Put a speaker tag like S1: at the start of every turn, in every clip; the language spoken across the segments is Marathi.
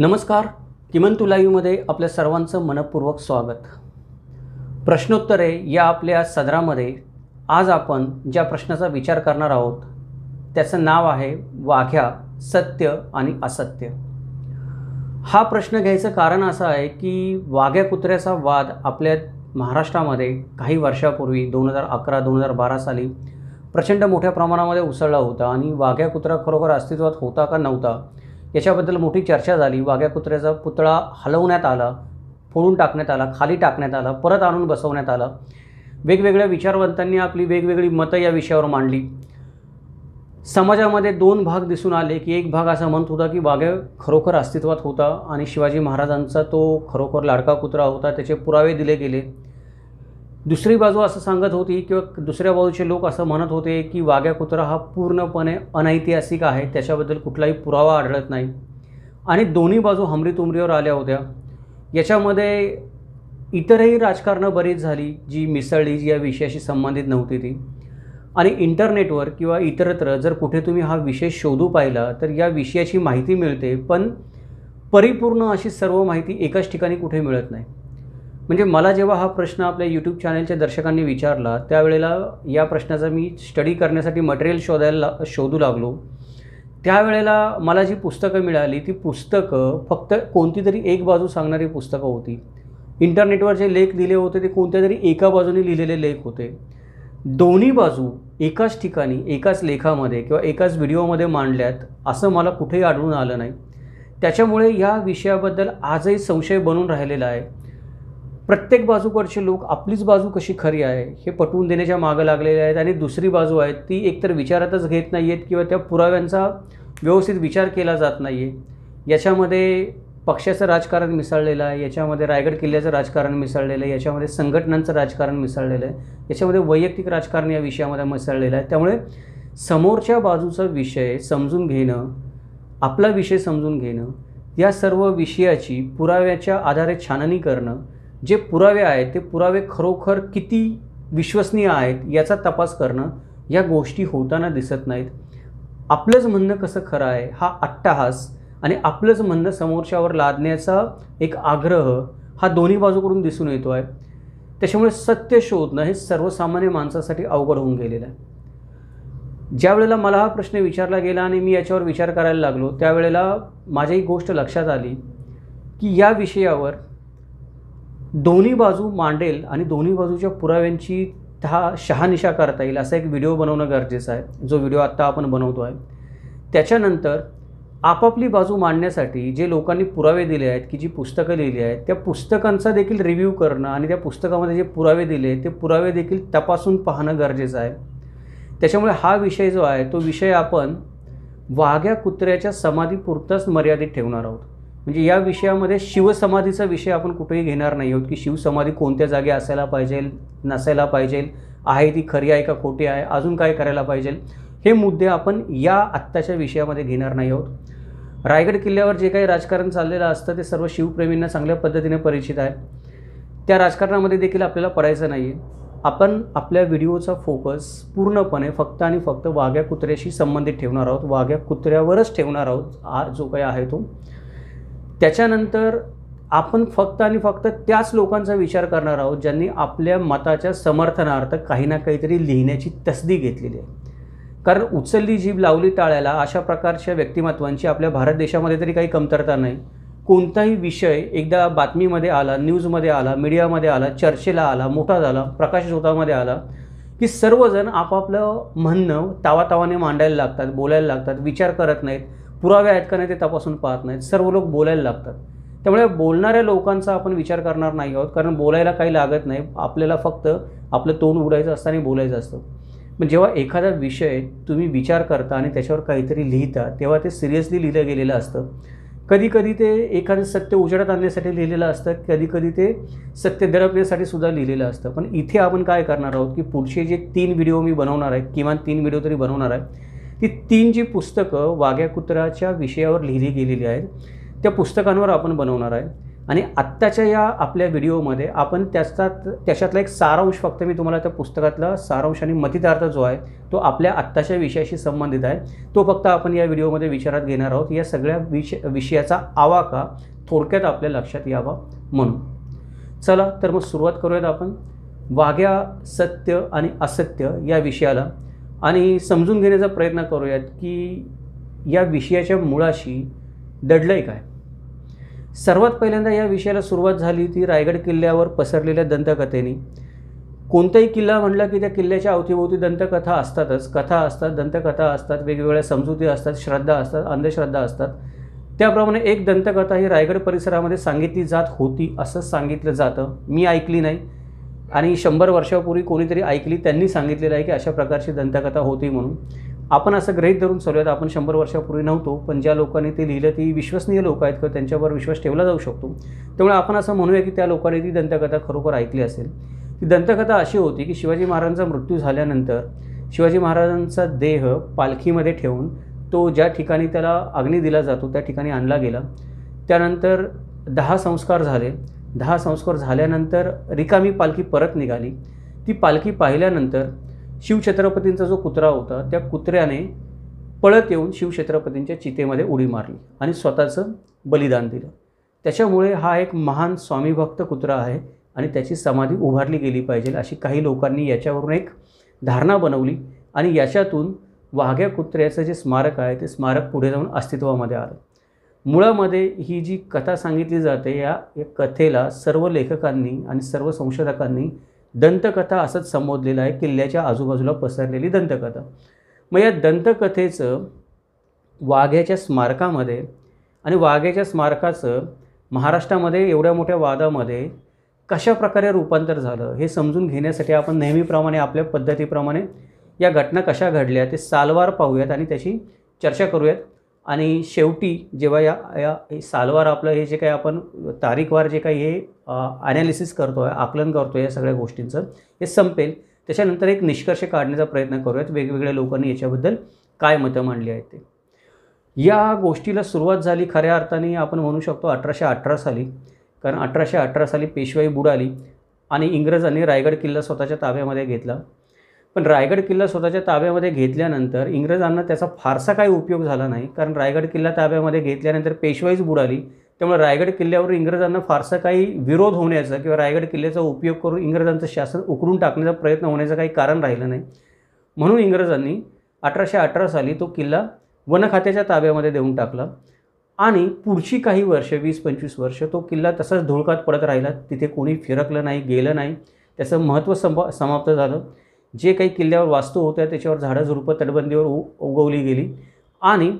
S1: नमस्कार. किमंतु लाईव्हमध्ये आपल्या सर्वांचं मनपूर्वक स्वागत. प्रश्नोत्तरे या आपल्या सदरामध्ये आज आपण ज्या प्रश्नाचा विचार करणार आहोत त्याचं नाव आहे वाघ्या, सत्य आणि असत्य. हा प्रश्न घ्यायचं कारण असं आहे की वाघ्या कुत्र्याचा वाद आपल्या महाराष्ट्रामध्ये काही वर्षापूर्वी 2011-2012 साली प्रचंड मोठ्या प्रमाणामध्ये उसळला होता आणि वाघ्या कुत्रा खरोखर अस्तित्वात होता का नव्हता याच्याबद्दल मोठी चर्चा झाली. वाघ्या कुत्र्याचा पुतळा हलवण्यात आला, फोडून टाकण्यात आला, खाली टाकण्यात आला, परत आणून बसवण्यात आला. वेगवेगळ्या विचारवंतांनी आपली वेगवेगळी मतं या विषयावर मांडली. समाजामध्ये दोन भाग दिसून आले की एक भाग असा म्हणत होता की वाघ्या खरोखर अस्तित्वात होता आणि शिवाजी महाराजांचा तो खरोखर लाडका कुत्रा होता, त्याचे पुरावे दिले गेले. दुसरी बाजू असं सांगत होती किंवा दुसऱ्या बाजूचे लोक असं म्हणत होते की वाघ्या कुत्रा हा पूर्णपणे अनैतिहासिक आहे, त्याच्याबद्दल कुठलाही पुरावा आढळत नाही. आणि दोन्ही बाजू हमरीतुमरीवर आल्या होत्या. याच्यामध्ये इतरही राजकारणं बरीच झाली जी मिसळली, जी या विषयाशी संबंधित नव्हती ती. आणि इंटरनेटवर किंवा इतरत्र जर कुठे तुम्ही हा विषय शोधू पाहिला तर या विषयाची माहिती मिळते, पण परिपूर्ण अशी सर्व माहिती एकाच ठिकाणी कुठे मिळत नाही. म्हणजे मला जेव्हा हा प्रश्न आपल्या यूट्यूब चॅनलच्या दर्शकांनी विचारला त्यावेळेला या प्रश्नाचा मी स्टडी करण्यासाठी मटेरियल शोधू लागलो. त्यावेळेला मला जी पुस्तकं मिळाली ती पुस्तकं फक्त कोणती तरी एक बाजू सांगणारी पुस्तकं होती. इंटरनेटवर जे लेख दिले होते ते कोणत्या तरी एका बाजूने लिहिलेले लेख होते. दोन्ही बाजू एकाच ठिकाणी एकाच लेखामध्ये किंवा एकाच व्हिडिओमध्ये मांडल्यात असं मला कुठेही आढळून आलं नाही. त्याच्यामुळे या विषयाबद्दल आजही संशय बनून राहिलेला आहे. प्रत्येक बाजूकडचे लोक आपलीच बाजू कशी खरी आहे हे पटवून देण्याच्या मागं लागलेले आहेत आणि दुसरी बाजू आहे ती एकतर विचारातच घेत नाही आहेत किंवा त्या पुराव्यांचा व्यवस्थित विचार केला जात नाही आहे. याच्यामध्ये पक्षाचं राजकारण मिसळलेलं आहे, याच्यामध्ये रायगड किल्ल्याचं राजकारण मिसळलेलं आहे, याच्यामध्ये संघटनांचं राजकारण मिसळलेलं आहे, याच्यामध्ये वैयक्तिक राजकारण या विषयामध्ये मिसळलेलं आहे. त्यामुळे समोरच्या बाजूचा विषय समजून घेणं, आपला विषय समजून घेणं, या सर्व विषयाची पुराव्याच्या आधारे छाननी करणं, जे पुरावे आहेत ते पुरावे खरोखर किती विश्वसनीय आहेत याचा तपास करणं, या गोष्टी होताना दिसत नाहीत. आपलंच म्हणणं कसं खरं आहे हा अट्टहास आणि आपलंच म्हणणं समोरच्यावर लादण्याचा एक आग्रह हा दोन्ही बाजूकडून दिसून येतो आहे. त्याच्यामुळे सत्य शोधणं हे सर्वसामान्य माणसासाठी अवघड होऊन गेलेलं आहे. ज्या वेळेला मला हा प्रश्न विचारला गेला आणि मी याच्यावर विचार करायला लागलो त्यावेळेला माझी एक गोष्ट लक्षात आली की या विषयावर दोन्ही बाजू मांडेल आणि दोन्ही बाजूच्या पुराव्यांची शहानिशा करता येईल असा एक व्हिडिओ बनवणं गरजेचं आहे, जो व्हिडिओ आत्ता आपण बनवतो आहे. त्याच्यानंतर आपापली बाजू मांडण्यासाठी जे लोकांनी पुरावे दिले आहेत की जी पुस्तकं लिहिली आहेत त्या पुस्तकांचा देखील रिव्ह्यू करणं आणि त्या पुस्तकामध्ये जे पुरावे दिले ते पुरावे देखील तपासून पाहणं गरजेचं आहे. त्याच्यामुळे हा विषय जो आहे तो विषय आपण वाघ्या कुत्र्याच्या समाधीपुरताच मर्यादित ठेवणार आहोत. म्हणजे या विषयामध्ये शिवसमाधीचा विषय आपण कुठेही घेणार नाही आहोत की शिवसमाधी कोणत्या जागी असायला पाहिजे, नसायला पाहिजे, आहे ती खरी आहे का खोटी आहे, अजून काय करायला पाहिजे, हे मुद्दे आपण या आत्ताच्या विषयामध्ये घेणार नाही आहोत. रायगड किल्ल्यावर जे काही राजकारण चाललेलं असतं ते सर्व शिवप्रेमींना चांगल्या पद्धतीने परिचित आहे. त्या राजकारणामध्ये देखील आपल्याला पडायचं नाही आहे. आपण आपल्या व्हिडिओचा फोकस पूर्णपणे फक्त आणि फक्त वाघ्या कुत्र्याशी संबंधित ठेवणार आहोत, वाघ्या कुत्र्यावरच ठेवणार आहोत जो काही आहे तो. त्याच्यानंतर आपण फक्त आणि फक्त त्याच लोकांचा विचार करणार आहोत ज्यांनी आपल्या मताच्या समर्थनार्थ काही ना काहीतरी लिहिण्याची तसदी घेतलेली आहे. कारण उचलली जीभ लावली टाळ्याला अशा प्रकारच्या व्यक्तिमत्वांची आपल्या भारत देशामध्ये तरी काही कमतरता नाही. कोणताही विषय एकदा बातमीमध्ये आला, न्यूजमध्ये आला, मीडियामध्ये आला, चर्चेला आला, मोठा झाला, प्रकाशझोतामध्ये आला की सर्वजण आपापलं म्हणणं तावातावाने मांडायला लागतात, बोलायला लागतात, विचार करत नाहीत, पुरावे आहेत का नाही ते तपासून पाहत नाहीत, सर्व लोक बोलायला लागतात. त्यामुळे बोलणाऱ्या लोकांचा आपण विचार करणार नाही आहोत, कारण बोलायला काही लागत नाही, आपल्याला फक्त आपलं तोंड उघडायचं असतं आणि बोलायचं असतं. पण जेव्हा एखादा विषय तुम्ही विचार करता आणि त्याच्यावर काहीतरी लिहिता तेव्हा ते सिरियसली लिहिलं गेलेलं असतं. कधीकधी ते एखादं सत्य उजेडात आणण्यासाठी लिहिलेलं असतं, कधीकधी ते सत्य दडपण्यासाठी सुद्धा लिहिलेलं असतं. पण इथे आपण काय करणार आहोत की पुढचे जे 3 व्हिडिओ मी बनवणार आहे, किमान 3 व्हिडिओ तरी बनवणार आहे, ती 3 जी पुस्तकं वाघ्या कुत्र्याच्या विषयावर लिहिली गेलेली आहेत त्या पुस्तकांवर आपण बनवणार आहे. आणि आत्ताच्या या आपल्या व्हिडिओमध्ये आपण त्याच्यातला एक सारांश फक्त मी तुम्हाला त्या पुस्तकातला सारांश आणि मतितार्थ जो आहे तो आपल्या आत्ताच्या विषयाशी संबंधित आहे, तो फक्त आपण या व्हिडिओमध्ये विचारात घेणार आहोत. या सगळ्या विषयाचा आवाका थोडक्यात आपल्या लक्षात यावा म्हणून. चला तर मग सुरुवात करूयात आपण वाघ्या सत्य आणि असत्य या विषयाला आणि समजून घेण्याचा प्रयत्न करूयात की या विषयाच्या मुळाशी दडलंय काय. सर्वात पहिल्यांदा या विषयाला सुरुवात झाली ती रायगड किल्ल्यावर पसरलेल्या दंतकथेने. कोणताही किल्ला म्हटला की त्या किल्ल्याच्या अवतीभोवती दंतकथा असतातच, कथा असतात, दंतकथा असतात, वेगवेगळ्या समजुती असतात, श्रद्धा असतात, अंधश्रद्धा असतात. त्याप्रमाणे एक दंतकथा ही रायगड परिसरामध्ये सांगितली जात होती असं सांगितलं जातं. मी ऐकली नाही आणि 100 वर्षापूर्वी कोणीतरी ऐकली, त्यांनी सांगितलेलं आहे की अशा प्रकारची दंतकथा होती म्हणून. आपण असं गृहीत धरून चालूयात आपण 100 वर्षापूर्वी नव्हतो, पण ज्या लोकांनी ते लिहिलं ती विश्वसनीय लोक आहेत किंवा त्यांच्यावर विश्वास ठेवला जाऊ शकतो. त्यामुळे आपण असं म्हणूया की त्या लोकांनी ती दंतकथा खरोखर ऐकली असेल. ती दंतकथा अशी होती की शिवाजी महाराजांचा मृत्यू झाल्यानंतर शिवाजी महाराजांचा देह पालखीमध्ये ठेवून तो ज्या ठिकाणी त्याला अग्नी दिला जातो त्या ठिकाणी आणला गेला. त्यानंतर 10 संस्कार झाले. 10 संस्कार झाल्यानंतर रिकामी पालखी परत निघाली. ती पालखी पाहिल्यानंतर शिवछत्रपतींचा जो कुत्रा होता त्या कुत्र्याने पळत येऊन शिवछत्रपतींच्या चितेमध्ये उडी मारली आणि स्वतःचं बलिदान दिलं. त्याच्यामुळे हा एक महान स्वामीभक्त कुत्रा आहे आणि त्याची समाधी उभारली गेली पाहिजे अशी काही लोकांनी याच्यावरून एक धारणा बनवली आणि याच्यातून वाघ्या कुत्र्याचं जे स्मारक आहे ते स्मारक पुढे जाऊन अस्तित्वामध्ये आलं. मुळामध्ये ही जी कथा सांगितली जाते या कथेला सर्व लेखकांनी आणि सर्व संशोधकांनी दंतकथा असंच संबोधलेलं आहे, किल्ल्याच्या आजूबाजूला पसरलेली दंतकथा. मग या दंतकथेचं वाघ्याच्या स्मारकामध्ये आणि वाघ्याच्या स्मारकाचं महाराष्ट्रामध्ये एवढ्या मोठ्या वादामध्ये कशा प्रकारे रूपांतर झालं हे समजून घेण्यासाठी आपण नेहमीप्रमाणे आपल्या पद्धतीप्रमाणे या घटना कशा घडल्या ते सालवार पाहूयात आणि त्याची चर्चा करूयात. आणि शेवटी जेव्हा या सालवार आपलं हे जे काही आपण तारीखवार जे काही हे ॲनालिसिस करतो आहे, आकलन करतो आहे या सगळ्या गोष्टींचं, हे संपेल. त्याच्यानंतर एक निष्कर्ष काढण्याचा प्रयत्न करूयात वेगवेगळ्या लोकांनी याच्याबद्दल काय मतं मांडली आहेत ते. या गोष्टीला सुरुवात झाली खऱ्या अर्थाने आपण म्हणू शकतो 1818 साली. कारण 1818 साली पेशवाई बुडाली आणि इंग्रजांनी रायगड किल्ला स्वतःच्या ताब्यामध्ये घेतला. पण रायगड किल्ला स्वतःच्या ताब्यामध्ये घेतल्यानंतर इंग्रजांना त्याचा फारसा काही उपयोग झाला नाही. कारण रायगड किल्ला ताब्यामध्ये घेतल्यानंतर पेशवाईच बुडाली. त्यामुळे रायगड किल्ल्यावर इंग्रजांना फारसा काही विरोध होण्याचा किंवा रायगड किल्ल्याचा उपयोग करून इंग्रजांचं शासन उकरून टाकण्याचा प्रयत्न होण्याचं काही कारण राहिलं नाही. म्हणून इंग्रजांनी 1818 साली तो किल्ला वन खात्याच्या ताब्यामध्ये देऊन टाकला आणि पुढची काही वर्ष 20-25 वर्ष तो किल्ला तसाच धुळकात पडत राहिला. तिथे कोणी फिरकलं नाही, गेलं नाही. त्याचं महत्त्व समाप्त झालं. जे काही किल्ल्यावर वास्तू होत्या त्याच्यावर झाडं झुडपं तटबंदीवर उगवली गेली आणि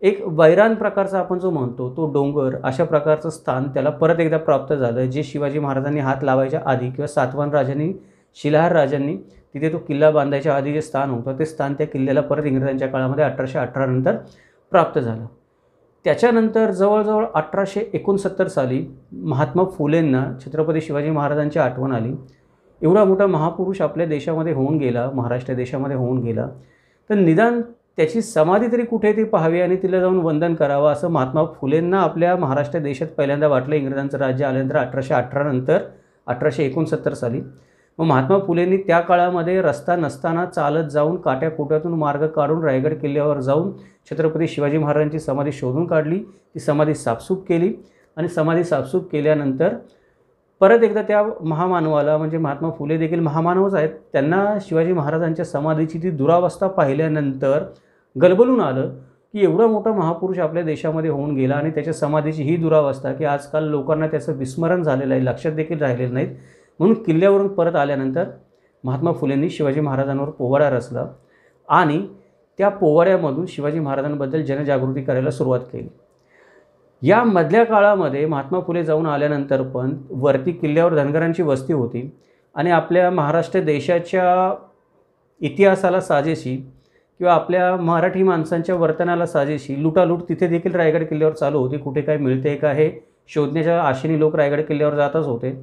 S1: एक वैरान प्रकारचा आपण जो म्हणतो तो डोंगर अशा प्रकारचं स्थान त्याला परत एकदा प्राप्त झालं. जे शिवाजी महाराजांनी हात लावायच्या आधी किंवा सातवाहन राजांनी शिलाहार राजांनी तिथे तो किल्ला बांधायच्या आधी जे स्थान होतं ते स्थान त्या किल्ल्याला परत इंग्रजांच्या काळामध्ये 1818 नंतर प्राप्त झालं. त्याच्यानंतर जवळजवळ 1869 साली महात्मा फुलेंना छत्रपती शिवाजी महाराजांची आठवण आली. एवढा मोठा महापुरुष आपल्या देशामध्ये होऊन गेला, महाराष्ट्र देशामध्ये होऊन गेला, तर निदान त्याची समाधी तरी कुठे ती पाहावी आणि तिला जाऊन वंदन करावं असं महात्मा फुलेंना आपल्या महाराष्ट्र देशात पहिल्यांदा वाटलं. इंग्रजांचं राज्य आल्यानंतर 1818 नंतर 1869 साली. मग महात्मा फुलेंनी त्या काळामध्ये रस्ता नसताना चालत जाऊन काट्याकोट्यातून मार्ग काढून रायगड किल्ल्यावर जाऊन छत्रपती शिवाजी महाराजांची समाधी शोधून काढली. ती समाधी साफसूफ केली आणि समाधी साफसूफ केल्यानंतर परत एकदा त्या महामानवाला म्हणजे महात्मा फुले देखील महामानवच आहेत, त्यांना शिवाजी महाराजांच्या समाधीची ती दुरावस्था पाहिल्यानंतर गलबलून आलं की एवढा मोठा महापुरुष आपल्या देशामध्ये होऊन गेला आणि त्याच्या समाधीची ही दुरावस्था की आजकाल लोकांना त्याचं विस्मरण झालेलं आहे, लक्षात देखील राहिलेलं नाहीत. म्हणून किल्ल्यावरून परत आल्यानंतर महात्मा फुलेंनी शिवाजी महाराजांवर पोवाडा रचला आणि त्या पोवाड्यामधून शिवाजी महाराजांबद्दल जनजागृती करायला सुरुवात केली. या मधल्या काळामध्ये महात्मा फुले जाऊन आल्यानंतर पण वरती किल्ल्यावर धनगरांची वस्ती होती आणि आपल्या महाराष्ट्र देशाच्या इतिहासाला साजेशी किंवा आपल्या मराठी माणसांच्या वर्तनाला साजेशी लुटालूट तिथे देखील रायगड किल्ल्यावर चालू होती. कुठे काय मिळते का हे शोधण्याच्या आशेने लोक रायगड किल्ल्यावर जातच होते.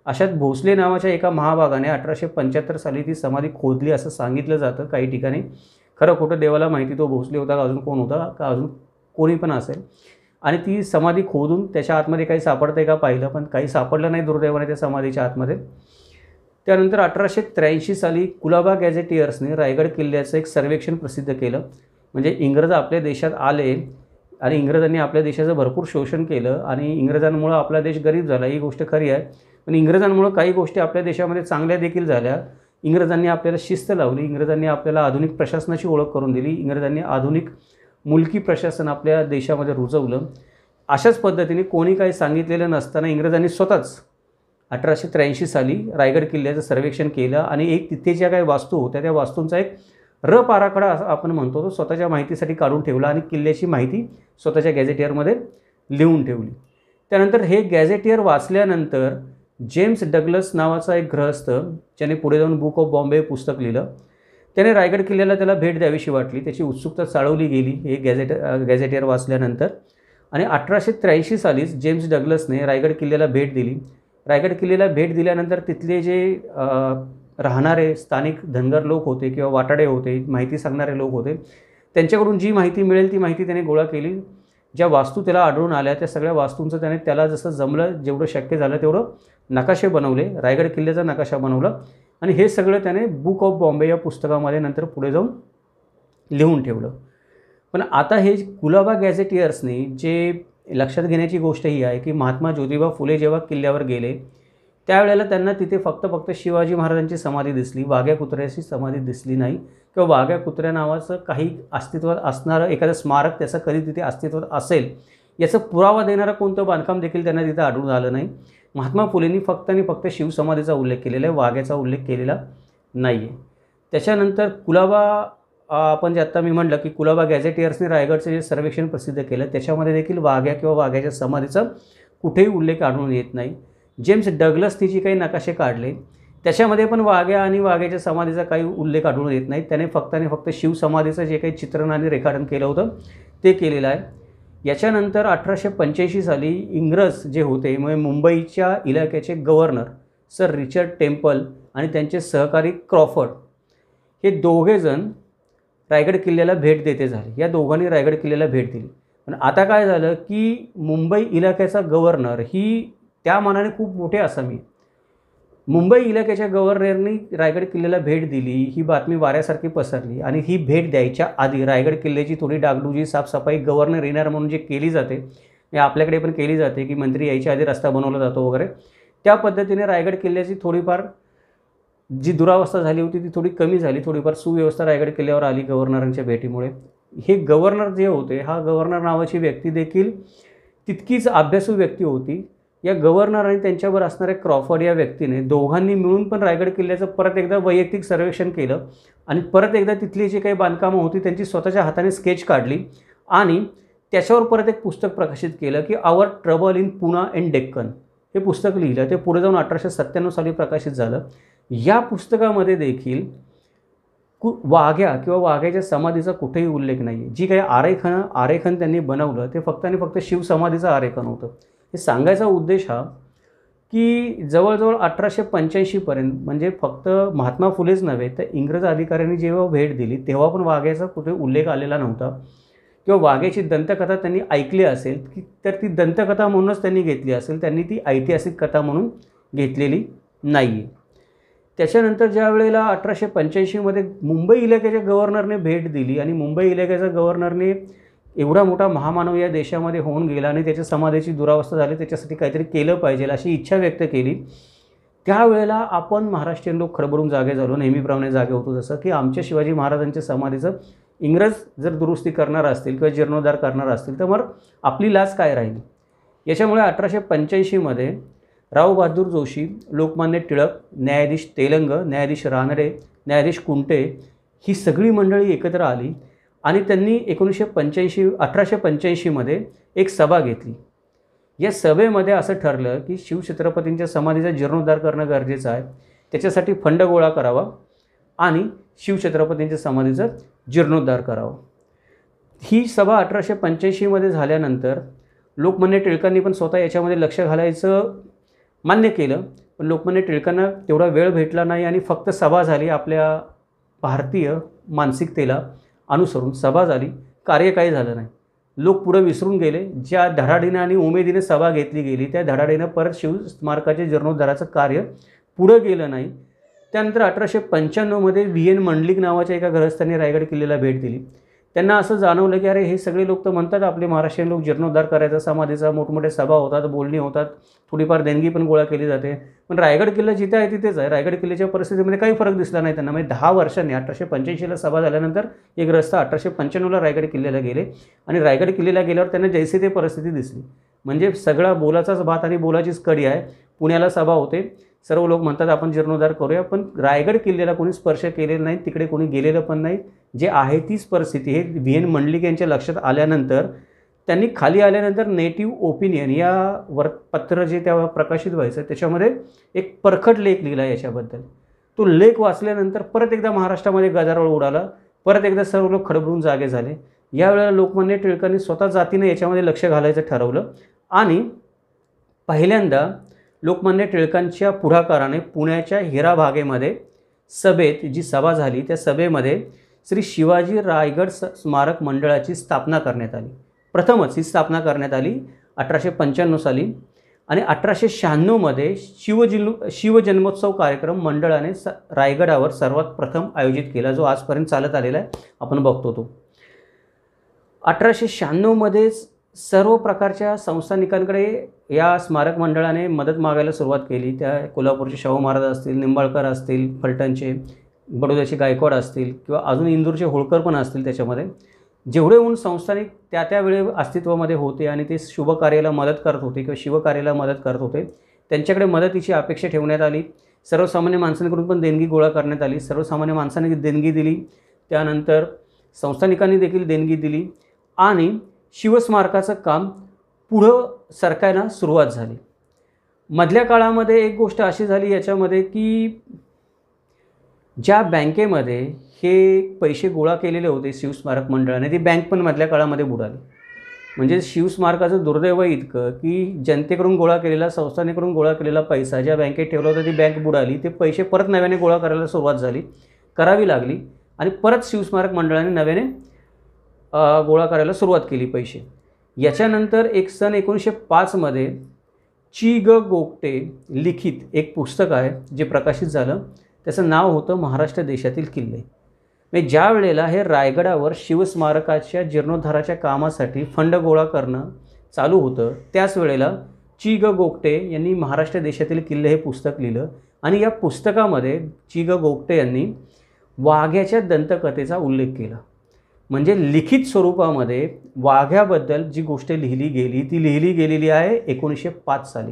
S1: अशात भोसले नावाच्या एका महाभागाने 1875 साली ती समाधी खोदली असं सांगितलं जातं काही ठिकाणी. खरं खोटं देवाला माहिती तो भोसले होता का अजून कोण होता का अजून कोणी पण असेल. आणि ती समाधी खोदून त्याच्या आतमध्ये काही सापडतंय का पाहिलं, पण काही सापडलं नाही दुर्दैवाने त्या समाधीच्या आतमध्ये. त्यानंतर 1883 साली कुलाबा गॅझेटियर्सने रायगड किल्ल्याचं एक सर्वेक्षण प्रसिद्ध केलं. म्हणजे इंग्रज आपल्या देशात आले आणि इंग्रजांनी आपल्या देशाचं भरपूर शोषण केलं आणि इंग्रजांमुळं आपला देश गरीब झाला, ही गोष्ट खरी आहे. पण इंग्रजांमुळं काही गोष्टी आपल्या देशामध्ये चांगल्या देखील झाल्या. इंग्रजांनी आपल्याला शिस्त लावली, इंग्रजांनी आपल्याला आधुनिक प्रशासनाची ओळख करून दिली, इंग्रजांनी आधुनिक मुलकी प्रशासन आपल्या देशामध्ये रुजवलं. अशाच पद्धतीने कोणी काही सांगितलेलं नसताना इंग्रजांनी स्वतःच 1883 साली रायगड किल्ल्याचं सर्वेक्षण केलं आणि एक तिथे ज्या काही वास्तू होत्या त्या वास्तूंचा एक रफ आराखडा असं आपण म्हणतो तो स्वतःच्या माहितीसाठी काढून ठेवला आणि किल्ल्याची माहिती स्वतःच्या गॅझेटियरमध्ये लिहून ठेवली. त्यानंतर हे गॅझेटियर वाचल्यानंतर जेम्स डग्लस नावाचा एक गृहस्थ, ज्याने पुढे जाऊन बुक ऑफ बॉम्बे पुस्तक लिहिलं, त्याने रायगड किल्ल्याला त्याला भेट द्यावीशी वाटली. त्याची उत्सुकता चाळवली गेली हे गॅझेटियर वाचल्यानंतर. आणि 1883 सालीच जेम्स डग्लसने रायगड किल्ल्याला भेट दिली. रायगड किल्ल्याला भेट दिल्यानंतर तिथले जे राहणारे स्थानिक धनगर लोक होते किंवा वाटाडे होते, माहिती सांगणारे लोक होते, त्यांच्याकडून जी माहिती मिळेल ती माहिती त्याने गोळा केली. ज्या वास्तू त्याला आढळून आल्या त्या सगळ्या वास्तूंचं त्याला जसं जमलं, जेवढं शक्य झालं तेवढं नकाशे बनवले, रायगड किल्ल्याचा नकाशा बनवला आणि हे सगळं त्याने बुक ऑफ बॉम्बे या पुस्तकामध्ये नंतर पुढे जाऊन लिहून ठेवलं. पण आता हे कुलाबा गॅझेटियर्सने जे लक्षात घेण्याची गोष्ट ही आहे की महात्मा ज्योतिबा फुले जेव्हा किल्ल्यावर गेले त्यावेळेला त्यांना तिथे फक्त शिवाजी महाराजांची समाधी दिसली, वाघ्या कुत्र्याची समाधी दिसली नाही किंवा वाघ्या कुत्र्या नावाचं काही अस्तित्वात असणारं एखादं स्मारक त्याचं कधी तिथे अस्तित्वात असेल याचा पुरावा देणारं कोणतं बांधकाम देखील त्यांना तिथं आढळून आलं नाही. महात्मा फुलेंनी फक्त आणि फक्त शिवसमाधीचा उल्लेख केलेला आहे, वाघ्याचा उल्लेख केलेला नाही आहे. त्याच्यानंतर कुलाबा, आपण जे आत्ता मी म्हटलं की कुलाबा गॅझेटियर्सने रायगडचं जे सर्वेक्षण प्रसिद्ध केलं त्याच्यामध्ये देखील वाघ्या किंवा वाघ्याच्या समाधीचा कुठेही उल्लेख आढळून येत नाही. जेम्स डग्लसने जे काही नकाशे काढले त्याच्यामध्ये पण वाघ्या आणि वाघ्याच्या समाधीचा काही उल्लेख आढळून येत नाही. त्याने फक्त आणि फक्त शिवसमाधीचं जे काही चित्रण आणि रेखाटन केलं होतं ते केलेलं आहे. याच्यानंतर 1885 साली इंग्रज जे होते म्हणजे मुंबईच्या इलाक्याचे गव्हर्नर सर रिचर्ड टेम्पल आणि त्यांचे सहकारी क्रॉफर्ड हे दोघेजण रायगड किल्ल्याला भेट देते झाले. या दोघांनी रायगड किल्ल्याला भेट दिली. पण आता काय झालं की मुंबई इलाक्याचा गव्हर्नर ही त्या मानाने खूप मोठे आसामी, मुंबई इलाक्याच्या गव्हर्नरनी रायगड किल्ल्याला भेट दिली, ही बातमी वाऱ्यासारखी पसरली आणि ही भेट द्यायच्या आधी रायगड किल्ल्याची थोडी डागडुजी साफसफाई गव्हर्नर येणार म्हणून जे केली जाते, आपल्याकडे पण केली जाते की मंत्री यायच्या आधी रस्ता बनवला जातो वगैरे, त्या पद्धतीने रायगड किल्ल्याची थोडीफार जी दुरावस्था झाली होती ती थोडी कमी झाली, थोडीफार सुव्यवस्था रायगड किल्ल्यावर आली गव्हर्नरांच्या भेटीमुळे. हे गव्हर्नर जे होते, हा गव्हर्नर नावाची व्यक्ती देखील तितकीच अभ्यासू व्यक्ती होती. या गव्हर्नर आणि त्यांच्यावर असणाऱ्या क्रॉफर्ड या व्यक्तीने दोघांनी मिळून पण रायगड किल्ल्याचं परत एकदा वैयक्तिक सर्वेक्षण केलं आणि परत एकदा तिथली जी काही बांधकामं होती त्यांची स्वतःच्या हाताने स्केच काढली आणि त्याच्यावर परत एक पुस्तक प्रकाशित केलं की our trouble in Poona and Deccan. हे पुस्तक लिहिलं, ते पुढे जाऊन 1897 साली प्रकाशित झालं. या पुस्तकामध्ये देखील वाघ्या किंवा वाघ्याच्या समाधीचा कुठेही उल्लेख नाही आहे. जी काही आरेखन त्यांनी बनवलं ते फक्त आणि फक्त शिवसमाधीचं आरेखन होतं. हे सांगायचा उद्देश हा की जवळजवळ 1885 पर्यंत म्हणजे फक्त महात्मा फुलेच नव्हे तर इंग्रज अधिकाऱ्यांनी जेव्हा भेट दिली तेव्हा पण वाघ्याचा कुठे उल्लेख आलेला नव्हता किंवा वाघ्याची दंतकथा त्यांनी ऐकली असेल की तर ती दंतकथा म्हणूनच त्यांनी घेतली असेल, त्यांनी ती ऐतिहासिक कथा म्हणून घेतलेली नाही आहे. त्याच्यानंतर ज्या वेळेला 1885 मुंबई इलाक्याच्या गव्हर्नरने भेट दिली आणि मुंबई इलाक्याच्या गव्हर्नरने एवढा मोठा महामानव या देशामध्ये होऊन गेला आणि त्याच्या समाधीची दुरावस्था झाली, त्याच्यासाठी काहीतरी केलं पाहिजे अशी इच्छा व्यक्त केली, त्यावेळेला आपण महाराष्ट्रीयन लोक खडबडून जागे झालो, नेहमीप्रमाणे जागे होतो. जसं की आमच्या शिवाजी महाराजांच्या समाधीचं इंग्रज जर दुरुस्ती करणार असतील किंवा जीर्णोद्धार करणार असतील तर मग आपली लाज काय राहिली. याच्यामुळे 1885 राव बहादूर जोशी, लोकमान्य टिळक, न्यायाधीश तेलंग, न्यायाधीश रानडे, न्यायाधीश कुंटे ही सगळी मंडळी एकत्र आली आणि त्यांनी 1885 एक सभा घेतली. या सभेमध्ये असं ठरलं की शिवछत्रपतींच्या समाधीचा जीर्णोद्धार करणं गरजेचं आहे, त्याच्यासाठी फंड गोळा करावा आणि शिवछत्रपतींच्या समाधीचा जीर्णोद्धार करावा. ही सभा 1885 झाल्यानंतर लोकमान्य टिळकांनी पण स्वतः याच्यामध्ये लक्ष घालायचं मान्य केलं, पण लोकमान्य टिळकांना तेवढा वेळ भेटला नाही आणि फक्त सभा झाली. आपल्या भारतीय मानसिकतेला अनुसरून सभा झाली, कार्य काही झालं नाही. लोक पुढे विसरून गेले. ज्या धडाडीनं आणि उमेदीने सभा घेतली गेली त्या धडाडीनं परत शिवस्मारकाचे जीर्णोद्धाराचं कार्य पुढं गेलं नाही. त्यानंतर 1895मध्ये व्ही एन मंडलिक नावाच्या एका गृहस्थांनी रायगड किल्ल्याला भेट दिली. त्यांना असं जाणवलं की अरे हे सगळे लोक तर म्हणतात आपले महाराष्ट्रीयन लोक जीर्णोद्धार करायचा, समाधीचा, मोठमोठ्या सभा होतात, बोलणी होतात, थोडीफार देणगी पण गोळा केली जाते, पण रायगड किल्ला जिथे आहे तिथेच आहे. रायगड किल्ल्याच्या परिस्थितीमध्ये काही फरक दिसला नाही त्यांना. म्हणजे 10 वर्षांनी 1885ला सभा झाल्यानंतर हे ग्रस्त 1895ला रायगड किल्ल्याला गेले आणि रायगड किल्ल्याला गेल्यावर त्यांना जैसे ते परिस्थिती दिसली. म्हणजे सगळा बोलाचाच भात आणि बोलाचीच कडी आहे. पुण्याला सभा होते, सर्व लोक म्हणतात आपण जीर्णोद्धार करूया, पण रायगड किल्ल्याला कोणी स्पर्श केलेला नाही, तिकडे कोणी गेलेलं पण नाही. जे आहे तीच परिस्थिती हे व्ही एन मंडलिक यांच्या लक्षात आल्यानंतर त्यांनी खाली आल्यानंतर नेटिव्ह ओपिनियन या पत्र जे तेव्हा प्रकाशित व्हायचं त्याच्यामध्ये एक परखड लेख लिहिला याच्याबद्दल. तो लेख वाचल्यानंतर परत एकदा महाराष्ट्रामध्ये गदारोळ उडाला. परत एकदा सर्व लोक खडबडून जागे झाले. यावेळेला लोकमान्य टिळकांनी स्वतः जातीने याच्यामध्ये लक्ष घालायचं ठरवलं आणि पहिल्यांदा लोकमान्य टिळकांच्या पुढाकाराने पुण्याच्या हिराभागेमध्ये सभेत जी सभा झाली त्या सभेमध्ये श्री शिवाजी रायगड स्मारक मंडळाची स्थापना करण्यात आली. प्रथमच ही स्थापना करण्यात आली 1895 साली आणि 1896मध्ये शिवजन्मोत्सव कार्यक्रम मंडळाने रायगडावर सर्वात प्रथम आयोजित केला, जो आजपर्यंत चालत आलेला आहे, आपण बघतो तो. 1896मध्ये सर्व प्रकारच्या संस्थानिकांकडे या स्मारक मंडळाने मदत मागायला सुरुवात केली. त्या कोल्हापूरचे शाहू महाराज असतील, निंबाळकर असतील, फलटणचे, बडोद्याचे गायकवाड असतील किंवा अजून इंदूरचे होळकर पण असतील. त्याच्यामध्ये जेवढे होऊन संस्थानिक त्या वेळे अस्तित्वामध्ये होते आणि ते शुभ कार्याला मदत करत होते किंवा शिवकार्याला मदत करत होते, त्यांच्याकडे मदतीची अपेक्षा ठेवण्यात आली. सर्वसामान्य माणसांकडून पण देणगी गोळा करण्यात आली. सर्वसामान्य माणसांनी देणगी दिली, त्यानंतर संस्थानिकांनी देखील देणगी दिली आणि शिवस्मारकाचं काम पुढं सरकायला सुरुवात झाली. मधल्या काळामध्ये एक गोष्ट अशी झाली याच्यामध्ये की ज्या बँकेमध्ये हे पैसे गोळा केलेले होते शिवस्मारक मंडळाने, ती बँक पण मधल्या काळामध्ये बुडाली. म्हणजे शिवस्मारकाचं दुर्दैव इतकं की जनतेकडून गोळा केलेला, संस्थांकडून गोळा केलेला पैसा ज्या बँकेत ठेवला होता ती बँक बुडाली. ते पैसे परत नव्याने गोळा करावी लागली आणि परत शिवस्मारक मंडळाने नव्याने गोळा करायला सुरुवात केली पैसे. याच्यानंतर एक सन 1905मध्ये ची ग गोगटे लिखित एक पुस्तक आहे जे प्रकाशित झालं. त्याचं नाव होतं महाराष्ट्र देशातील किल्ले. म्हणजे ज्या वेळेला हे रायगडावर शिवस्मारकाच्या जीर्णोद्धाराच्या कामासाठी फंड गोळा करणं चालू होतं त्याच वेळेला ची ग गोगटे यांनी महाराष्ट्र देशातील किल्ले हे पुस्तक लिहिलं आणि या पुस्तकामध्ये ची ग गोगटे यांनी वाघ्याच्या दंतकथेचा उल्लेख केला. म्हणजे लिखित स्वरूपामध्ये वाघ्याबद्दल जी गोष्ट लिहिली गेलेली आहे 1905 साली.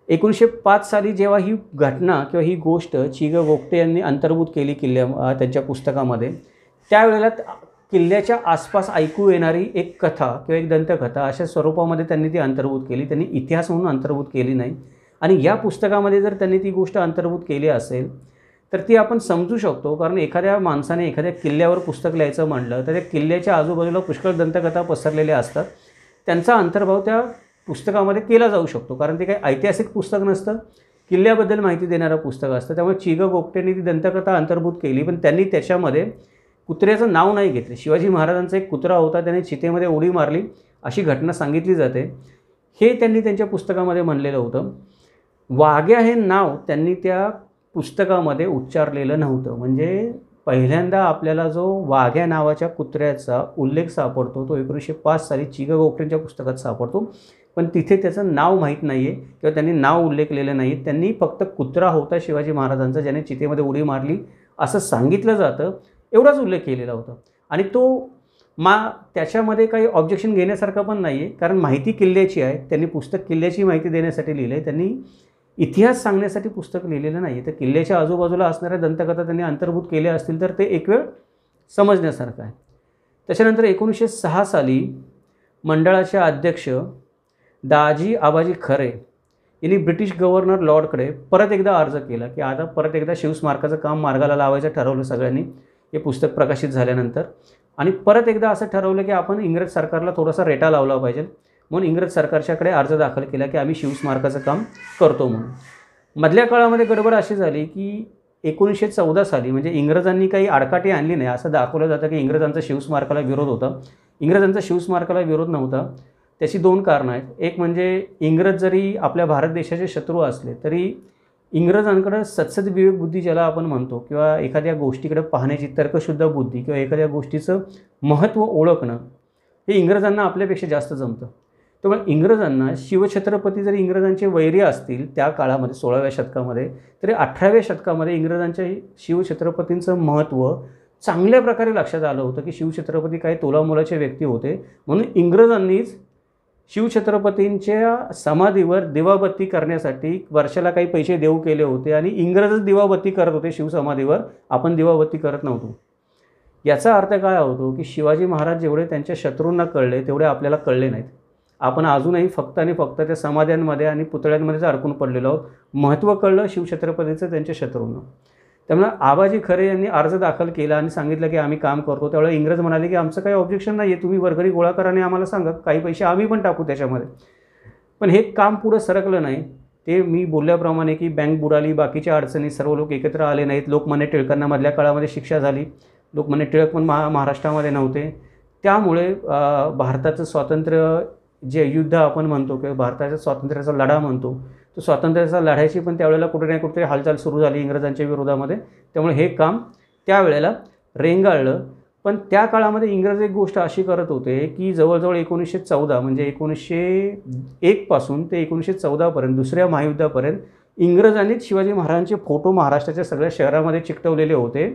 S1: 1905 साली जेव्हा ही घटना किंवा ही गोष्ट ची ग गोगटे यांनी अंतर्भूत केली त्यांच्या पुस्तकामध्ये, त्यावेळेला किल्ल्याच्या आसपास ऐकू येणारी एक कथा किंवा एक दंतकथा अशा स्वरूपामध्ये त्यांनी ती अंतर्भूत केली. त्यांनी इतिहास म्हणून अंतर्भूत केली नाही. आणि या पुस्तकामध्ये जर त्यांनी ती गोष्ट अंतर्भूत केली असेल तर ती आपण समजू शकतो. कारण एखाद्या माणसाने एखाद्या किल्ल्यावर पुस्तक लिहायचं म्हटलं तर त्या किल्ल्याच्या आजूबाजूला पुष्कळ दंतकथा पसरलेल्या असतात. त्यांचा अंतर्भाव त्या पुस्तकामध्ये केला जाऊ शकतो, कारण ते काही ऐतिहासिक पुस्तक नसतं, किल्ल्याबद्दल माहिती देणारं पुस्तक असतं. त्यामुळे ची ग गोगटेंनी ती दंतकथा अंतर्भूत केली, पण त्यांनी त्याच्यामध्ये कुत्र्याचं नाव नाही घेतलं. शिवाजी महाराजांचा एक कुत्रा होता, त्याने चितेमध्ये उडी मारली अशी घटना सांगितली जाते, हे त्यांनी त्यांच्या पुस्तकामध्ये म्हणलेलं होतं. वाघ्या हे नाव त्यांनी त्या पुस्तकामध्ये उच्चारलेलं नव्हतं. म्हणजे पहिल्यांदा आपल्याला जो वाघ्या नावाच्या कुत्र्याचा उल्लेख सापडतो तो 1905 साली ची ग गोगटेंच्या पुस्तकात सापडतो, पण तिथे त्याचं नाव माहीत नाही आहे किंवा त्यांनी नाव उल्लेखलेलं नाही. त्यांनी फक्त कुत्रा होता शिवाजी महाराजांचा ज्याने चितेमध्ये उडी मारली असं सांगितलं जातं, एवढाच उल्लेख केलेला होता. आणि तो त्याच्यामध्ये काही ऑब्जेक्शन घेण्यासारखं पण नाही आहे, कारण माहिती किल्ल्याची आहे. त्यांनी पुस्तक किल्ल्याची माहिती देण्यासाठी लिहिलं आहे, त्यांनी इतिहास सांगण्यासाठी पुस्तक लिहिलेलं नाही आहे. तर किल्ल्याच्या आजूबाजूला असणाऱ्या दंतकथा त्यांनी अंतर्भूत केल्या असतील तर ते एक वेळ समजण्यासारखं आहे. त्याच्यानंतर 1906 साली मंडळाचे अध्यक्ष दाजी आबाजी खरे यांनी ब्रिटिश गव्हर्नर लॉर्डकडे परत एकदा अर्ज केला की आता परत एकदा शिवस्मारकाचं काम मार्गाला लावायचं ठरवलं सगळ्यांनी हे पुस्तक प्रकाशित झाल्यानंतर. आणि परत एकदा असं ठरवलं की आपण इंग्रज सरकारला थोडासा रेटा लावला पाहिजे, म्हणून इंग्रज सरकारच्याकडे अर्ज दाखल केला की आम्ही शिवस्मारकाचं काम करतो म्हणून. मधल्या काळामध्ये गडबड अशी झाली की 1914 साली म्हणजे इंग्रजांनी काही आडकाठी आणली नाही. असं दाखवलं जातं की इंग्रजांचा शिवस्मारकाला विरोध होता. इंग्रजांचा शिवस्मारकाला विरोध नव्हता. त्याची 2 कारणं आहेत. एक म्हणजे इंग्रज जरी आपल्या भारत देशाचे शत्रू असले तरी इंग्रजांकडे सद्सद विवेक बुद्धी ज्याला आपण म्हणतो किंवा एखाद्या गोष्टीकडे पाहण्याची तर्कशुद्ध बुद्धी किंवा एखाद्या गोष्टीचं महत्त्व ओळखणं हे इंग्रजांना आपल्यापेक्षा जास्त जमतं. त्यामुळे इंग्रजांना शिवछत्रपती जरी इंग्रजांचे वैरी असतील त्या काळामध्ये 16व्या शतकामध्ये, तरी 18व्या शतकामध्ये इंग्रजांच्या शिवछत्रपतींचं महत्त्व चांगल्या प्रकारे लक्षात आलं होतं की शिवछत्रपती काही तोलामोलाचे व्यक्ती होते. म्हणून इंग्रजांनीच शिवछत्रपतींच्या समाधीवर दिवाबत्ती करण्यासाठी वर्षाला काही पैसे देऊ केले होते आणि इंग्रजच दिवाबत्ती करत होते शिवसमाधीवर, आपण दिवाबत्ती करत नव्हतो. याचा अर्थ काय होतो की शिवाजी महाराज जेवढे त्यांच्या शत्रूंना कळले तेवढे आपल्याला कळले नाहीत. आपण अजूनही फक्त आणि फक्त त्या समाध्यांमध्ये आणि पुतळ्यांमध्येच अडकून पडलेलो आहोत. महत्त्व कळलं शिवछत्रपतीचं त्यांच्या शत्रूंना. त्यामुळे आबाजी खरे यांनी अर्ज दाखल केला आणि सांगितलं की आम्ही काम करतो. त्यावेळेला इंग्रज म्हणाले की आमचं काही ऑब्जेक्शन नाही आहे, तुम्ही वर्गणी गोळा करा आणि आम्हाला सांगा, काही पैसे आम्ही पण टाकू त्याच्यामध्ये. पण हे काम पुढं सरकलं नाही. ते मी बोलल्याप्रमाणे की बँक बुडाली, बाकीच्या अडचणी, सर्व लोक एकत्र आले नाहीत. लोकमान्य टिळकांना मधल्या काळामध्ये शिक्षा झाली. लोकमान्य टिळक पण महाराष्ट्रामध्ये नव्हते. त्यामुळे भारताचं स्वातंत्र्य जे युद्ध आपण म्हणतो किंवा भारताच्या स्वातंत्र्याचा लढा म्हणतो, तो स्वातंत्र्याचा लढायची पण त्यावेळेला कुठे ना कुठेतरी हालचाल सुरू झाली इंग्रजांच्या विरोधामध्ये. त्यामुळे हे काम त्यावेळेला रेंगाळलं. पण त्या काळामध्ये इंग्रज एक गोष्ट अशी करत होते की जवळजवळ 1914 म्हणजे 1901 पासून ते 1914पर्यंत, दुसऱ्या महायुद्धापर्यंत इंग्रजांनीच शिवाजी महाराजांचे फोटो महाराष्ट्राच्या सगळ्या शहरामध्ये चिकटवलेले होते.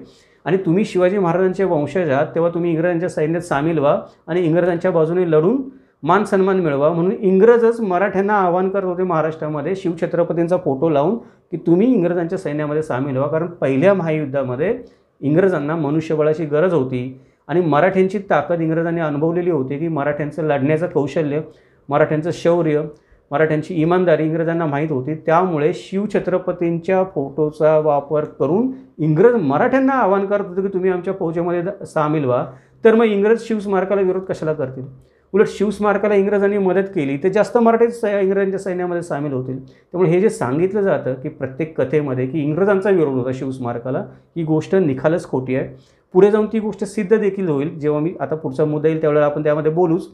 S1: आणि तुम्ही शिवाजी महाराजांचे वंशज आहात तेव्हा तुम्ही इंग्रजांच्या सैन्यात सामील व्हा आणि इंग्रजांच्या बाजूने लढून मान सन्मान मिळवा, म्हणून इंग्रजच मराठ्यांना आवाहन करत होते महाराष्ट्रामध्ये शिवछत्रपतींचा फोटो लावून की तुम्ही इंग्रजांच्या सैन्यामध्ये सामील व्हा. कारण पहिल्या महायुद्धामध्ये इंग्रजांना मनुष्यबळाची गरज होती आणि मराठ्यांची ताकद इंग्रजांनी अनुभवलेली होती की मराठ्यांचं लढण्याचं कौशल्य, मराठ्यांचं शौर्य, मराठ्यांची इमानदारी इंग्रजांना माहीत होती. त्यामुळे शिवछत्रपतींच्या फोटोचा वापर करून इंग्रज मराठ्यांना आवाहन करत होते की तुम्ही आमच्या फौजेमध्ये सामील व्हा. तर मग इंग्रज शिवस्मारकाला विरोध कशाला करतील? उलट शिवस्मारकाला इंग्रजांनी मदत केली तर जास्त मराठीच इंग्रजांच्या सैन्यामध्ये सामील होतील. त्यामुळे हे जे सांगितलं जातं की प्रत्येक कथेमध्ये की इंग्रजांचा विरोध होता शिवस्मारकाला, ही गोष्ट निखालच खोटी आहे. पुढे जाऊन ती गोष्ट सिद्ध देखील होईल. जेव्हा मी आता पुढचा मुद्दा येईल त्यावेळेला आपण त्यामध्ये बोलूच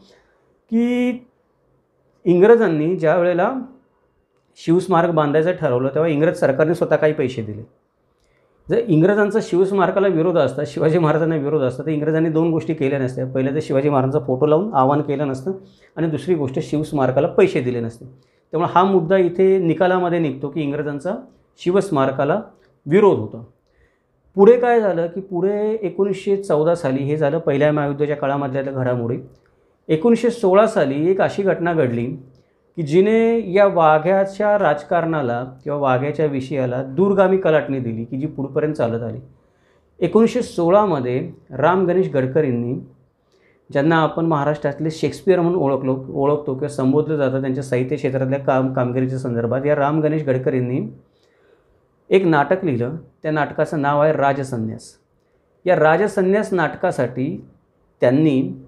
S1: की इंग्रजांनी ज्या वेळेला शिवस्मारक बांधायचं ठरवलं तेव्हा इंग्रज सरकारने स्वतः काही पैसे दिले. जर इंग्रजांचा शिवस्मारकाला विरोध असता, शिवाजी महाराजांना विरोध असता, तर इंग्रजांनी 2 गोष्टी केल्या नसत्या. पहिलं तर शिवाजी महाराजांचा फोटो लावून आवाहन केलं नसतं आणि दुसरी गोष्ट शिवस्मारकाला पैसे दिले नसते. त्यामुळे हा मुद्दा इथे निकालामध्ये निघतो की इंग्रजांचा शिवस्मारकाला विरोध होता. पुढे काय झालं की पुढे 1914 साली हे झालं पहिल्या महायुद्धाच्या काळामधल्या घडामोडी. 1916 साली एक अशी घटना घडली की जिने या वाघ्याच्या राजकारणाला किंवा वाघ्याच्या विषयाला दूरगामी कलाटणी दिली की जी पुढपर्यंत चालत आली. 1916मध्ये राम गणेश गडकरींनी, ज्यांना आपण महाराष्ट्रातले शेक्सपियर म्हणून ओळखतो किंवा संबोधलं जातं त्यांच्या साहित्य क्षेत्रातल्या कामगिरीच्या संदर्भात, या राम गणेश गडकरींनी एक नाटक लिहिलं. त्या नाटकाचं नाव आहे राजसन्यास. या राजसन्यास नाटकासाठी त्यांनी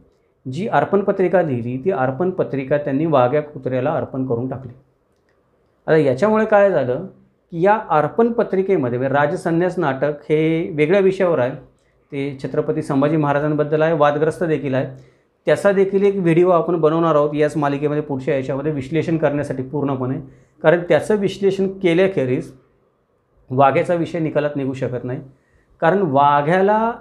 S1: जी अर्पणपत्रिका लिहिली ती अर्पणपत्रिका त्यांनी वाघ्या कुत्र्याला अर्पण करून टाकली. आता याच्यामुळे काय झालं की या अर्पणपत्रिकेमध्ये राजसन्यास नाटक हे वेगळ्या विषयावर आहे. ते छत्रपती संभाजी महाराजांबद्दल आहे, वादग्रस्त देखील आहे. त्याचा देखील एक व्हिडिओ आपण बनवणार आहोत याच मालिकेमध्ये पुढच्या याच्यामध्ये विश्लेषण करण्यासाठी पूर्णपणे. कारण त्याचं विश्लेषण केल्याखेरीज वाघ्याचा विषय निकालात निघू शकत नाही. कारण वाघ्याला,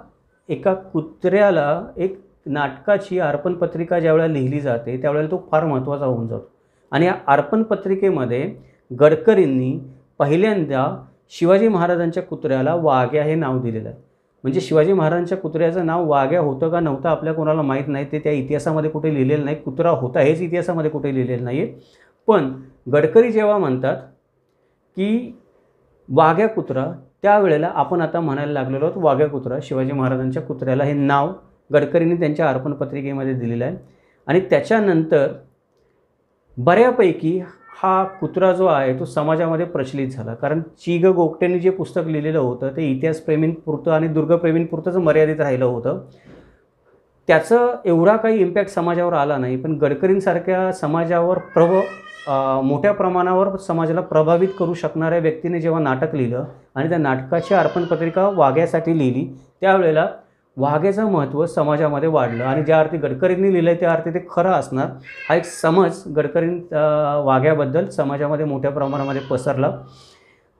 S1: एका कुत्र्याला एक नाटकाची अर्पणपत्रिका ज्यावेळेला लिहिली जाते त्यावेळेला तो फार महत्त्वाचा होऊन जातो. आणि या अर्पणपत्रिकेमध्ये गडकरींनी पहिल्यांदा शिवाजी महाराजांच्या कुत्र्याला वाघ्या हे नाव दिलेलं आहे. म्हणजे शिवाजी महाराजांच्या कुत्र्याचं नाव वाघ्या होतं का नव्हतं आपल्या कोणाला माहीत नाही. ते त्या इतिहासामध्ये कुठे लिहिलेलं नाही. कुत्रा होता हेच इतिहासामध्ये कुठे लिहिलेलं नाही आहे. पण गडकरी जेव्हा म्हणतात की वाघ्या कुत्रा, त्यावेळेला आपण आता म्हणायला लागलेलो आहोत वाघ्या कुत्रा. शिवाजी महाराजांच्या कुत्र्याला हे नाव गडकरींनी त्यांच्या अर्पणपत्रिकेमध्ये दिलेलं आहे. आणि त्याच्यानंतर बऱ्यापैकी हा कुत्रा जो आहे तो समाजामध्ये प्रचलित झाला. कारण ची ग गोगटेंनी जे पुस्तक लिहिलेलं होतं ते इतिहासप्रेमींपुरतं आणि दुर्गप्रेमींपुरतंच मर्यादित राहिलं होतं. त्याचं एवढा काही इम्पॅक्ट समाजावर आला नाही. पण गडकरींसारख्या समाजावर मोठ्या प्रमाणावर समाजाला प्रभावित करू शकणाऱ्या व्यक्तीने जेव्हा नाटक लिहिलं आणि त्या नाटकाची अर्पणपत्रिका वाघ्यासाठी लिहिली त्यावेळेला वाघ्याचं महत्त्व समाजामध्ये वाढलं आणि ज्या अर्थी गडकरींनी लिहिलं आहे त्या अर्थी ते खरं असणार, हा एक समज वाघ्याबद्दल समाजामध्ये मोठ्या प्रमाणामध्ये पसरला.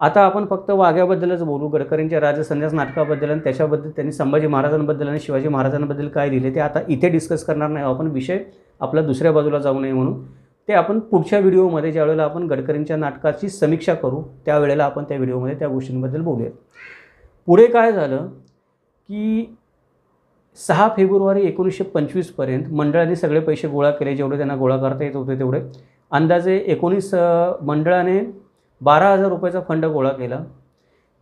S1: आता आपण फक्त वाघ्याबद्दलच बोलू. गडकरींच्या राजसन्यास नाटकाबद्दल आणि त्याच्याबद्दल त्यांनी संभाजी महाराजांबद्दल आणि शिवाजी महाराजांबद्दल काय लिहिले ते आता इथे डिस्कस करणार नाही आपण. विषय आपला दुसऱ्या बाजूला जाऊ नये म्हणून ते आपण पुढच्या व्हिडिओमध्ये ज्यावेळेला आपण गडकरींच्या नाटकाची समीक्षा करू त्यावेळेला आपण त्या व्हिडिओमध्ये त्या गोष्टींबद्दल बोलूया. पुढे काय झालं की 6 फेब्रुवारी 1925 मंडळाने सगळे पैसे गोळा केले, जेवढे त्यांना गोळा करता येत होते तेवढे. अंदाजे 19 मंडळाने 12,000 रुपयाचा फंड गोळा केला.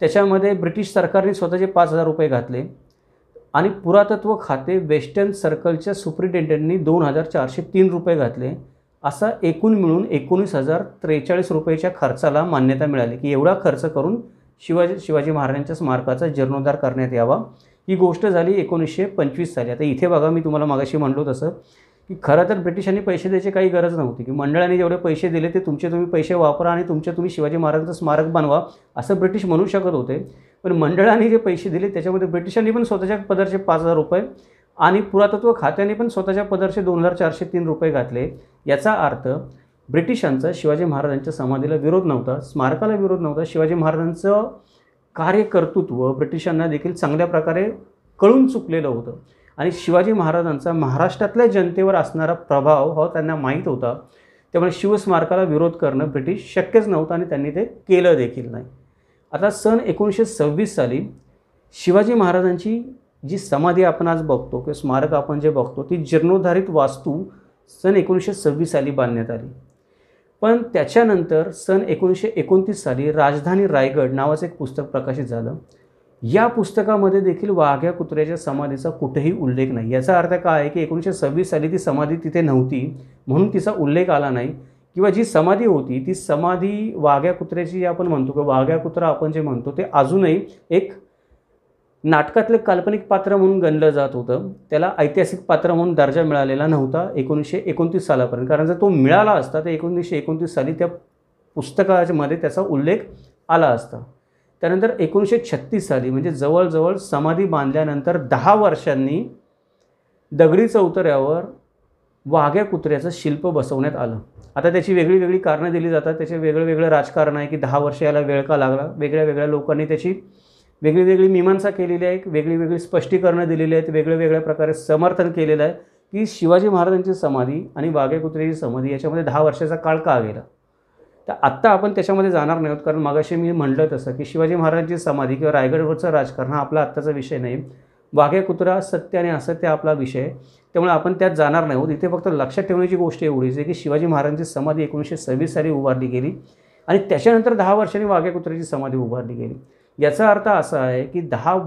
S1: त्याच्यामध्ये ब्रिटिश सरकारने स्वतःचे 5,000 रुपये घातले आणि पुरातत्व खाते वेस्टर्न सर्कलच्या सुप्रिटेंडंटनी 2,403 रुपये घातले. असा एकूण मिळून 19,043 रुपयाच्या खर्चाला मान्यता मिळाली की एवढा खर्च करून शिवाजी महाराजांच्या स्मारकाचा जीर्णोद्धार करण्यात यावा. ही गोष्ट झाली 1925 साली. आता इथे बघा, मी तुम्हाला मागाशी म्हणलो तसं की खरं तर ब्रिटिशांनी पैसे द्यायची काही गरज नव्हती, की मंडळाने जेवढे पैसे दिले ते तुम्ही पैसे वापरा आणि तुम्ही शिवाजी महाराजांचं स्मारक बनवा असं ब्रिटिश म्हणू शकत होते. पण मंडळाने जे पैसे दिले त्याच्यामध्ये ब्रिटिशांनी पण स्वतःच्या पदरचे 5,000 रुपये आणि पुरातत्व खात्याने पण स्वतःच्या पदरचे 2,403 रुपये घातले. याचा अर्थ ब्रिटिशांचा शिवाजी महाराजांच्या समाधीला विरोध नव्हता, स्मारकाला विरोध नव्हता. शिवाजी महाराजांचं कार्यकर्तृत्व ब्रिटिशांना देखील चांगल्या प्रकारे कळून चुकलेलं होतं आणि शिवाजी महाराजांचा महाराष्ट्रातल्या जनतेवर असणारा प्रभाव हा त्यांना माहीत होता. त्यामुळे शिवस्मारकाला विरोध करणं ब्रिटिश शक्यच नव्हतं आणि त्यांनी ते केलं देखील नाही. आता सन 1926 साली शिवाजी महाराजांची जी समाधी आपण आज बघतो किंवा स्मारक आपण जे बघतो ती जीर्णोद्धारित वास्तू सन 1926 साली बांधण्यात आली. पण त्याच्यानंतर सन 1929 साली राजधानी रायगड नावाचं एक पुस्तक प्रकाशित झालं. या पुस्तकामध्ये देखील वाघ्या कुत्र्याच्या समाधीचा कुठेही उल्लेख नाही. याचा अर्थ काय आहे की 1926 साली ती समाधी तिथे नव्हती म्हणून तिचा उल्लेख आला नाही, किंवा जी समाधी होती ती समाधी वाघ्या कुत्र्याची आपण म्हणतो किंवा वाघ्या कुत्रा आपण जे म्हणतो ते अजूनही एक नाटकातले काल्पनिक पात्र म्हणून गणलं जात होतं. त्याला ऐतिहासिक पात्र म्हणून दर्जा मिळालेला नव्हता 1929 सालापर्यंत. कारण जर तो मिळाला असता तर 1929 साली त्या पुस्तकामध्ये त्याचा उल्लेख आला असता. त्यानंतर 1936 साली म्हणजे जवळजवळ समाधी बांधल्यानंतर 10 वर्षांनी दगडी चौतऱ्यावर वाघ्या कुत्र्याचं शिल्प बसवण्यात आलं. आता त्याची वेगळी वेगळी कारणं दिली जातात, त्याचे वेगळं राजकारण आहे की 10 वर्ष याला वेळ का लागला. वेगळ्या लोकांनी त्याची वेगळी मीमांसा केलेली आहे, वेगळी स्पष्टीकरणं दिलेली आहेत, वेगळ्या प्रकारे समर्थन केलेलं आहे की शिवाजी महाराजांची समाधी आणि वाघ्या कुत्र्याची समाधी याच्यामध्ये 10 वर्षाचा काळ का गेला. तर आत्ता आपण त्याच्यामध्ये जाणार नाही आहोत, कारण मागाशी मी म्हटलं तसं की शिवाजी महाराजांची समाधी किंवा रायगडवरचं राजकारण हा आपला आत्ताचा विषय नाही. वाघ्या कुत्रा सत्य आणि असत्य आपला विषय आहे, त्यामुळे आपण त्यात जाणार नाही आहोत. इथे फक्त लक्षात ठेवण्याची गोष्ट एवढीच आहे की शिवाजी महाराजांची समाधी 1926 साली उभारली गेली आणि त्याच्यानंतर 10 वर्षांनी वाघ्या कुत्र्याची समाधी उभारली गेली. याचा अर्थ असा आहे की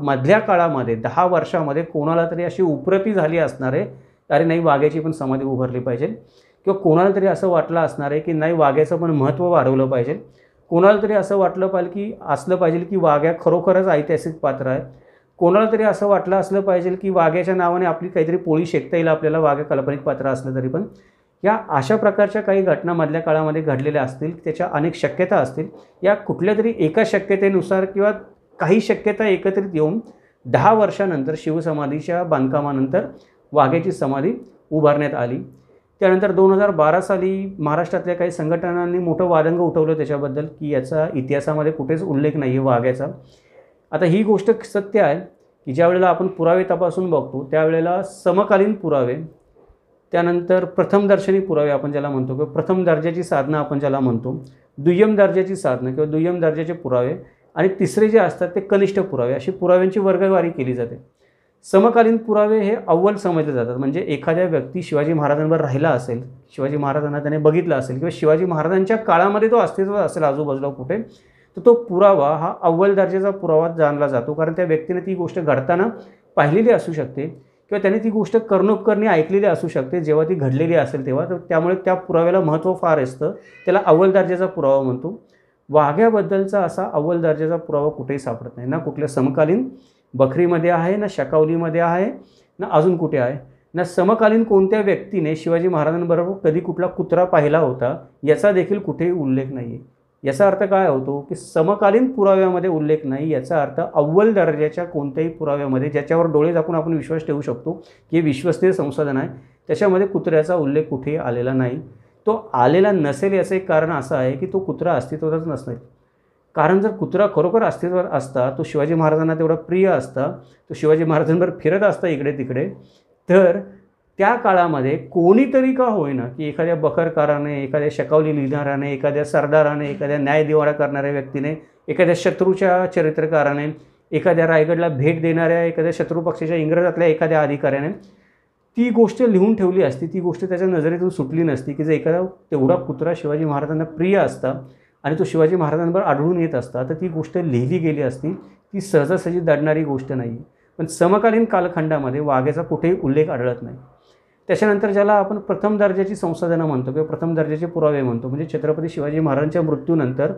S1: मधल्या काळामध्ये 10 वर्षामध्ये कोणाला तरी अशी उपरती झाली असणार आहे, अरे नाही वाघ्याची पण समाधी उभारली पाहिजे, किंवा कोणाला तरी असं वाटलं असणार आहे की नाही वाघ्याचं पण महत्त्व वाढवलं पाहिजे. कोणाला तरी असं वाटलं पाहिजे की वाघ्या खरोखरच ऐतिहासिक पात्र आहे. कोणाला तरी असं वाटलं असलं पाहिजे की वाघ्याच्या नावाने आपली काहीतरी पोळी शेकता येईल आपल्याला, वाघ्या काल्पनिक पात्र असलं तरी पण. या अशा प्रकारच्या काही घटना मधल्या काळामध्ये घडलेल्या असतील, त्याच्या अनेक शक्यता असतील. या कुठल्या तरी एका शक्यतेनुसार किंवा काही शक्यता एकत्रित येऊन 10 वर्षानंतर शिवसमाधीच्या बांधकामानंतर वाघ्याची समाधी उभारण्यात आली. त्यानंतर 2012 साली महाराष्ट्रातल्या काही संघटनांनी मोठं वादंग उठवलं त्याच्याबद्दल की याचा इतिहासामध्ये कुठेच उल्लेख नाही आहे वाघ्याचा. आता ही गोष्ट सत्य आहे की ज्या वेळेला आपण पुरावे तपासून बघतो त्यावेळेला समकालीन पुरावे, त्यानंतर प्रथम दर्शनी पुरावे आपण ज्याला म्हणतो किंवा प्रथम दर्जाची साधनं आपण ज्याला म्हणतो, दुय्यम दर्जाची साधनं किंवा दुय्यम दर्जाचे पुरावे आणि तिसरे जे असतात ते कनिष्ठ पुरावे, अशी पुराव्यांची वर्गवारी केली जाते. समकालीन पुरावे हे अव्वल समजले जातात. म्हणजे एखाद्या व्यक्ती शिवाजी महाराजांवर राहिला असेल, शिवाजी महाराजांना त्याने बघितलं असेल किंवा शिवाजी महाराजांच्या काळामध्ये तो अस्तित्वात असेल आजूबाजूला कुठे, तर तो पुरावा हा अव्वल दर्जाचा पुरावा जाणला जातो. कारण त्या व्यक्तीने ती गोष्ट घडताना पाहिलेली असू शकते किंवा त्याने ती गोष्ट कर्णोपकरणी ऐकलेली असू शकते जेव्हा ती घडलेली असेल तेव्हा. तर त्यामुळे त्या पुराव्याला महत्त्व फार असतं, त्याला अव्वल दर्जाचा पुरावा म्हणतो. वाघ्याबद्दलचा असा अव्वल दर्जाचा पुरावा कुठेही सापडत नाही. ना कुठल्या समकालीन बखरीमध्ये आहे, ना शकावलीमध्ये आहे, ना अजून कुठे आहे, ना समकालीन कोणत्या व्यक्तीने शिवाजी महाराजांबरोबर कधी कुठला कुत्रा पाहिला होता याचा देखील कुठेही उल्लेख नाही आहे. याचा अर्थ काय होतो की समकालीन पुराव्यामध्ये उल्लेख नाही, याचा अर्थ अव्वल दर्जाच्या कोणत्याही पुराव्यामध्ये ज्याच्यावर डोळे झाकून आपण विश्वास ठेवू शकतो की हे विश्वसनीय संसाधन आहे, त्याच्यामध्ये कुत्र्याचा उल्लेख कुठेही आलेला नाही. तो आलेला नसेल याचं एक कारण असं आहे की तो कुत्रा अस्तित्वातच नसेल. कारण जर कुत्रा खरोखर अस्तित्वात असता, तो शिवाजी महाराजांना तेवढा प्रिय असता, तो शिवाजी महाराजांबरोबर फिरत असता इकडे तिकडे, तर त्या काळामध्ये कोणीतरी का होईना की एखाद्या बखरकाराने, एखाद्या शकावली लिहिणाऱ्याने, एखाद्या सरदाराने, एखाद्या न्यायदिवाळा करणाऱ्या व्यक्तीने, एखाद्या शत्रूच्या चरित्रकाराने, एखाद्या रायगडला भेट देणाऱ्या एखाद्या शत्रू पक्षाच्या इंग्रजातल्या एखाद्या अधिकाऱ्याने ती गोष्ट लिहून ठेवली असती, ती गोष्ट त्याच्या नजरेतून सुटली नसती की जर एखादा तेवढा कुत्रा शिवाजी महाराजांना प्रिय असता आणि तो शिवाजी महाराजांबरोबर आढळून येत असता, तर ती गोष्ट लिहिली गेली असती. ती सहजासहजी दडणारी गोष्ट नाही. पण समकालीन कालखंडामध्ये वाघ्याचा कुठेही उल्लेख आढळत नाही. त्याच्यानंतर ज्याला आपण प्रथम दर्जाची संसाधनं म्हणतो किंवा प्रथम दर्जाचे पुरावे म्हणतो, म्हणजे छत्रपती शिवाजी महाराजांच्या मृत्यूनंतर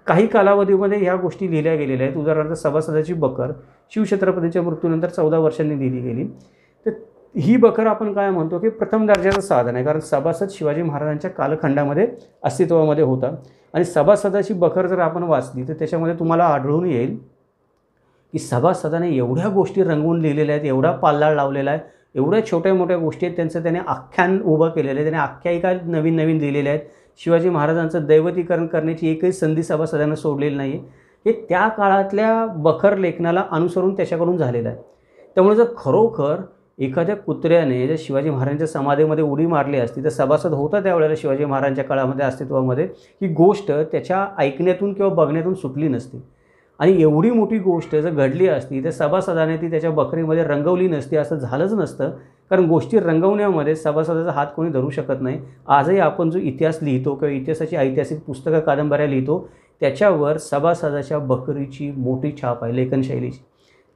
S1: काही कालावधीमध्ये ह्या गोष्टी लिहिल्या गेलेल्या आहेत. उदाहरणार्थ सभासदाची बखर शिवछत्रपतींच्या मृत्यूनंतर 14 वर्षांनी लिहिली गेली. तर ही बखर आपण काय म्हणतो की प्रथम दर्जाचं साधन आहे, कारण सभासद शिवाजी महाराजांच्या कालखंडामध्ये अस्तित्वामध्ये होता. आणि सभासदाची बखर जर आपण वाचली तर त्याच्यामध्ये तुम्हाला आढळून येईल की सभासदाने एवढ्या गोष्टी रंगवून लिहिलेल्या आहेत, एवढा पाल्लाळ लावलेला आहे, एवढ्या छोट्या मोठ्या गोष्टी आहेत, त्यांचं त्याने आख्यान उभं केलेलं आहे, त्याने आख्यायिका नवीन नवीन लिहिलेल्या आहेत. शिवाजी महाराजांचं दैवतीकरण करण्याची एकही संधी सभासदांना सोडलेली नाही आहे. हे त्या काळातल्या बखर लेखनाला अनुसरून त्याच्याकडून झालेलं आहे. त्यामुळे जर खरोखर एखाद्या कुत्र्याने जर शिवाजी महाराजांच्या समाधीमध्ये उडी मारली असती तर सभासद होता त्यावेळेला शिवाजी महाराजांच्या काळामध्ये अस्तित्वामध्ये, ही गोष्ट त्याच्या ऐकण्यातून किंवा बघण्यातून सुटली नसती. आणि एवढी मोठी गोष्ट जर घडली असती तर सभासदाने ती त्याच्या बखरीमध्ये रंगवली नसती, असं झालंच नसतं. कारण गोष्टी रंगवण्यामध्ये सभासदाचा हात कोणी धरू शकत नाही. आजही आपण जो इतिहास लिहितो किंवा इतिहासाची ऐतिहासिक पुस्तकं कादंबऱ्या लिहितो त्याच्यावर सभासदाच्या बखरीची मोठी छाप आहे, लेखनशैलीची.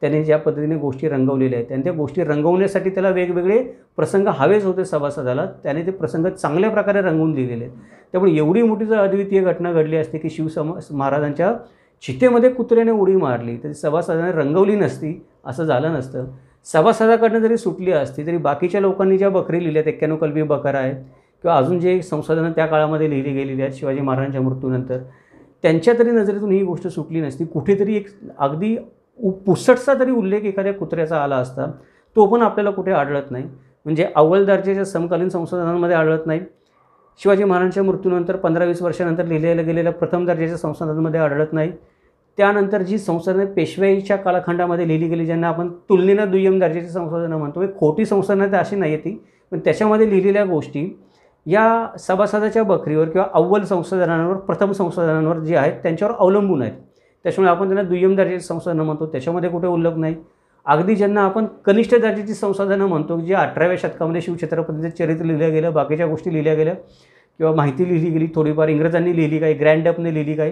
S1: त्याने ज्या पद्धतीने गोष्टी रंगवलेल्या आहेत आणि त्या गोष्टी रंगवण्यासाठी त्याला वेगवेगळे प्रसंग हवेच होते सभासदाला, त्याने ते प्रसंग चांगल्या प्रकारे रंगवून लिहिलेले आहेत. त्यामुळे एवढी मोठी जर अद्वितीय घटना घडली असते की महाराजांच्या चितेमध्ये कुत्र्याने उडी मारली तर सभासदाने रंगवली नसती, असं झालं नसतं. सभासदाकडनं जरी सुटली असती तरी बाकीच्या लोकांनी ज्या बखरी लिहिल्या, 91 कलमी बखर आहेत किंवा अजून जे संसाधनं त्या काळामध्ये लिहिली गेलेली आहेत शिवाजी महाराजांच्या मृत्यूनंतर, त्यांच्या तरी नजरेतून ही गोष्ट सुटली नसती. कुठेतरी एक अगदी पुसटसा तरी उल्लेख एखाद्या कुत्र्याचा आला असता, तो पण आपल्याला कुठे आढळत नाही. म्हणजे अव्वल दर्जाच्या समकालीन संसाधनांमध्ये आढळत नाही. शिवाजी महाराजांच्या मृत्यूनंतर 15-20 वर्षानंतर लिहिलेल्या गेलेल्या प्रथम दर्जाच्या संसाधनांमध्ये आढळत नाही. त्यानंतर जी संसाधने पेशवाईच्या कालखंडामध्ये लिहिली गेली, ज्यांना आपण तुलनेनं दुय्यम दर्जाची संसाधनं म्हणतो, एक खोटी संसाधनं तर अशी नाही ती, पण त्याच्यामध्ये लिहिलेल्या गोष्टी या सभासदाच्या बखरीवर किंवा अव्वल संसाधनांवर, प्रथम संसाधनांवर जे आहेत त्यांच्यावर अवलंबून आहेत. त्याच्यामुळे आपण त्यांना दुय्यम दर्जाची संसाधनं म्हणतो, त्याच्यामध्ये कुठे उल्लेख नाही. अगदी ज्यांना आपण कनिष्ठ दर्जाची संसाधनं म्हणतो, जे 18व्या शतकामध्ये शिवछत्रपतींचं चरित्र लिहिलं गेलं, बाकीच्या गोष्टी लिहिल्या गेल्या किंवा माहिती लिहिली गेली, थोडीफार इंग्रजांनी लिहिली काही, ग्रँडअपने लिहिली काही,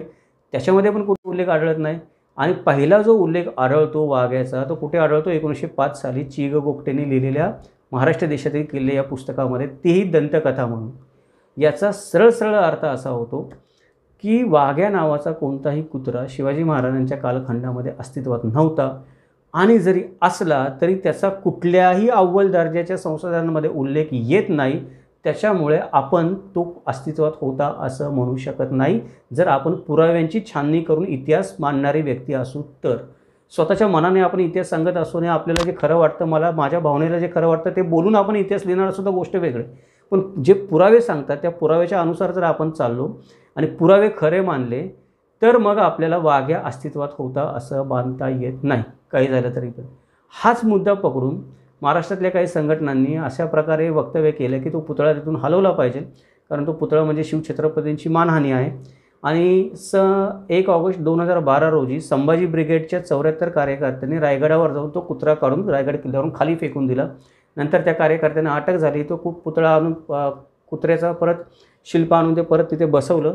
S1: त्याच्यामध्ये पण कुठे उल्लेख आढळत नाही. आणि पहिला जो उल्लेख आढळतो वाघ्याचा तो कुठे आढळतो? 1905 साली चि. ग. गोगटेंनी लिहिलेल्या महाराष्ट्र देशातील किल्ले या पुस्तकामध्ये, तेही दंतकथा म्हणून. याचा सरळ अर्थ असा होतो की वाघ्या नावाचा कोणताही कुत्रा शिवाजी महाराजांच्या कालखंडामध्ये अस्तित्वात नव्हता आणि जरी असला तरी त्याचा कुठल्याही अव्वल दर्जाच्या संसाधनांमध्ये उल्लेख येत नाही. त्याच्यामुळे आपण तो अस्तित्वात होता असं म्हणू शकत नाही, जर आपण पुराव्यांची छाननी करून इतिहास मांडणारी व्यक्ती असू तर. स्वतःच्या मनाने आपण इतिहास सांगत असू नये, आपल्याला जे खरं वाटतं, मला माझ्या भावनेला जे खरं वाटतं ते बोलून आपण इतिहास लिहिणार सुद्धा गोष्ट वेगळी. पण जे पुरावे सांगतात त्या पुराव्याच्या अनुसार जर आपण चाललो आणि पुरावे खरे मानले तर मग आपल्याला वाघ्या अस्तित्वात होता असं मानता येत नाही, काही झालं तरी. पण हाच मुद्दा पकडून महाराष्ट्रातल्या काही संघटनांनी अशा प्रकारे वक्तव्य केलं की तो पुतळा तिथून हलवला पाहिजे, कारण तो पुतळा म्हणजे शिवछत्रपतींची मानहानी आहे. आणि 1 ऑगस्ट 2012 रोजी संभाजी ब्रिगेडच्या 74 कार्यकर्त्यांनी रायगडावर जाऊन तो कुत्रा काढून रायगड किल्ल्यावरून खाली फेकून दिला. नंतर त्या कार्यकर्त्यांना अटक झाली. तो पुतळा आणून कुत्र्याचा परत शिल्प आणून ते परत तिथे बसवलं.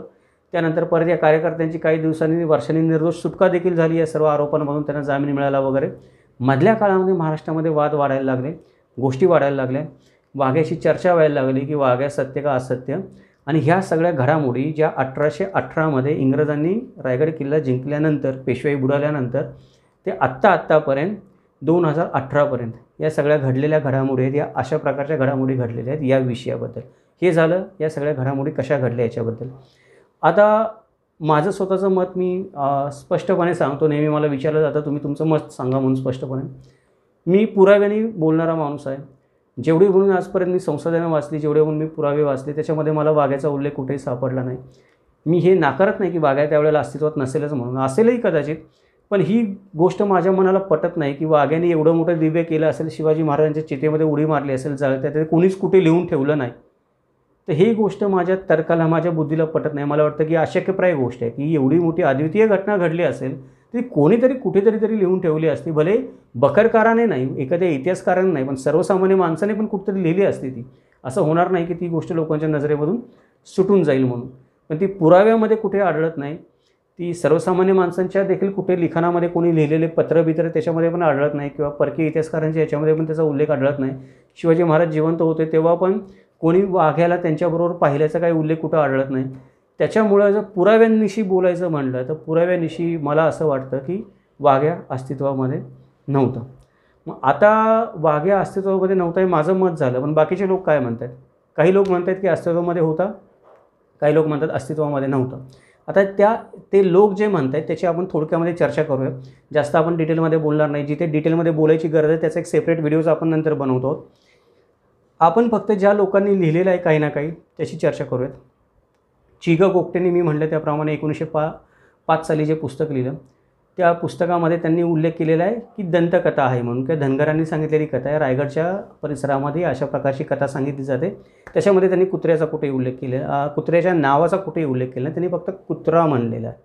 S1: त्यानंतर परत या कार्यकर्त्यांची काही दिवसांनी वर्षांनी निर्दोष सुटका देखील झाली. या सर्व आरोपांमधून त्यांना जामीन मिळाला वगैरे. मधल्या काळामध्ये महाराष्ट्रामध्ये वाद वाढायला लागले, गोष्टी वाढायला लागल्या, वाघ्याची चर्चा व्हायला लागली की वाघ्या सत्य का असत्य. आणि ह्या सगळ्या घडामोडी ज्या 1818मध्ये इंग्रजांनी रायगड किल्ला जिंकल्यानंतर, पेशवाई बुडाल्यानंतर ते आत्तापर्यंत 2018पर्यंत या सगळ्या घडलेल्या घडामोडी आहेत. या अशा प्रकारच्या घडामोडी घडलेल्या आहेत या विषयाबद्दल. हे झालं या सगळ्या घडामोडी कशा घडल्या याच्याबद्दल. आता माझं स्वतःचं मत मी स्पष्टपणे सांगतो. नेहमी मला विचारलं जातं, तुम्ही तुमचं मत सांगा म्हणून स्पष्टपणे. मी पुराव्याने बोलणारा माणूस आहे. जेवढी म्हणून आजपर्यंत मी संशोधनं वाचली, जेवढे म्हणून मी पुरावे वाचले, त्याच्यामध्ये मला वाघ्याचा उल्लेख कुठेही सापडला नाही. मी हे नाकारत नाही की वाघ्या त्यावेळेला अस्तित्वात नसेलच म्हणून, असेलही कदाचित, पण ही गोष्ट माझ्या मनाला पटत नाही की वाघ्याने एवढं मोठं दिव्य केलं असेल, शिवाजी महाराजांच्या चितेमध्ये उडी मारली असेल, जाळत्या ते कोणीच कुठे लिहून ठेवलं नाही. तर ही गोष्ट माझ्या तर्काला, माझ्या बुद्धीला पटत नाही. मला वाटतं की अशक्यप्राय गोष्ट आहे की एवढी मोठी अद्वितीय घटना घडली असेल ती कोणीतरी कुठेतरी तरी लिहून ठेवली असती. भले बखरकाराने नाही, एखाद्या इतिहासकाराने नाही, पण सर्वसामान्य माणसाने पण कुठेतरी लिहिली असती ती. असं होणार नाही की ती गोष्ट लोकांच्या नजरेमधून सुटून जाईल म्हणून. पण ती पुराव्यामध्ये कुठे आढळत नाही. ती सर्वसामान्य माणसांच्या देखील कुठे लिखाणामध्ये कोणी लिहिलेले पत्रबित्र त्याच्यामध्ये पण आढळत नाही, किंवा परकीय इतिहासकारांच्या याच्यामध्ये पण त्याचा उल्लेख आढळत नाही. शिवाजी महाराज जिवंत होते तेव्हा पण कोणी वाघ्याला त्यांच्याबरोबर पाहिल्याचा काही उल्लेख कुठं आढळत नाही. त्याच्यामुळं जर पुराव्यांनिशी बोलायचं म्हणलं तर पुराव्यानिशी मला असं वाटतं की वाघ्या अस्तित्वामध्ये नव्हतं. मग आता वाघ्या अस्तित्वामध्ये नव्हता हे माझं मत झालं, पण बाकीचे लोक काय म्हणतात? काही लोक म्हणतात की अस्तित्वामध्ये होता, काही लोक म्हणतात अस्तित्वामध्ये नव्हतं. आता ते लोक जे म्हणत आहेत त्याची आपण थोडक्यामध्ये चर्चा करूया. जास्त आपण डिटेलमध्ये बोलणार नाही. जिथे डिटेलमध्ये बोलायची गरज आहे त्याचा एक सेपरेट व्हिडिओज आपण नंतर बनवतो. आपण फक्त ज्या लोकांनी लिहिलेलं आहे काही ना काही त्याची चर्चा करूयात. चिग गोगटेंनी मी म्हटलं त्याप्रमाणे 1905 साली जे पुस्तक लिहिलं त्या पुस्तकामध्ये त्यांनी उल्लेख केलेला आहे की दंतकथा आहे म्हणून, किंवा धनगरांनी सांगितलेली कथा आहे. रायगडच्या परिसरामध्ये अशा प्रकारची कथा सांगितली जाते. त्याच्यामध्ये त्यांनी कुत्र्याचा कुठेही उल्लेख केलेला, कुत्र्याच्या नावाचा कुठेही उल्लेख केला नाही. त्यांनी फक्त कुत्रा म्हणलेला आहे.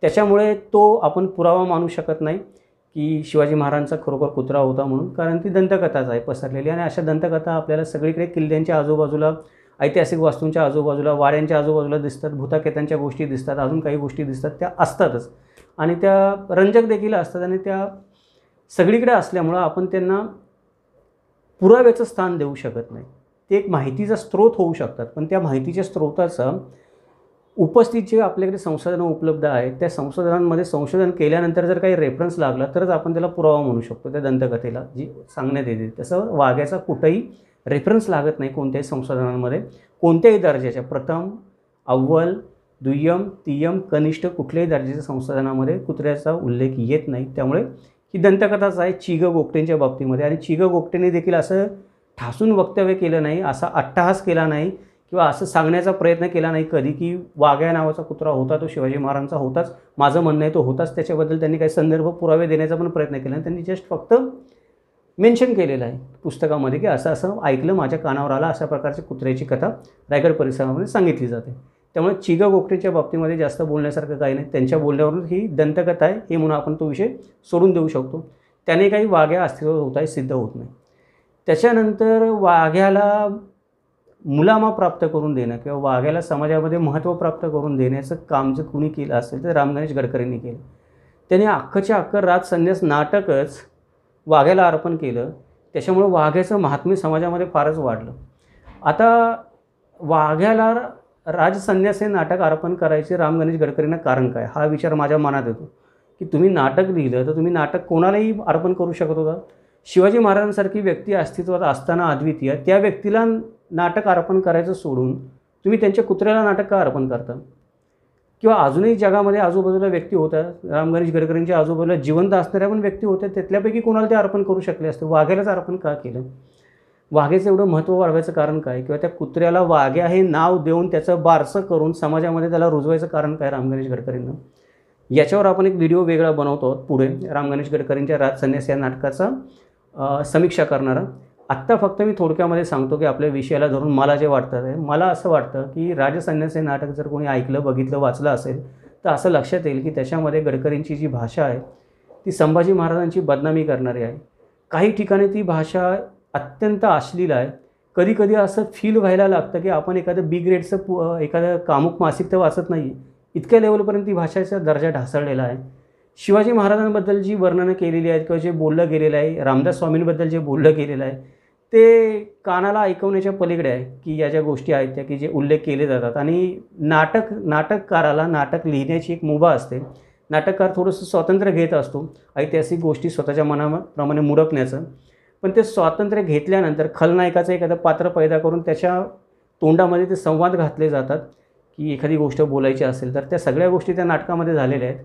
S1: त्याच्यामुळे तो आपण पुरावा मानू शकत नाही की शिवाजी महाराजांचा खरोखर कुत्रा होता म्हणून, कारण ती दंतकथाच आहे पसरलेली. आणि अशा दंतकथा आपल्याला सगळीकडे किल्ल्यांच्या आजूबाजूला, ऐतिहासिक वास्तूंच्या आजूबाजूला, वाड्यांच्या आजूबाजूला दिसतात. भूताकेतांच्या गोष्टी दिसतात, अजून काही गोष्टी दिसतात, त्या असतातच आणि त्या रंजक देखील असतात. आणि त्या सगळीकडे असल्यामुळं आपण त्यांना पुराव्याचं स्थान देऊ शकत नाही. ते एक माहितीचा स्रोत होऊ शकतात, पण त्या माहितीच्या स्रोताचं उपस्थित जे आपल्याकडे संसाधनं उपलब्ध आहेत त्या संसाधनांमध्ये संशोधन केल्यानंतर जर काही रेफरन्स लागला तरच आपण त्याला पुरावा म्हणू शकतो त्या दंतकथेला जी सांगण्यात येते. तसं वाघ्याचा कुठंही रेफरन्स लागत नाही कोणत्याही संशोधनांमध्ये, कोणत्याही दर्जाच्या, प्रथम, अव्वल, दुय्यम, तिय्यम, कनिष्ठ कुठल्याही दर्जाच्या संशोधनामध्ये कुत्र्याचा उल्लेख येत नाही. त्यामुळे ही दंतकथाच आहे चिग गोगटेंच्या बाबतीमध्ये. आणि चिग गोगटेंनी देखील असं ठासून वक्तव्य केलं नाही, असा अट्टहास केला नाही किंवा असं सांगण्याचा प्रयत्न केला नाही कधी की वाघ्या नावाचा कुत्रा होता, तो शिवाजी महाराजांचा होताच. माझं म्हणणं आहे तो होताच. त्याच्याबद्दल त्यांनी काही संदर्भ पुरावे देण्याचा पण प्रयत्न केला नाही. त्यांनी जस्ट फक्त मेन्शन केलेलं आहे पुस्तकामध्ये की असं असं ऐकलं, माझ्या कानावर आला, अशा प्रकारची कुत्र्याची कथा रायगड परिसरामध्ये सांगितली जाते. त्यामुळे चिग गोगटेंच्या बाबतीमध्ये जास्त बोलण्यासारखं काही नाही. त्यांच्या बोलण्यावरून ही दंतकथा आहे हे म्हणून आपण तो विषय सोडून देऊ शकतो. त्याने काही वाघ्या अस्तित्वात होत आहे सिद्ध होत नाही. त्याच्यानंतर वाघ्याला मुलामा प्राप्त करून देणं किंवा वाघ्याला समाजामध्ये महत्त्व प्राप्त करून देण्याचं काम जर कुणी केलं असेल तर राम गणेश गडकरींनी केलं. त्यांनी अख्खच्या अख्खं राजसन्यास नाटकच वाघ्याला अर्पण केलं. त्याच्यामुळे वाघ्याचं महात्म्य समाजामध्ये फारच वाढलं. आता वाघ्याला राजसन्यास हे नाटक अर्पण करायचे राम गणेश गडकरींना कारण काय, हा विचार माझ्या मनात येतो की तुम्ही नाटक लिहिलं तर तुम्ही नाटक कोणालाही अर्पण करू शकत होता. शिवाजी महाराजांसारखी व्यक्ती अस्तित्वात असताना अद्वितीय त्या व्यक्तीला नाटक अर्पण करायचं सोडून तुम्ही त्यांच्या कुत्र्याला नाटक का अर्पण करता? किंवा अजूनही जगामध्ये आजूबाजूला व्यक्ती होत्या, राम गणेश गडकरींच्या आजूबाजूला जिवंत असणाऱ्या पण व्यक्ती होत्या, त्यातल्यापैकी कोणाला ते अर्पण करू शकले असते. वाघ्यालाच अर्पण का केलं? वाघ्याचं एवढं महत्त्व वाढवायचं कारण काय, किंवा त्या कुत्र्याला वाघ्या हे नाव देऊन त्याचं बारसं करून समाजामध्ये त्याला रुजवायचं कारण काय राम गणेश गडकरींना? याच्यावर आपण एक व्हिडिओ वेगळा बनवतो पुढे, राम गणेश गडकरींच्या राजसन्यास या नाटकाचा समीक्षा करणारा. आत्ता फक्त मी थोडक्यामध्ये सांगतो की आपल्या विषयाला धरून मला जे वाटतं आहे, मला असं वाटतं की राजसन्यास हे नाटक जर कोणी ऐकलं, बघितलं, वाचलं असेल तर असं लक्षात येईल की त्याच्यामध्ये गडकरींची जी भाषा आहे ती संभाजी महाराजांची बदनामी करणारी आहे. काही ठिकाणी ती भाषा अत्यंत अश्लील आहे. कधी कधी असं फील व्हायला लागतं की आपण एखादं बी ग्रेडचं एखादं कामुक मासिक तर वाचत नाही, इतक्या लेवलपर्यंत ती भाषेचा दर्जा ढासळलेला आहे. शिवाजी महाराजांबद्दल जी वर्णनं केलेली आहेत किंवा जे बोललं गेलेलं आहे, रामदास स्वामींबद्दल जे बोललं गेलेलं आहे ते कानाला ऐकवण्याच्या पलीकडे आहे की या ज्या गोष्टी आहेत त्या की जे उल्लेख केले जातात. आणि नाटककाराला नाटक लिहिण्याची एक मुभा असते. नाटककार थोडंसं स्वातंत्र्य घेत असतो ऐतिहासिक गोष्टी स्वतःच्या मनाप्रमाणे मुडपण्याचं, पण ते स्वातंत्र्य घेतल्यानंतर खलनायकाचं एखादं पात्र पैदा करून त्याच्या तोंडामध्ये ते संवाद घातले जातात. की एखादी गोष्ट बोलायची असेल तर त्या सगळ्या गोष्टी त्या नाटकामध्ये झालेल्या आहेत.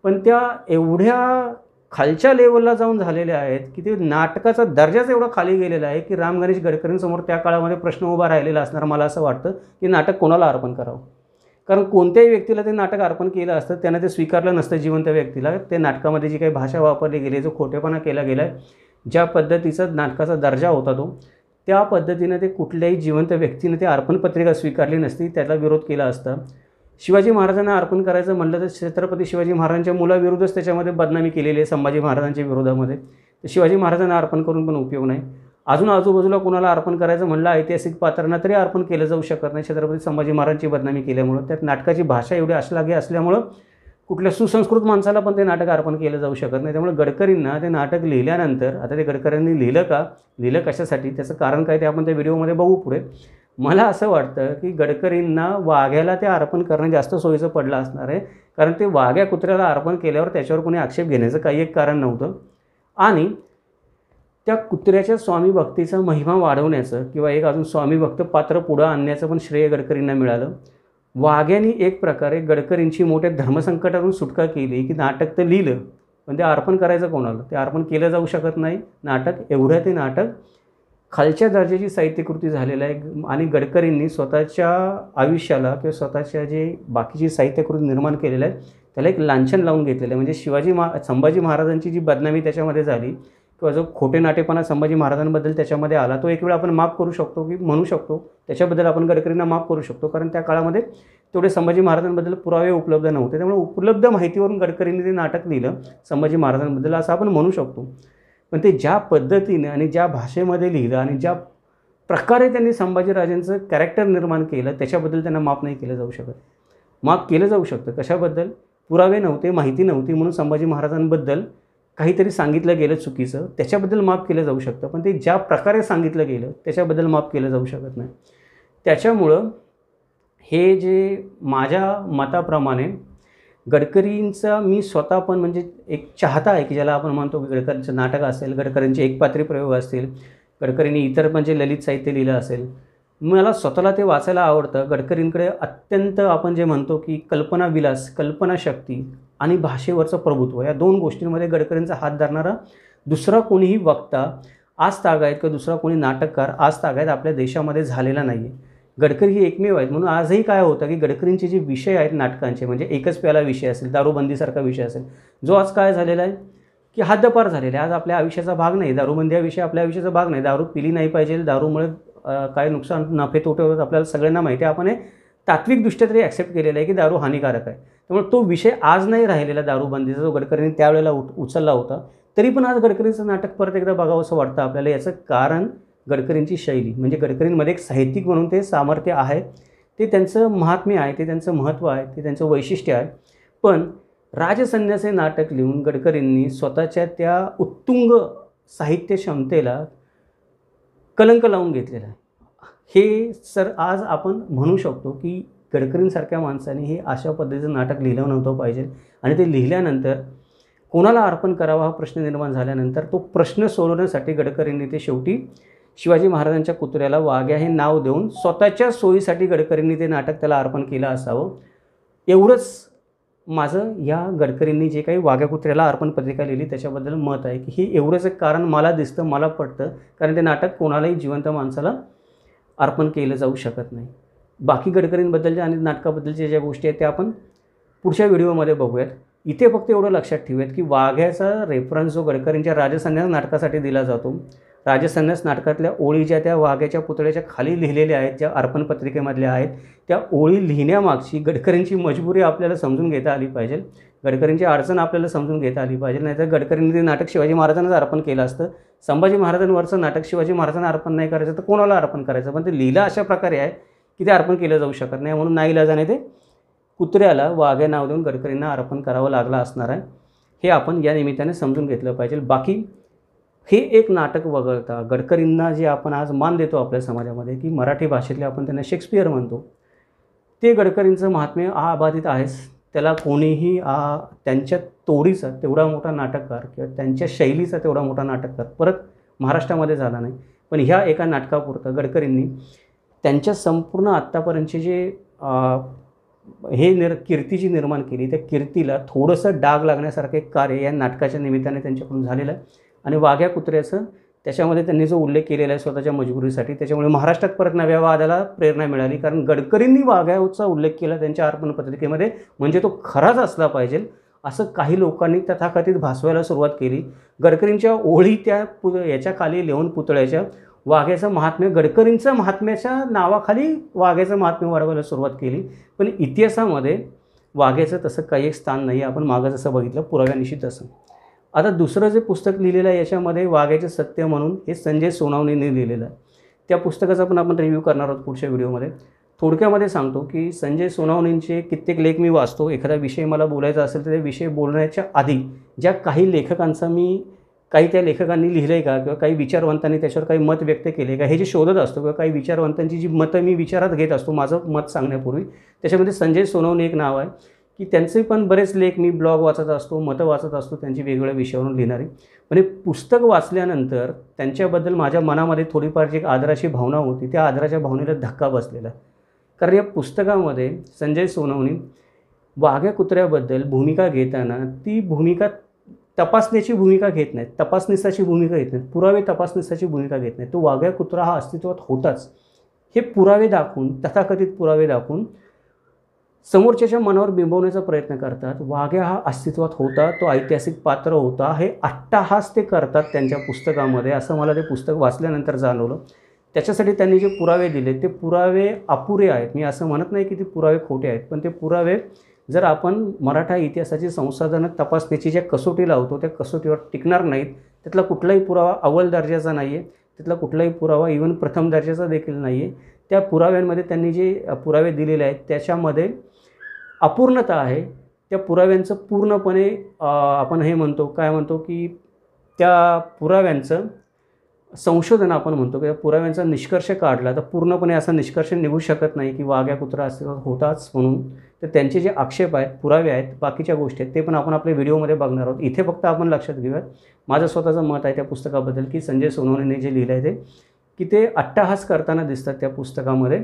S1: पण त्या एवढ्या खालच्या लेवलला जाऊन झालेल्या आहेत की ते नाटकाचा दर्जाच एवढा खाली गेलेला आहे की राम गणेश गडकरींसमोर त्या काळामध्ये प्रश्न उभा राहिलेला असणार. मला असं वाटतं की नाटक कोणाला अर्पण करावं, कारण कोणत्याही व्यक्तीला ते नाटक अर्पण केलं असतं त्यानं ते स्वीकारलं नसतं. जिवंत व्यक्तीला ते नाटकामध्ये जी काही भाषा वापरली गेली, जो खोटेपणा केला गेला आहे, ज्या पद्धतीचा नाटकाचा दर्जा होता तो, त्या पद्धतीनं ते कुठल्याही जिवंत व्यक्तीने ते अर्पणपत्रिका स्वीकारली नसती, त्याला विरोध केला असता. शिवाजी महाराजांना अर्पण करायचं म्हटलं तर छत्रपती शिवाजी महाराजांच्या मुलाविरुद्धच त्याच्यामध्ये बदनामी केलेली आहे संभाजी महाराजांच्या विरोधामध्ये. तर शिवाजी महाराजांना अर्पण करून पण उपयोग नाही. अजून आजूबाजूला कोणाला अर्पण करायचं म्हणलं ऐतिहासिक पात्रांना तरी अर्पण केलं जाऊ शकत नाही छत्रपती संभाजी महाराजांची बदनामी केल्यामुळं. त्यात नाटकाची भाषा एवढी अश्लाघ्य असल्यामुळं कुठल्या सुसंस्कृत माणसाला पण ते नाटक अर्पण केलं जाऊ शकत नाही. त्यामुळे गडकरींना ते नाटक लिहिल्यानंतर, आता ते गडकरींनी लिहिलं का, लिहिलं कशासाठी, त्याचं कारण काय ते आपण त्या व्हिडिओमध्ये बघू पुढे. मला असं वाटतं की गडकरींना वाघ्याला ते अर्पण करणं जास्त सोयीचं पडलं असणार आहे, कारण ते वाघ्या कुत्र्याला अर्पण केल्यावर त्याच्यावर कोणी आक्षेप घेण्याचं काही एक कारण नव्हतं. आणि त्या कुत्र्याच्या स्वामी भक्तीचा महिमा वाढवण्याचं किंवा एक अजून स्वामी भक्त पात्र पुढं आणण्याचं पण श्रेय गडकरींना मिळालं. वाघ्यानी एक प्रकारे गडकरींची मोठ्या धर्मसंकटातून सुटका केली की नाटक तर लिहिलं पण ते अर्पण करायचं कोणाला, ते अर्पण केलं जाऊ शकत नाही नाटक. एवढं ते नाटक खालच्या दर्जाची साहित्यकृती झालेलं आहे. आणि गडकरींनी स्वतःच्या आयुष्याला किंवा स्वतःच्या जे बाकीची साहित्यकृती निर्माण केलेलं आहे त्याला एक लांछन लावून घेतलेलं आहे. म्हणजे संभाजी महाराजांची जी बदनामी त्याच्यामध्ये झाली किंवा जो खोटे नाटेपणा संभाजी महाराजांबद्दल त्याच्यामध्ये आला, तो एक वेळ आपण माफ करू शकतो की म्हणू शकतो त्याच्याबद्दल आपण गडकरींना माफ करू शकतो, कारण त्या काळामध्ये तेवढे संभाजी महाराजांबद्दल पुरावे उपलब्ध नव्हते. त्यामुळे उपलब्ध माहितीवरून गडकरींनी ते नाटक लिहिलं संभाजी महाराजांबद्दल असं आपण म्हणू शकतो. पण ते ज्या पद्धतीने आणि ज्या भाषेमध्ये लिहिलं आणि ज्या प्रकारे त्यांनी संभाजीराजांचं कॅरेक्टर निर्माण केलं त्याच्याबद्दल त्यांना माफ नाही केलं जाऊ शकत. माफ केलं जाऊ शकतं कशाबद्दल, पुरावे नव्हते, माहिती नव्हती म्हणून संभाजी महाराजांबद्दल काहीतरी सांगितलं गेलं चुकीचं, त्याच्याबद्दल माफ केलं जाऊ शकतं. पण ते ज्या प्रकारे सांगितलं गेलं त्याच्याबद्दल माफ केलं जाऊ शकत नाही. त्याच्यामुळं हे जे माझ्या मताप्रमाणे गडकरींचा मी स्वतः पण म्हणजे एक चाहता आहे की ज्याला आपण म्हणतो की गडकरींचं नाटक असेल, गडकरींचे एकपात्री प्रयोग असतील, गडकरींनी इतर म्हणजे ललित साहित्य लिहिलं असेल, मला स्वतःला ते वाचायला आवडतं. गडकरींकडे अत्यंत आपण जे म्हणतो की कल्पनाविलास, कल्पनाशक्ती आणि भाषेवरचं प्रभुत्व या दोन गोष्टींमध्ये गडकरींचा हात धरणारा दुसरा कोणीही वक्ता आज तागायत किंवा दुसरा कोणी नाटककार आज तागायत आपल्या देशामध्ये झालेला नाही आहे. गडकरी ही एकमेव आहेत. म्हणून आजही काय होतं की गडकरींचे जे विषय आहेत नाटकांचे, म्हणजे एकच प्याला विषय असेल, दारूबंदीसारखा विषय असेल, जो आज काय झालेला आहे की हद्दपार झालेला आहे. आज आपल्या आयुष्याचा भाग नाही, दारूबंदी हा विषय आपल्या आयुष्याचा भाग नाही. दारू पिली नाही पाहिजे, दारूमुळे काय नुकसान नफे तोटे होतात आपल्याला सगळ्यांना माहिती आहे. आपण हे तात्विकदृष्ट्या तरी ॲक्सेप्ट केलेलं आहे की दारू हानिकारक आहे. त्यामुळे तो विषय आज नाही राहिलेला दारूबंदीचा, जो गडकरींनी त्यावेळेला उचलला होता. तरी पण आज गडकरींचं नाटक परत एकदा बघावं असं वाटतं आपल्याला. याचं कारण गडकरींची शैली, म्हणजे गडकरींमध्ये एक साहित्यिक म्हणून ते सामर्थ्य आहे, ते त्यांचं महात्म्य आहे, ते त्यांचं महत्त्व आहे, ते त्यांचं वैशिष्ट्य आहे. पण राजसन्यास हे नाटक लिहून गडकरींनी स्वतःच्या त्या उत्तुंग साहित्य क्षमतेला कलंक लावून घेतलेला आहे. हे सर आज आपण म्हणू शकतो की गडकरींसारख्या माणसाने हे अशा पद्धतीचं नाटक लिहिलं नव्हतं पाहिजे. आणि ते लिहिल्यानंतर कोणाला अर्पण करावा हा प्रश्न निर्माण झाल्यानंतर तो प्रश्न सोडवण्यासाठी गडकरींनी ते शेवटी शिवाजी महाराजांच्या कुत्र्याला वाघ्या हे नाव देऊन स्वतःच्या सोयीसाठी गडकरींनी ते नाटक त्याला अर्पण केलं असावं. एवढंच माझं या गडकरींनी जे काही वाघ्या कुत्र्याला अर्पण पत्रिका लिहिली त्याच्याबद्दल मत आहे की हे एवढंच एक कारण मला दिसतं, मला पटतं, कारण ते नाटक कोणालाही जिवंत माणसाला अर्पण केलं जाऊ शकत नाही. बाकी गडकरींबद्दलच्या आणि नाटकाबद्दलच्या ज्या गोष्टी आहेत त्या आपण पुढच्या व्हिडिओमध्ये बघूयात. इथे फक्त एवढं लक्षात ठेवूयात की वाघ्याचा रेफरन्स जो गडकरींच्या राजसन्यास नाटकासाठी दिला जातो, राजसन्यास नाटकातल्या ओळी ज्या त्या वाघ्याच्या पुतळ्याच्या खाली लिहिलेल्या आहेत, ज्या अर्पण पत्रिकेमधल्या आहेत, त्या ओळी लिहिण्यामागची गडकरींची मजबुरी आपल्याला समजून घेता आली पाहिजे. गडकरींची अडचण आपल्याला समजून घेता आली पाहिजे. नाहीतर गडकरींनी ते नाटक शिवाजी महाराजांनाच अर्पण केलं असतं. संभाजी महाराजांवरचं नाटक शिवाजी महाराजांना अर्पण नाही करायचं तर कोणाला अर्पण करायचं. पण ते लिहिलं अशा प्रकारे आहे की ते अर्पण केलं जाऊ शकत नाही. म्हणून नाईलाजाने ते कुत्र्याला वाघ्या नाव देऊन गडकरींना अर्पण करावं लागलं असणार आहे. हे आपण या निमित्ताने समजून घेतलं पाहिजे. बाकी हे एक नाटक वगळता गडकरींना जे आपण आज मान देतो आपल्या समाजामध्ये की मराठी भाषेतले आपण त्यांना शेक्सपियर म्हणतो, ते गडकरींचं महात्म्य अबाधित आहेच. त्याला कोणीही त्यांच्या तोडीचा तेवढा मोठा नाटककार किंवा त्यांच्या शैलीचा तेवढा मोठा नाटककार परत महाराष्ट्रामध्ये झाला नाही. पण ह्या एका नाटकापुरतं गडकरींनी त्यांच्या संपूर्ण आत्तापर्यंतचे जे कीर्ती जी निर्माण केली, त्या कीर्तीला थोडंसं डाग लागण्यासारखं एक कार्य या नाटकाच्या निमित्ताने त्यांच्याकडून झालेलं आहे. आणि वाघ्या कुत्र्याचं त्याच्यामध्ये त्यांनी जो उल्लेख केलेला आहे स्वतःच्या मजबुरीसाठी, त्याच्यामुळे महाराष्ट्रात परत नव्या वादाला प्रेरणा मिळाली. कारण गडकरींनी वाघ्याचा उल्लेख केला त्यांच्या अर्पण पत्रिकेमध्ये, म्हणजे तो खराच असला पाहिजे असं काही लोकांनी तथाकथित भासवायला सुरुवात केली. गडकरींच्या ओळी त्या याच्या खाली लिहून पुतळ्याच्या वाघ्याचं महात्म्य, गडकरींचं महात्म्याच्या नावाखाली वाघ्याचं महात्म्य वाढवायला सुरुवात केली. पण इतिहासामध्ये वाघ्याचं तसं काही एक स्थान नाही आहे. आपण मागं जसं बघितलं पुराव्यानिशी तसं. आता दुसरं जे पुस्तक लिहिलेलं आहे याच्यामध्ये वाघ्याचे सत्य म्हणून, हे संजय सोनावणेंनी लिहिलेलं आहे. त्या पुस्तकाचा पण आपण रिव्ह्यू करणार आहोत पुढच्या व्हिडिओमध्ये. थोडक्यामध्ये सांगतो की संजय सोनावणेंचे कित्येक लेख मी वाचतो. एखादा विषय मला बोलायचा असेल तर त्या विषय बोलण्याच्या आधी ज्या काही लेखकांचा काही त्या लेखकांनी लिहिलं आहे का, किंवा काही विचारवंतांनी त्याच्यावर काही मत व्यक्त केले का, हे जे शोधत असतो, किंवा काही विचारवंतांची जी मतं मी विचारात घेत असतो माझं मत सांगण्यापूर्वी, त्याच्यामध्ये संजय सोनावणे एक नाव आहे की त्यांचे पण बरेच लेख मी ब्लॉग वाचत असतो, मतं वाचत असतो त्यांची वेगवेगळ्या विषयावरून लिहिणारी. पण हे पुस्तक वाचल्यानंतर त्यांच्याबद्दल माझ्या मनामध्ये थोडीफार जी आदराची भावना होती, त्या आदराच्या भावनेला धक्का बसलेला. कारण या पुस्तकामध्ये संजय सोनावणे वाघ्या कुत्र्याबद्दल भूमिका घेताना ती भूमिका तपासण्याची भूमिका घेत नाहीत, तपासनिसाची भूमिका घेत नाहीत, पुरावे तपासनिसाची भूमिका घेत नाहीत. तो वाघ्या कुत्रा हा अस्तित्वात होताच हे पुरावे दाखवून, तथाकथित पुरावे दाखवून समोरच्याच्या मनावर बिंबवण्याचा प्रयत्न करतात. वाघ्या हा अस्तित्वात होता, तो ऐतिहासिक पात्र होता, हे अट्टाहास ते करतात त्यांच्या पुस्तकामध्ये, असं मला ते पुस्तक वाचल्यानंतर जाणवलं. त्याच्यासाठी त्यांनी जे पुरावे दिले ते पुरावे अपुरे आहेत. मी असं म्हणत नाही की ते पुरावे खोटे आहेत, पण ते पुरावे जर आपण मराठा इतिहासाची संसाधनं तपासण्याची ज्या कसोटी लावतो त्या कसोटीवर टिकणार नाहीत. त्यातला कुठलाही पुरावा अव्वल दर्जाचा नाही आहे, त्यातला कुठलाही पुरावा इव्हन प्रथम दर्जाचा देखील नाही आहे. त्या पुराव्यांमध्ये त्यांनी जे पुरावे दिलेले आहेत त्याच्यामध्ये अपूर्णता आहे. त्या पुराव्यांचं पूर्णपणे आपण हे म्हणतो, काय म्हणतो की त्या पुराव्यांचं संशोधन आपण म्हणतो, की पुराव्यांचा निष्कर्ष काढला तर पूर्णपणे असा निष्कर्ष निघू शकत नाही की वाघ्या कुत्रा अस्तित्वात होताच म्हणून. तर त्यांचे जे आक्षेप आहेत, पुरावे आहेत, बाकीच्या गोष्टी आहेत, ते पण आपण आपल्या व्हिडिओमध्ये बघणार आहोत. इथे फक्त आपण लक्षात घेऊयात माझं स्वतःचं मत आहे त्या पुस्तकाबद्दल, की संजय सोनावणेंनी जे लिहिलं आहे ते, की ते अट्टाहास करताना दिसतात त्या पुस्तकामध्ये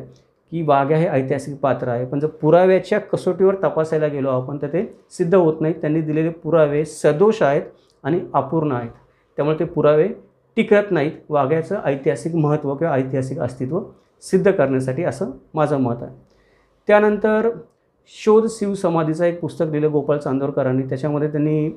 S1: की वाघ्या हे ऐतिहासिक पात्र आहे. पण जर पुराव्याच्या कसोटीवर तपासायला गेलो आपण तर ते सिद्ध होत नाही. त्यांनी दिलेले पुरावे सदोष आहेत आणि अपूर्ण आहेत, त्यामुळे ते पुरावे टिकत नाहीत वाघ्याचं ऐतिहासिक महत्त्व किंवा ऐतिहासिक अस्तित्व सिद्ध करण्यासाठी, असं माझं मत आहे. त्यानंतर शोध शिवसमाधीचं एक पुस्तक लिहिलं गोपाळ चांदोरकरांनी. त्याच्यामध्ये त्यांनी,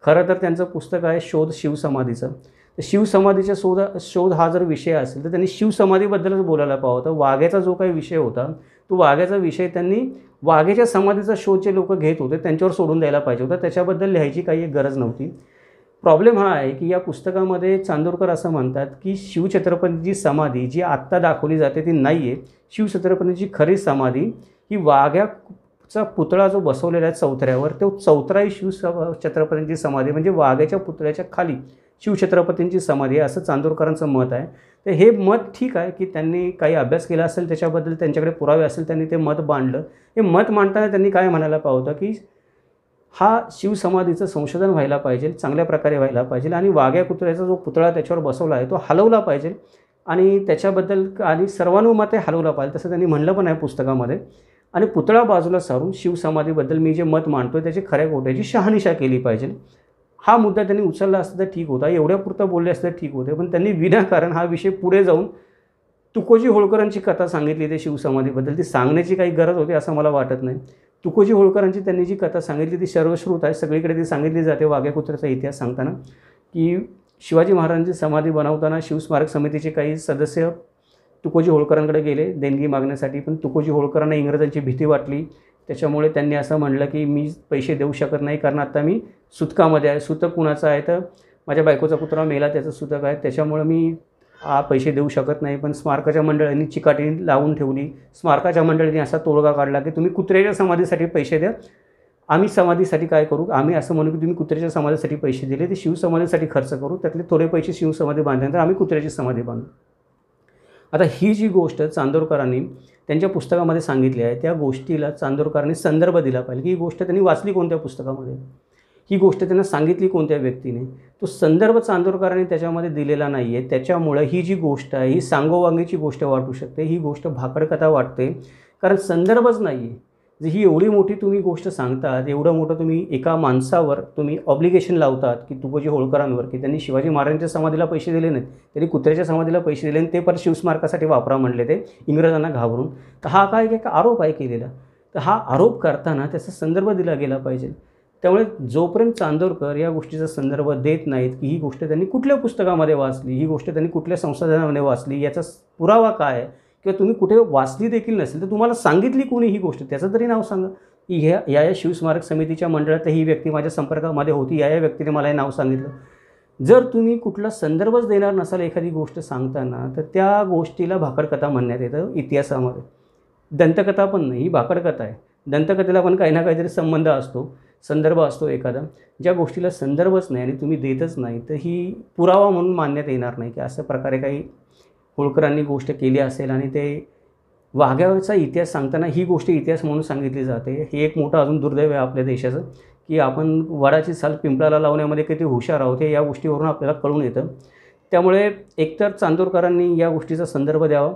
S1: खरं तर त्यांचं पुस्तक आहे शोध शिवसमाधीचं. तर शिवसमाधीच्या शोध हा जर विषय असेल तर त्यांनी शिवसमाधीबद्दलच बोलायला पाहिजे होतं. वाघ्याचा जो काही विषय होता तो वाघ्याचा विषय त्यांनी वाघ्याच्या समाधीचा शोध जे लोक घेत होते त्यांच्यावर सोडून द्यायला पाहिजे होतं, त्याच्याबद्दल लिहायची काही एक गरज नव्हती. प्रॉब्लेम हा आहे की या पुस्तकामध्ये चांदोरकर असं म्हणतात की शिवछत्रपतींची समाधी जी आत्ता दाखवली जाते ती नाही आहे. शिवछत्रपतींची खरी समाधी ही वाघ्याचा पुतळा जो बसवलेला आहे चौथऱ्यावर, तो चौथराही शिवछत्रपतींची समाधी, म्हणजे वाघ्याच्या पुतळ्याच्या खाली शिवछत्रपतींची समाधी आहे, असं चांदोरकरांचं मत आहे. तर हे मत ठीक आहे की त्यांनी काही अभ्यास केला असेल, त्याच्याबद्दल त्यांच्याकडे पुरावे असेल, त्यांनी ते मत मांडलं. हे मत मांडताना त्यांनी काय म्हणायला पाहिजे होतं की हा शिवसमाधीचं संशोधन व्हायला पाहिजे, चांगल्या प्रकारे व्हायला पाहिजे, आणि वाघ्या कुत्र्याचा जो पुतळा त्याच्यावर बसवला आहे तो हलवला पाहिजे, आणि त्याच्याबद्दल आणि सर्वानुमते हलवला पाहिजे, तसं त्यांनी म्हणलं पण आहे पुस्तकामध्ये. आणि पुतळा बाजूला सारून शिवसमाधीबद्दल मी जे मत मांडतो त्याची खऱ्या खोट्याची शहानिशा केली पाहिजे. हा मुद्दा त्यांनी उचलला असता तर ठीक होता, एवढ्यापुरतं बोलले असतं तर ठीक होते. पण त्यांनी विनाकारण हा विषय पुढे जाऊन तुकोजी होळकरांची कथा सांगितली ते शिवसमाधीबद्दल. ती सांगण्याची काही गरज होती असं मला वाटत नाही. तुकोजी होळकरांची त्यांनी जी कथा सांगितली ती सर्वश्रुत आहे, सगळीकडे ती सांगितली जाते वाघ्या कुत्र्याचा इतिहास सांगताना, की शिवाजी महाराजांची समाधी बनवताना शिवस्मारक समितीचे काही सदस्य तुकोजी होळकरांकडे गेले देणगी मागण्यासाठी, पण तुकोजी होळकरांना इंग्रजांची भीती वाटली. त्याच्यामुळे त्यांनी असं म्हणलं की मी पैसे देऊ शकत नाही, कारण आता मी सुतकामध्ये आहे. सुतक कुणाचं आहे तर माझ्या बायकोचा कुत्रा मेला त्याचं सुतक आहे, त्याच्यामुळे मी पैसे देऊ शकत नाही. पण स्मारकाच्या मंडळांनी चिकाटी लावून ठेवली. स्मारकाच्या मंडळांनी असा तोडगा काढला की तुम्ही कुत्र्याच्या समाधीसाठी पैसे द्या, आम्ही समाधीसाठी काय करू, आम्ही असं म्हणू की तुम्ही कुत्र्याच्या समाधीसाठी पैसे दिले, ते शिवसमाधीसाठी खर्च करू, त्यातले थोडे पैसे शिवसमाधी बांधल्यानंतर आम्ही कुत्र्याची समाधी बांधू. आता ही जी गोष्ट चांदोरकरांनी त्यांच्या पुस्तकामध्ये सांगितली आहे, त्या गोष्टीला चांदोरकरांनी संदर्भ दिला पाहिजे की ही गोष्ट त्यांनी वाचली कोणत्या पुस्तकामध्ये, ही गोष्ट त्यांना सांगितली कोणत्या व्यक्तीने. तो संदर्भ चांदोरकरांनी त्याच्यामध्ये दिलेला नाही आहे. त्याच्यामुळे ही जी गोष्ट आहे ही सांगोवांगीची गोष्ट वाटू शकते, ही गोष्ट भाकडकथा वाटते, कारण संदर्भच नाही आहे. जी ही एवढी मोठी तुम्ही गोष्ट सांगतात, एवढं मोठं तुम्ही एका माणसावर तुम्ही ऑब्लिगेशन लावतात की तुकोजी होळकरांवर, की त्यांनी शिवाजी महाराजांच्या समाधीला पैसे दिले नाहीत, त्यांनी कुत्र्याच्या समाधीला पैसे दिले आणि ते परत शिवस्मारकासाठी वापरा म्हणले ते इंग्रजांना घाबरून. तर हा काय एक आरोप आहे केलेला. तर हा आरोप करताना त्याचा संदर्भ दिला गेला पाहिजे. त्यामुळे जोपर्यंत चांदोरकर या गोष्टीचा संदर्भ देत नाहीत की ही गोष्ट त्यांनी कुठल्या पुस्तकामध्ये वाचली, ही गोष्ट त्यांनी कुठल्या संशोधनामध्ये वाचली, याचा पुरावा काय आहे, किंवा तुम्ही कुठे वाचली देखील नसेल तर तुम्हाला सांगितली कोणी ही गोष्ट त्याचं तरी नाव सांगा, की या शिवस्मारक समितीच्या मंडळात ही व्यक्ती माझ्या संपर्कामध्ये होती, या व्यक्तीने मला हे नाव सांगितलं. जर तुम्ही कुठला संदर्भच देणार नसाल एखादी गोष्ट सांगताना, तर त्या गोष्टीला भाकडकथा म्हणण्यात येतं इतिहासामध्ये. दंतकथा पण नाही, ही भाकडकथा आहे. दंतकथेला पण काही ना काहीतरी संबंध असतो, संदर्भ असतो एखादा. ज्या गोष्टीला संदर्भच नाही आणि तुम्ही देतच नाही, तर ही पुरावा म्हणून मानण्यात येणार नाही की अशा प्रकारे काही होळकरांनी गोष्ट केली असेल आणि ते वाघ्याचा इतिहास सांगताना ही गोष्ट इतिहास म्हणून सांगितली जाते. हे एक मोठं अजून दुर्दैव आहे आपल्या देशाचं, की आपण वडाची साल पिंपळाला लावण्यामध्ये किती हुशार आहोत हे या गोष्टीवरून आपल्याला कळून येतं. त्यामुळे एकतर चांदोरकरांनी या गोष्टीचा संदर्भ द्यावा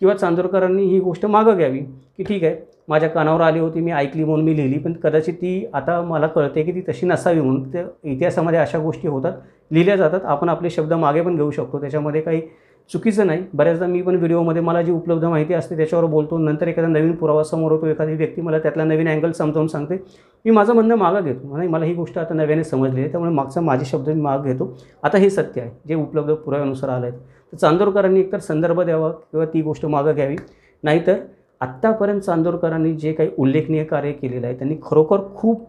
S1: किंवा चांदोरकरांनी ही गोष्ट मागं घ्यावी, की ठीक आहे माझ्या कानावर आली होती, मी ऐकली म्हणून मी लिहिली, पण कदाचित ती आता मला कळते की ती तशी नसावी म्हणून. त्या इतिहासामध्ये अशा गोष्टी होतात, लिहिल्या जातात. आपण आपले शब्द मागे पण घेऊ शकतो, त्याच्यामध्ये काही चुकीचं नाही. बऱ्याचदा मी पण व्हिडिओमध्ये मला जी उपलब्ध माहिती असते त्याच्यावर बोलतो, नंतर एखादा नवीन पुरावा समोर होतो, एखादी व्यक्ती मला त्यातला नवीन अँगल समजावून सांगते, मी माझं म्हणणं मागं घेतो. नाही, मला ही गोष्ट आता नव्याने समजली आहे, त्यामुळे मागचा माझे शब्द मी मागं घेतो. आता हे सत्य आहे जे उपलब्ध पुराव्यानुसार आलं आहे. तर चांदोरकरांनी एकतर संदर्भ द्यावा किंवा ती गोष्ट मागं घ्यावी. नाहीतर आत्तापर्यंत चांदोरकरांनी जे काही उल्लेखनीय कार्य केलेलं आहे, त्यांनी खरोखर खूप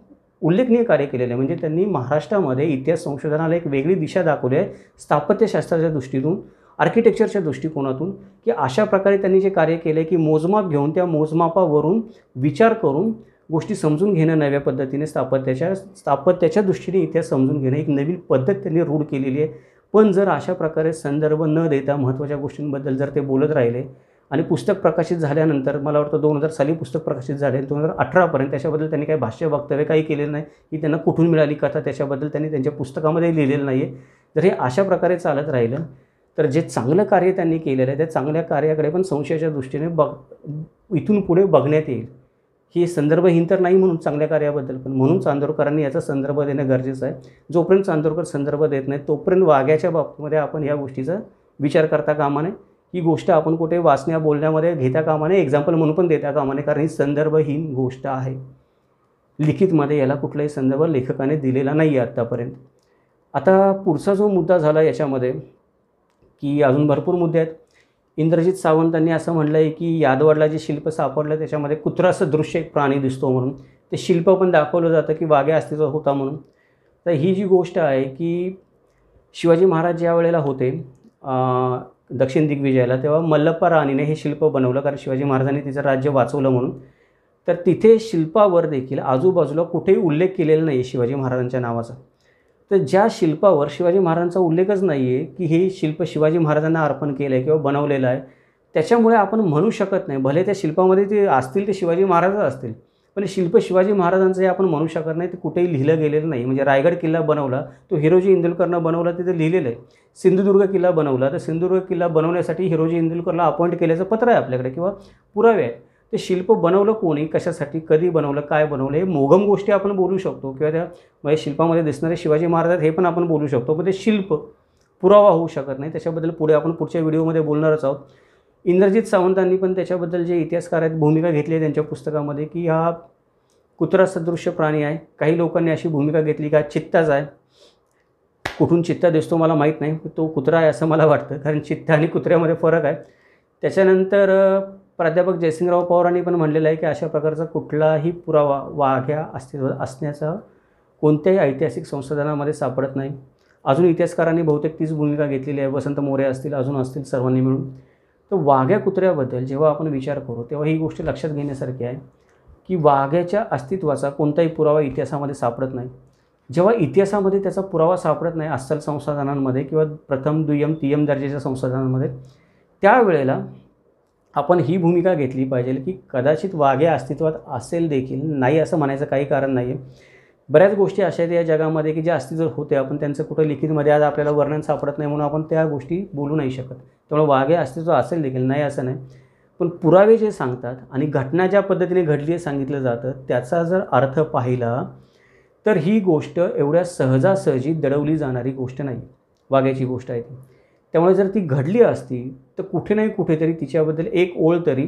S1: उल्लेखनीय कार्य केलेलं आहे. म्हणजे त्यांनी महाराष्ट्रामध्ये इतिहास संशोधनाला एक वेगळी दिशा दाखवली आहे, स्थापत्यशास्त्राच्या दृष्टीतून, आर्किटेक्चरच्या दृष्टिकोनातून, की अशा प्रकारे त्यांनी जे कार्य केलं आहे की मोजमाप घेऊन त्या मोजमापावरून विचार करून गोष्टी समजून घेणं, नव्या पद्धतीने स्थापत्याच्या दृष्टीने इतिहास समजून घेणं, एक नवीन पद्धत त्यांनी रूढ केलेली आहे. पण जर अशा प्रकारे संदर्भ न देता महत्त्वाच्या गोष्टींबद्दल जर ते बोलत राहिले आणि पुस्तक प्रकाशित झाल्यानंतर, मला वाटतं 2000 साली पुस्तक प्रकाशित झाले, 2018पर्यंत त्याच्याबद्दल त्यांनी काही भाष्य वक्तव्य काही केलेलं नाही, की त्यांना कुठून मिळाली कथा त्याच्याबद्दल त्यांनी त्यांच्या पुस्तकामध्ये लिहिलेलं नाही आहे. जर हे अशा प्रकारे चालत राहिलं तर जे चांगलं कार्य त्यांनी केलेलं आहे त्या चांगल्या कार्याकडे पण संशयाच्या दृष्टीने इथून पुढे बघण्यात येईल. ही संदर्भहीन तर नाही म्हणून चांगल्या कार्याबद्दल, पण म्हणून चांदोरकरांनी याचा संदर्भ देणं गरजेचं आहे. जोपर्यंत चांदोरकर संदर्भ देत नाही तोपर्यंत वाघ्याच्या बाबतीमध्ये आपण या गोष्टीचा विचार करता कामा नये. ही गोष्ट आपण कुठे वाचण्या बोलण्यामध्ये घेता कामा नये, एक्झाम्पल म्हणून पण देता कामा नये, कारण ही संदर्भहीन गोष्ट आहे. लिखितमध्ये याला कुठलाही संदर्भ लेखकाने दिलेला नाही आहे आत्तापर्यंत. आता पुढचा जो मुद्दा झाला याच्यामध्ये, की अजून भरपूर मुद्दे आहेत. इंद्रजित सावंतांनी असं म्हटलं आहे की यादवाडला जे शिल्प सापडलं त्याच्यामध्ये कुत्रासदृश्य एक प्राणी दिसतो म्हणून, ते शिल्प पण दाखवलं जातं की वाघ्या अस्तित्वात होता म्हणून. तर ही जी गोष्ट आहे की शिवाजी महाराज ज्या वेळेला होते दक्षिण दिग्विजयाला, तेव्हा मल्लप्पा राणीने हे शिल्प बनवलं, कारण शिवाजी महाराजांनी तिचं राज्य वाचवलं म्हणून. तर तिथे शिल्पावर देखील आजूबाजूला कुठेही उल्लेख केलेला नाही आहे शिवाजी महाराजांच्या नावाचा. तर ज्या शिल्पावर शिवाजी महाराजांचा उल्लेखच नाही आहे की हे शिल्प शिवाजी महाराजांना अर्पण केलं आहे किंवा बनवलेलं आहे, त्याच्यामुळे आपण म्हणू शकत नाही, भले त्या शिल्पामध्ये ते असतील ते शिवाजी महाराजच असतील, पण शिल्प शिवाजी महाराजांचं हे आपण म्हणू शकत नाही. ते कुठेही लिहिलं गेलेलं नाही. म्हणजे रायगड किल्ला बनवला तो हिरोजी इंदुलकरनं बनवला, तिथे लिहिलेलं आहे. सिंधुदुर्ग किल्ला बनवला तर सिंधुदुर्ग किल्ला बनवण्यासाठी हिरोजी इंदुलकरला अपॉइंट केल्याचं पत्र आहे आपल्याकडे किंवा पुरावे आहेत. ते शिल्प बनवलं कोणी, कशासाठी, कधी बनवलं, काय बनवलं, हे मोघम गोष्टी आपण बोलू शकतो किंवा त्या म्हणजे शिल्पामध्ये दिसणारे शिवाजी महाराज हे पण आपण बोलू शकतो, पण ते शिल्प पुरावा होऊ शकत नाही. त्याच्याबद्दल पुढे आपण पुढच्या व्हिडिओमध्ये बोलणारच आहोत. इंद्रजित सावंतांनी पण त्याच्याबद्दल जे इतिहासकार आहेत भूमिका घेतली आहे त्यांच्या पुस्तकामध्ये, की हा कुत्रा सदृश्य प्राणी आहे. काही लोकांनी अशी भूमिका घेतली का चित्ताच आहे. कुठून चित्ता दिसतो मला माहीत नाही, तो कुत्रा आहे असं मला वाटतं, कारण चित्ता आणि कुत्र्यामध्ये फरक आहे. त्याच्यानंतर प्राध्यापक जयसिंगराव पवारांनी पण म्हणलेलं आहे की अशा प्रकारचा कुठलाही पुरावा वाघ्या अस्तित्वात असण्याचा कोणत्याही ऐतिहासिक संशोधनामध्ये सापडत नाही. अजून इतिहासकारांनी बहुतेक तीच भूमिका घेतलेली आहे, वसंत मोरे असतील, अजून असतील, सर्वांनी मिळून. तर वाघ्या कुत्र्याबद्दल जेव्हा आपण विचार करू तेव्हा ही गोष्ट लक्षात घेण्यासारखी आहे की वाघ्याच्या अस्तित्वाचा कोणताही पुरावा इतिहासामध्ये सापडत नाही. जेव्हा इतिहासामध्ये त्याचा पुरावा सापडत नाही अस्सल संशोधनांमध्ये किंवा प्रथम, दुय्यम, तिय्यम दर्जाच्या संशोधनांमध्ये, त्यावेळेला आपण ही भूमिका घेतली पाहिजे की कदाचित वाघ्या अस्तित्वात असेल देखील, नाही असं म्हणायचं काही कारण नाही आहे. बऱ्याच गोष्टी अशा आहेत या जगामध्ये की ज्या अस्तित्वात होते, आपण त्यांचं कुठं लिखितमध्ये आज आपल्याला वर्णन सापडत नाही म्हणून आपण त्या गोष्टी बोलू नाही शकत. त्यामुळे वाघ्या अस्तित्व असेल देखील, नाही असं नाही. पण पुरावे जे सांगतात आणि घटना ज्या पद्धतीने घडली आहे सांगितलं जातं, त्याचा जर अर्थ पाहिला तर ही गोष्ट एवढ्या सहजासहजी दडवली जाणारी गोष्ट नाही. वाघ्याची गोष्ट आहे ती. त्यामुळे जर ती घडली असती तर कुठे नाही कुठेतरी तिच्याबद्दल एक ओळ तरी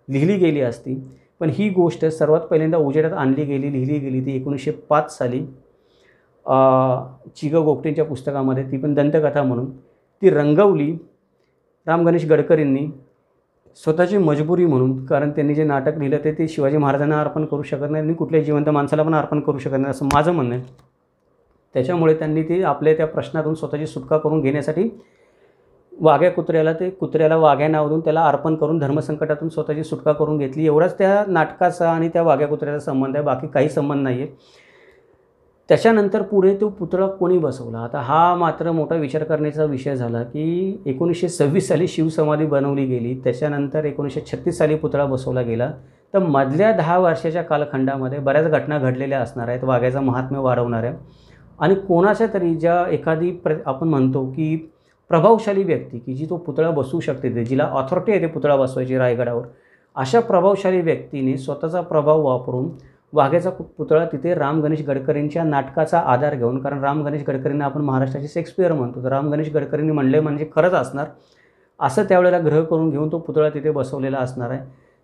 S1: लिहिली गेली असती. पण ही गोष्ट सर्वात पहिल्यांदा उजेडात आणली गेली, लिहिली गेली ती 1905 साली चि. ग. गोगटेंच्या पुस्तकामध्ये, ती पण दंतकथा म्हणून. ती रंगवली राम गणेश गडकरींनी स्वतःची मजबुरी म्हणून, कारण त्यांनी जे नाटक लिहिलं ते शिवाजी महाराजांना अर्पण करू शकत नाही आणि कुठल्याही जिवंत माणसाला पण अर्पण करू शकत नाही असं माझं म्हणणं आहे. त्याच्यामुळे त्यांनी ते आपल्या त्या प्रश्नातून स्वतःची सुटका करून घेण्यासाठी वाघ्या कुत्र्याला, ते कुत्र्याला वाघ्या नाव देऊन त्याला अर्पण करून धर्मसंकटातून स्वतःची सुटका करून घेतली. एवढाच त्या नाटकाचा आणि त्या वाघ्या कुत्र्याचा संबंध आहे, बाकी काही संबंध नाही आहे. त्याच्यानंतर पुढे तो पुतळा कोणी बसवला, आता हा मात्र मोठा विचार करण्याचा विषय झाला की 1926 साली शिवसमाधी बनवली गेली, त्याच्यानंतर 1936 साली पुतळा बसवला गेला. तर मधल्या 10 वर्षाच्या कालखंडामध्ये बऱ्याच घटना घडलेल्या असणार आहेत वाघ्याचं महात्म्य वाढवणाऱ्या. आणि कोणाच्या तरी ज्या एखादी आपण म्हणतो की प्रभावशाली व्यक्ती की जी तो पुतळा बसवू शकते, जिला ऑथॉरिटी आहे ते पुतळा बसवायची रायगडावर, अशा प्रभावशाली व्यक्तीने स्वतःचा प्रभाव वापरून वाघ्याचा पुतळा तिथे राम गणेश गडकरींच्या नाटकाचा आधार घेऊन, कारण राम गणेश गडकरींना आपण महाराष्ट्राचे शेक्सपियर म्हणतो, तर राम गणेश गडकरींनी म्हणले म्हणजे खरंच असणार असं त्यावेळेला ग्रह करून घेऊन तो पुतळा तिथे बसवलेला असणार आहे.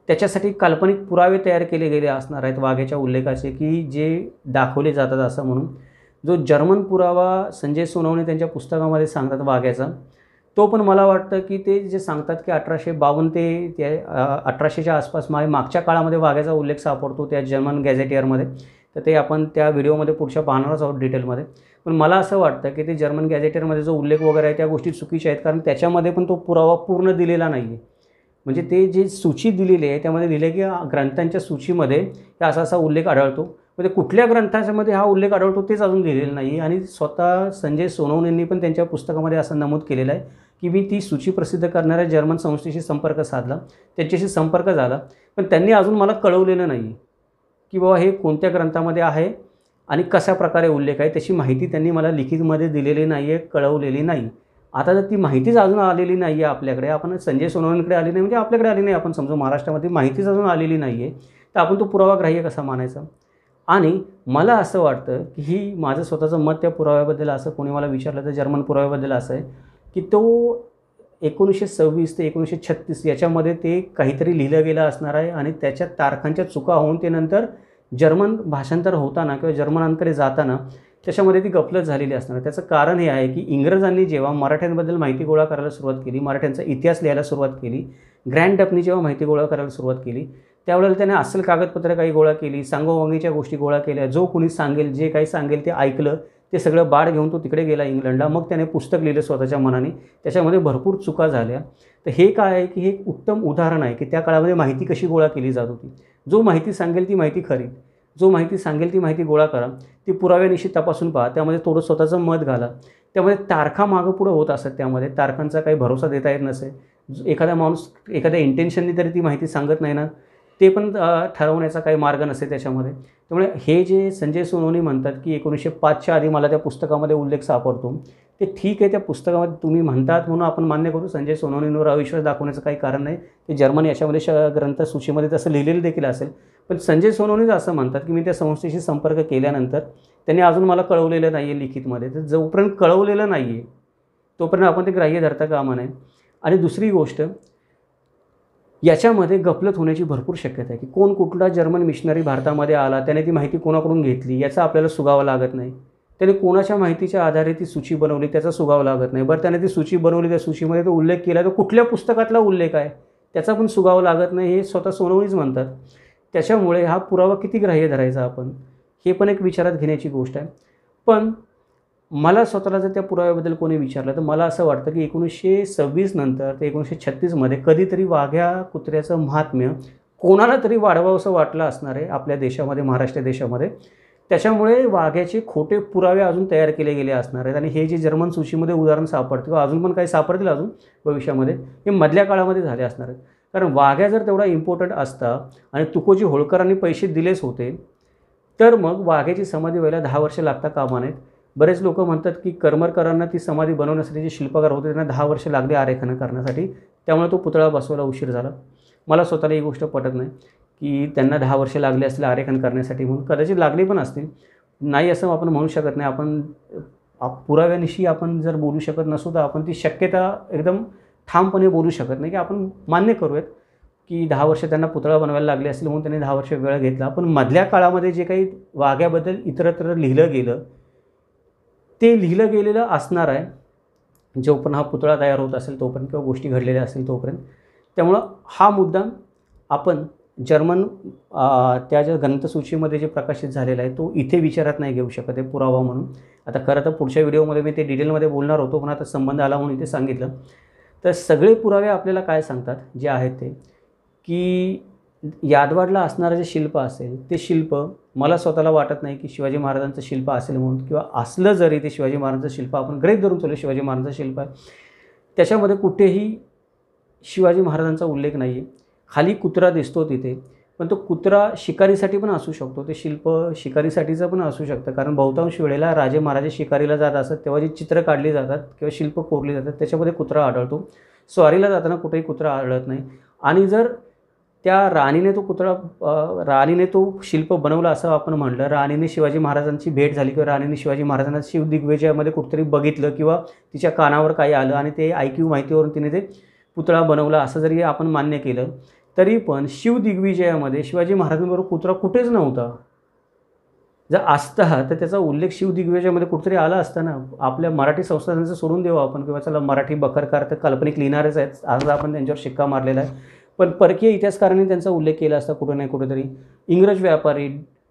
S1: त्याच्यासाठी काल्पनिक पुरावे तयार केले गेले असणार आहेत वाघ्याच्या उल्लेखाचे, की जे दाखवले जातात असं म्हणून. जो जर्मन पुरावा संजय सोनवणे त्यांच्या पुस्तकामध्ये सांगतात वाघ्याचा, तो पण मला वाटतं की ते जे सांगतात की 1852 ते 1800च्या आसपास मागच्या काळामध्ये वाघ्याचा उल्लेख सापडतो त्या जर्मन गॅझेटियरमध्ये. तर ते आपण त्या व्हिडिओमध्ये पुढच्या पाहणारच आहोत डिटेलमध्ये. पण मला असं वाटतं की ते जर्मन गॅझेटियरमध्ये जो उल्लेख वगैरे आहे त्या गोष्टी चुकीच्या आहेत, कारण त्याच्यामध्ये पण तो पुरावा पूर्ण दिलेला नाही आहे. म्हणजे ते जे सूची दिलेली आहे त्यामध्ये लिहिले की ग्रंथांच्या सूचीमध्ये असा असा उल्लेख आढळतो, म्हणजे कुठल्या ग्रंथाच्यामध्ये हा उल्लेख आढळतो तेच अजून लिहिलेलं नाही. आणि स्वतः संजय सोनवणेंनी पण त्यांच्या पुस्तकामध्ये असं नमूद केलेलं आहे की मी ती सूची प्रसिद्ध करणाऱ्या जर्मन संस्थेशी संपर्क साधला, त्यांच्याशी संपर्क झाला, पण त्यांनी अजून मला कळवलेलं नाही की बाबा हे कोणत्या ग्रंथामध्ये आहे आणि कशा प्रकारे उल्लेख आहे, त्याची माहिती त्यांनी मला लिखितमध्ये दिलेली नाही आहे, कळवलेली नाही. आता जर ती माहितीच अजून आलेली नाही आहे आपल्याकडे, आपण संजय सोनवणेंकडे आली नाही म्हणजे आपल्याकडे आली नाही, आपण समजू महाराष्ट्रामध्ये माहितीच अजून आलेली नाही आहे, तर आपण तो पुरावा ग्राह्य कसा मानायचा. आणि मला असं वाटतं की ही माझं स्वतःचं मत त्या पुराव्याबद्दल, असं कोणी मला विचारलं तर जर्मन पुराव्याबद्दल असं आहे की तो 1926 ते 1936 याच्यामध्ये ते काहीतरी लिहिलं गेलं असणार आहे आणि त्याच्या तारखांच्या चुका होऊन ते नंतर जर्मन भाषांतर होताना किंवा जर्मनांकडे जाताना त्याच्यामध्ये ती गफलत झालेली असणार. त्याचं कारण हे आहे की इंग्रजांनी जेव्हा मराठ्यांबद्दल माहिती गोळा करायला सुरुवात केली, मराठ्यांचा इतिहास लिहायला सुरुवात केली, ग्रँड डपनी जेव्हा माहिती गोळा करायला सुरुवात केली, त्यावेळेला त्याने अस्सल कागदपत्रं काही गोळा केली, सांगोवांगीच्या गोष्टी गोळा केल्या, जो कोणी सांगेल जे काही सांगेल ते ऐकलं, ते सगळं बाड घेऊन तो तिकडे गेला इंग्लंडला. मग त्याने पुस्तक लिहिलं स्वतःच्या मनाने, त्याच्यामध्ये भरपूर चुका झाल्या. तर हे काय आहे की हे एक उत्तम उदाहरण आहे की त्या काळामध्ये माहिती कशी गोळा केली जात होती. जो माहिती सांगेल ती माहिती खरी, जो माहिती सांगेल ती माहिती गोळा करा, ती पुराव्यानिशी तपासून पहा, त्यामध्ये थोडं स्वतःचं मत घाला. त्यामध्ये तारखा मागं पुढं होत असत, त्यामध्ये तारखांचा काही भरोसा देता येत नसे. एखादा माणूस एखाद्या इंटेन्शननी तरी ती माहिती सांगत नाही ना, ते पण ठरवण्याचा काही मार्ग नसे त्याच्यामध्ये. त्यामुळे हे जे संजय सोनवणे म्हणतात की 1905च्या आधी मला त्या पुस्तकामध्ये उल्लेख सापडतो, ते ठीक आहे, त्या पुस्तकामध्ये तुम्ही म्हणतात म्हणून आपण मान्य करू. संजय सोनवणेंवर अविश्वास दाखवण्याचं काही कारण नाही. ते जर्मन याच्यामध्ये ग्रंथसूचीमध्ये तसं लिहिलेलं देखील असेल, पण संजय सोनवणेच असं म्हणतात की मी त्या संस्थेशी संपर्क केल्यानंतर त्यांनी अजून मला कळवलेलं नाही आहे लिखितमध्ये. तर जोपर्यंत कळवलेलं नाही आहे तोपर्यंत आपण ते ग्राह्य धरता कामा नये. आणि दुसरी गोष्ट, याच्यामध्ये गफलत होण्याची भरपूर शक्यता आहे की कोण कुठला जर्मन मिशनरी भारतामध्ये आला, त्याने ती माहिती कोणाकडून घेतली याचा आपल्याला सुगावा लागत नाही. त्याने कोणाच्या माहितीच्या आधारे ती सूची बनवली त्याचा सुगावा लागत नाही. बरं, त्याने ती सूची बनवली, त्या सूचीमध्ये तो उल्लेख केला, तर कुठल्या पुस्तकातला उल्लेख आहे त्याचा पण सुगावा लागत नाही, हे स्वतः सोनवणेच म्हणतात. त्याच्यामुळे हा पुरावा किती ग्राह्य धरायचा आपण, हे पण एक विचारात घेण्याची गोष्ट आहे. पण मला स्वतःला जर त्या पुराव्याबद्दल कोणी विचारलं तर मला असं वाटतं की 1926 नंतर ते 1936मध्ये कधीतरी वाघ्या कुत्र्याचं महात्म्य कोणाला तरी वाढवावंसं वाटलं असणार आहे आपल्या देशामध्ये, महाराष्ट्र देशामध्ये. त्याच्यामुळे वाघ्याचे खोटे पुरावे अजून तयार केले गेले असणार आहेत. आणि हे जे जर्मन सूचीमध्ये उदाहरण सापडतं किंवा अजून पण काही सापडतील अजून भविष्यामध्ये, हे मधल्या काळामध्ये झाले असणार आहेत. कारण वाघ्या जर तेवढा इम्पॉर्टंट असता आणि तुकोजी होळकरांनी पैसे दिलेच होते, तर मग वाघ्याची समाधी व्हायला 10 वर्ष लागता कामा नयेत. बरेच लोक म्हणतात की करमरकरांना ती समाधी बनवण्यासाठी जे शिल्पकार होते त्यांना 10 वर्ष लागले आरेखन करण्यासाठी, त्यामुळे तो पुतळा बसवायला उशीर झाला. मला स्वतःला ही गोष्ट पटत नाही की त्यांना 10 वर्ष लागले असतील आरेखन करण्यासाठी, म्हणून कदाचित लागली पण असतील, नाही असं आपण म्हणू शकत नाही. आपण पुराव्यानिशी आपण जर बोलू शकत नसू तर आपण ती शक्यता एकदम ठामपणे बोलू शकत नाही की आपण मान्य करूयात की 10 वर्ष त्यांना पुतळा बनवायला लागले असतील म्हणून त्यांनी 10 वर्ष वेळ घेतला. पण मधल्या काळामध्ये जे काही वाघ्याबद्दल इतरत्र लिहिलं गेलं ते लिहिलं गेलेलं असणार आहे जोपर्यंत हा पुतळा तयार होत असेल तोपर्यंत, किंवा गोष्टी घडलेल्या असतील तोपर्यंत. त्यामुळं हा मुद्दा आपण जर्मन त्या ज्या ग्रंथसूचीमध्ये जे प्रकाशित झालेला आहे तो इथे विचारात नाही घेऊ शकत आहे पुरावा म्हणून. आता खरं तर पुढच्या व्हिडिओमध्ये मी ते डिटेलमध्ये बोलणार होतो, पण आता संबंध आला म्हणून इथे सांगितलं. तर सगळे पुरावे आपल्याला काय सांगतात जे आहेत ते, की यादवाडला असणारं जे शिल्प असेल ते शिल्प, मला स्वतःला वाटत नाही की शिवाजी महाराजांचं शिल्प असेल म्हणून, किंवा असलं जरी ते शिवाजी महाराजांचं शिल्प आपण गृहीत धरून चालू शिवाजी महाराजांचं शिल्प आहे, त्याच्यामध्ये कुठेही शिवाजी महाराजांचा उल्लेख नाही आहे. खाली कुत्रा दिसतो तिथे, पण तो कुत्रा शिकारीसाठी पण असू शकतो, ते शिल्प शिकारीसाठीचं पण असू शकतं. कारण बहुतांश वेळेला राजे महाराजे शिकारीला जात असतात तेव्हा जी चित्र काढली जातात किंवा शिल्प कोरली जातात त्याच्यामध्ये कुत्रा आढळतो. स्वारीला जाताना कुठेही कुत्रा आढळत नाही. आणि जर त्या राणीने राणीने तो शिल्प बनवला असं आपण म्हणलं, राणीने शिवाजी महाराजांची भेट झाली किंवा राणीने शिवाजी महाराजांना शिवदिग्विजयामध्ये कुठेतरी बघितलं किंवा तिच्या कानावर काही आलं आणि ते ऐकीव माहितीवरून तिने ते पुतळा बनवला असं जरी आपण मान्य केलं तरी पण शिवदिग्विजयामध्ये शिवाजी महाराजांबरोबर कुत्रा कुठेच नव्हता. जर असता तर त्याचा उल्लेख शिवदिग्विजयामध्ये कुठेतरी आला असता ना. आपल्या मराठी संस्थानांचं सोडून देऊ आपण, किंवा चला मराठी बखरकार तर काल्पनिक लिहिणारच आहेत, आज आपण त्यांच्यावर शिक्का मारलेला आहे, पण परकीय इतिहासकारांनी त्यांचा उल्लेख केला असता कुठं नाही कुठेतरी. इंग्रज व्यापारी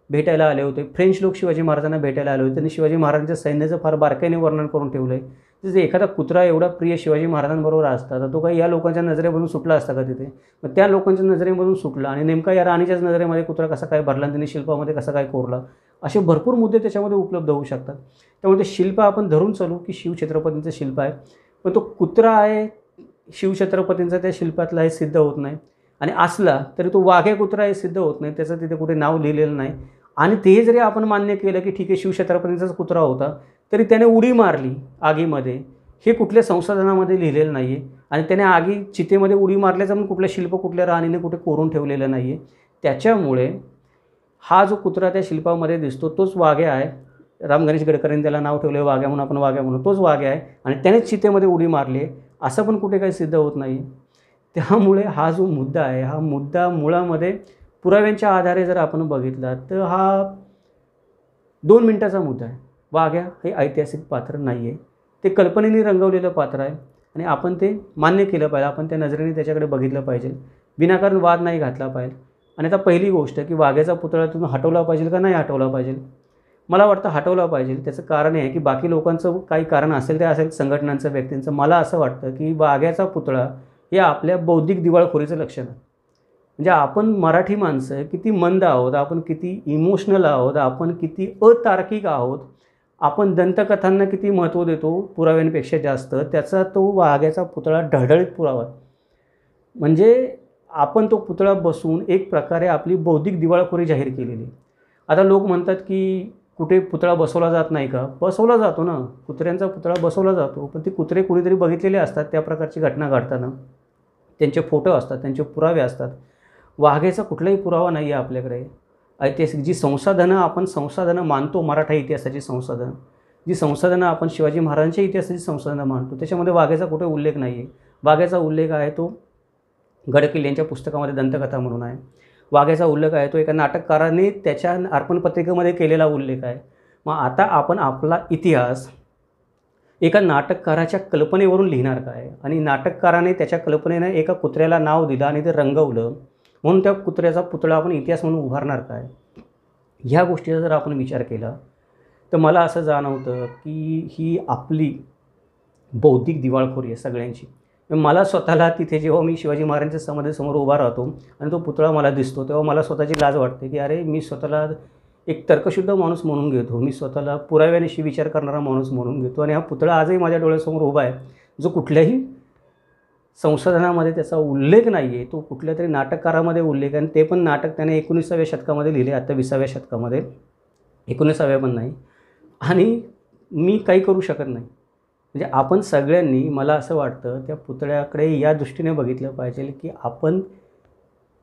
S1: भेटायला आले होते, फ्रेंच लोक शिवाजी महाराजांना भेटायला आले होते, त्यांनी शिवाजी महाराजांच्या सैन्याचं फार बारकाईने वर्णन करून ठेवलं आहे. जर एखादा कुत्रा एवढा प्रिय शिवाजी महाराजांबरोबर असता तर तो काही या लोकांच्या नजरेमधून सुटला असता का तिथे? मग त्या लोकांच्या नजरेमधून सुटला आणि नेमका या राणीच्याच नजरेमध्ये कुत्रा कसा काय भरला आणि त्यांनी शिल्पामध्ये कसा काय कोरला, असे भरपूर मुद्दे त्याच्यामध्ये उपलब्ध होऊ शकतात. त्यामुळे ते शिल्प आपण धरून चालू की शिवछत्रपतींचं शिल्प आहे, पण तो कुत्रा आहे शिवछत्रपतींचा त्या शिल्पातला हे सिद्ध होत नाही. आणि असला तरी तो वाघ्या कुत्रा हे सिद्ध होत नाही, त्याचं तिथे कुठे नाव लिहिलेलं नाही. आणि ते जरी आपण मान्य केलं की ठीक आहे शिवछत्रपतींचाच कुत्रा होता, तरी त्याने उडी मारली आगीमध्ये हे कुठल्या संशोधनामध्ये लिहिलेलं नाही आहे. आणि त्याने चितेमध्ये उडी मारल्याचं पण कुठलं शिल्प कुठल्या राणीने कुठे कोरून ठेवलेलं नाही आहे. त्याच्यामुळे हा जो कुत्रा त्या शिल्पामध्ये दिसतो तोच वाघ्या आहे. राम गणेश गडकरींनी त्याला नाव ठेवलं वाघ्या म्हणून, आपण वाघ्या म्हणून, तोच वाघ्या आहे आणि त्यानेच चितेमध्ये उडी मारली आहे असं पण कुठे काही सिद्ध होत नाही. त्यामुळे हा जो मुद्दा आहे हा मुद्दा मुळामध्ये पुराव्यांच्या आधारे जर आपण बघितला तर हा 2 मिनिटाचा मुद्दा आहे. वाघ्या हे ऐतिहासिक पात्र नाही आहे, ते कल्पनेने रंगवलेलं पात्र आहे आणि आपण ते मान्य केलं पाहिजे, आपण त्या नजरेने त्याच्याकडे बघितलं पाहिजे, विनाकारण वाद नाही घातला पाहिजे. आणि आता पहिली गोष्ट की वाघ्याचा पुतळा तुम्ही हटवला पाहिजे का नाही हटवला पाहिजे? मला वाटतं हटवला पाहिजे. त्याचं कारण आहे की बाकी लोकांचं काही कारण असेल ते असेल, संघटनांचं, व्यक्तींचं. मला असं वाटतं की वाघ्याचा पुतळा हे आपल्या बौद्धिक दिवाळखोरीचं लक्षण आहे. म्हणजे आपण मराठी माणसं किती मंद आहोत, आपण किती इमोशनल आहोत, आपण किती अतार्किक आहोत, आपण दंतकथांना किती महत्त्व देतो पुराव्यांपेक्षा जास्त, त्याचा तो वाघ्याचा पुतळा ढळढळीत पुरावा. म्हणजे आपण तो पुतळा बसवून एक प्रकारे आपली बौद्धिक दिवाळखोरी जाहीर केलेली. आता लोक म्हणतात की कुठे पुतळा बसवला जात नाही का? बसवला जातो ना, कुत्र्यांचा पुतळा बसवला जातो, पण ते कुत्रे कुणीतरी बघितलेले असतात त्या प्रकारची घटना घडताना, त्यांचे फोटो असतात, त्यांचे पुरावे असतात. वाघ्याचा कुठलाही पुरावा नाही आहे आपल्याकडे. ऐतिहासिक जी संसाधनं मानतो, मराठा इतिहासाची संसाधनं, जी संसाधनं आपण शिवाजी महाराजांच्या इतिहासाची संसाधनं मानतो, त्याच्यामध्ये वाघ्याचा कुठे उल्लेख नाही आहे. वाघ्याचा उल्लेख आहे तो गडकिल्ले यांच्या पुस्तकामध्ये दंतकथा म्हणून आहे. वाघ्याचा उल्लेख आहे तो एका नाटककाराने त्याच्या अर्पणपत्रिकेमध्ये केलेला उल्लेख आहे. मग आता आपण आपला इतिहास एका नाटककाराच्या कल्पनेवरून लिहिणार काय? आणि नाटककाराने त्याच्या कल्पनेनं एका कुत्र्याला नाव दिलं आणि ते रंगवलं म्हणून त्या कुत्र्याचा पुतळा आपण इतिहास म्हणून उभारणार काय? ह्या गोष्टीचा जर आपण विचार केला तर मला असं जाणवतं की ही आपली बौद्धिक दिवाळखोरी आहे सगळ्यांची. मला स्वतःला तिथे जेव्हा मी शिवाजी महाराजांच्या समाधीसमोर उभा राहतो आणि तो पुतळा मला दिसतो तेव्हा मला स्वतःची लाज वाटते की अरे मी स्वतःला एक तर्कशुद्ध माणूस म्हणून घेतो, मी स्वतःला पुराव्यानिशी विचार करणारा माणूस म्हणून घेतो आणि हा पुतळा आजही माझ्या डोळ्यासमोर उभा आहे जो कुठल्याही संशोधनामध्ये त्याचा उल्लेख नाही आहे. तो कुठल्या तरी नाटककारामध्ये उल्लेख आहे आणि ते पण नाटक त्याने 19व्या शतकामध्ये लिहिले, आता 20व्या शतकामध्ये, 19व्या पण नाही. आणि मी काही करू शकत नाही. म्हणजे आपण सगळ्यांनी, मला असं वाटतं, त्या पुतळ्याकडे या दृष्टीने बघितलं पाहिजे की आपण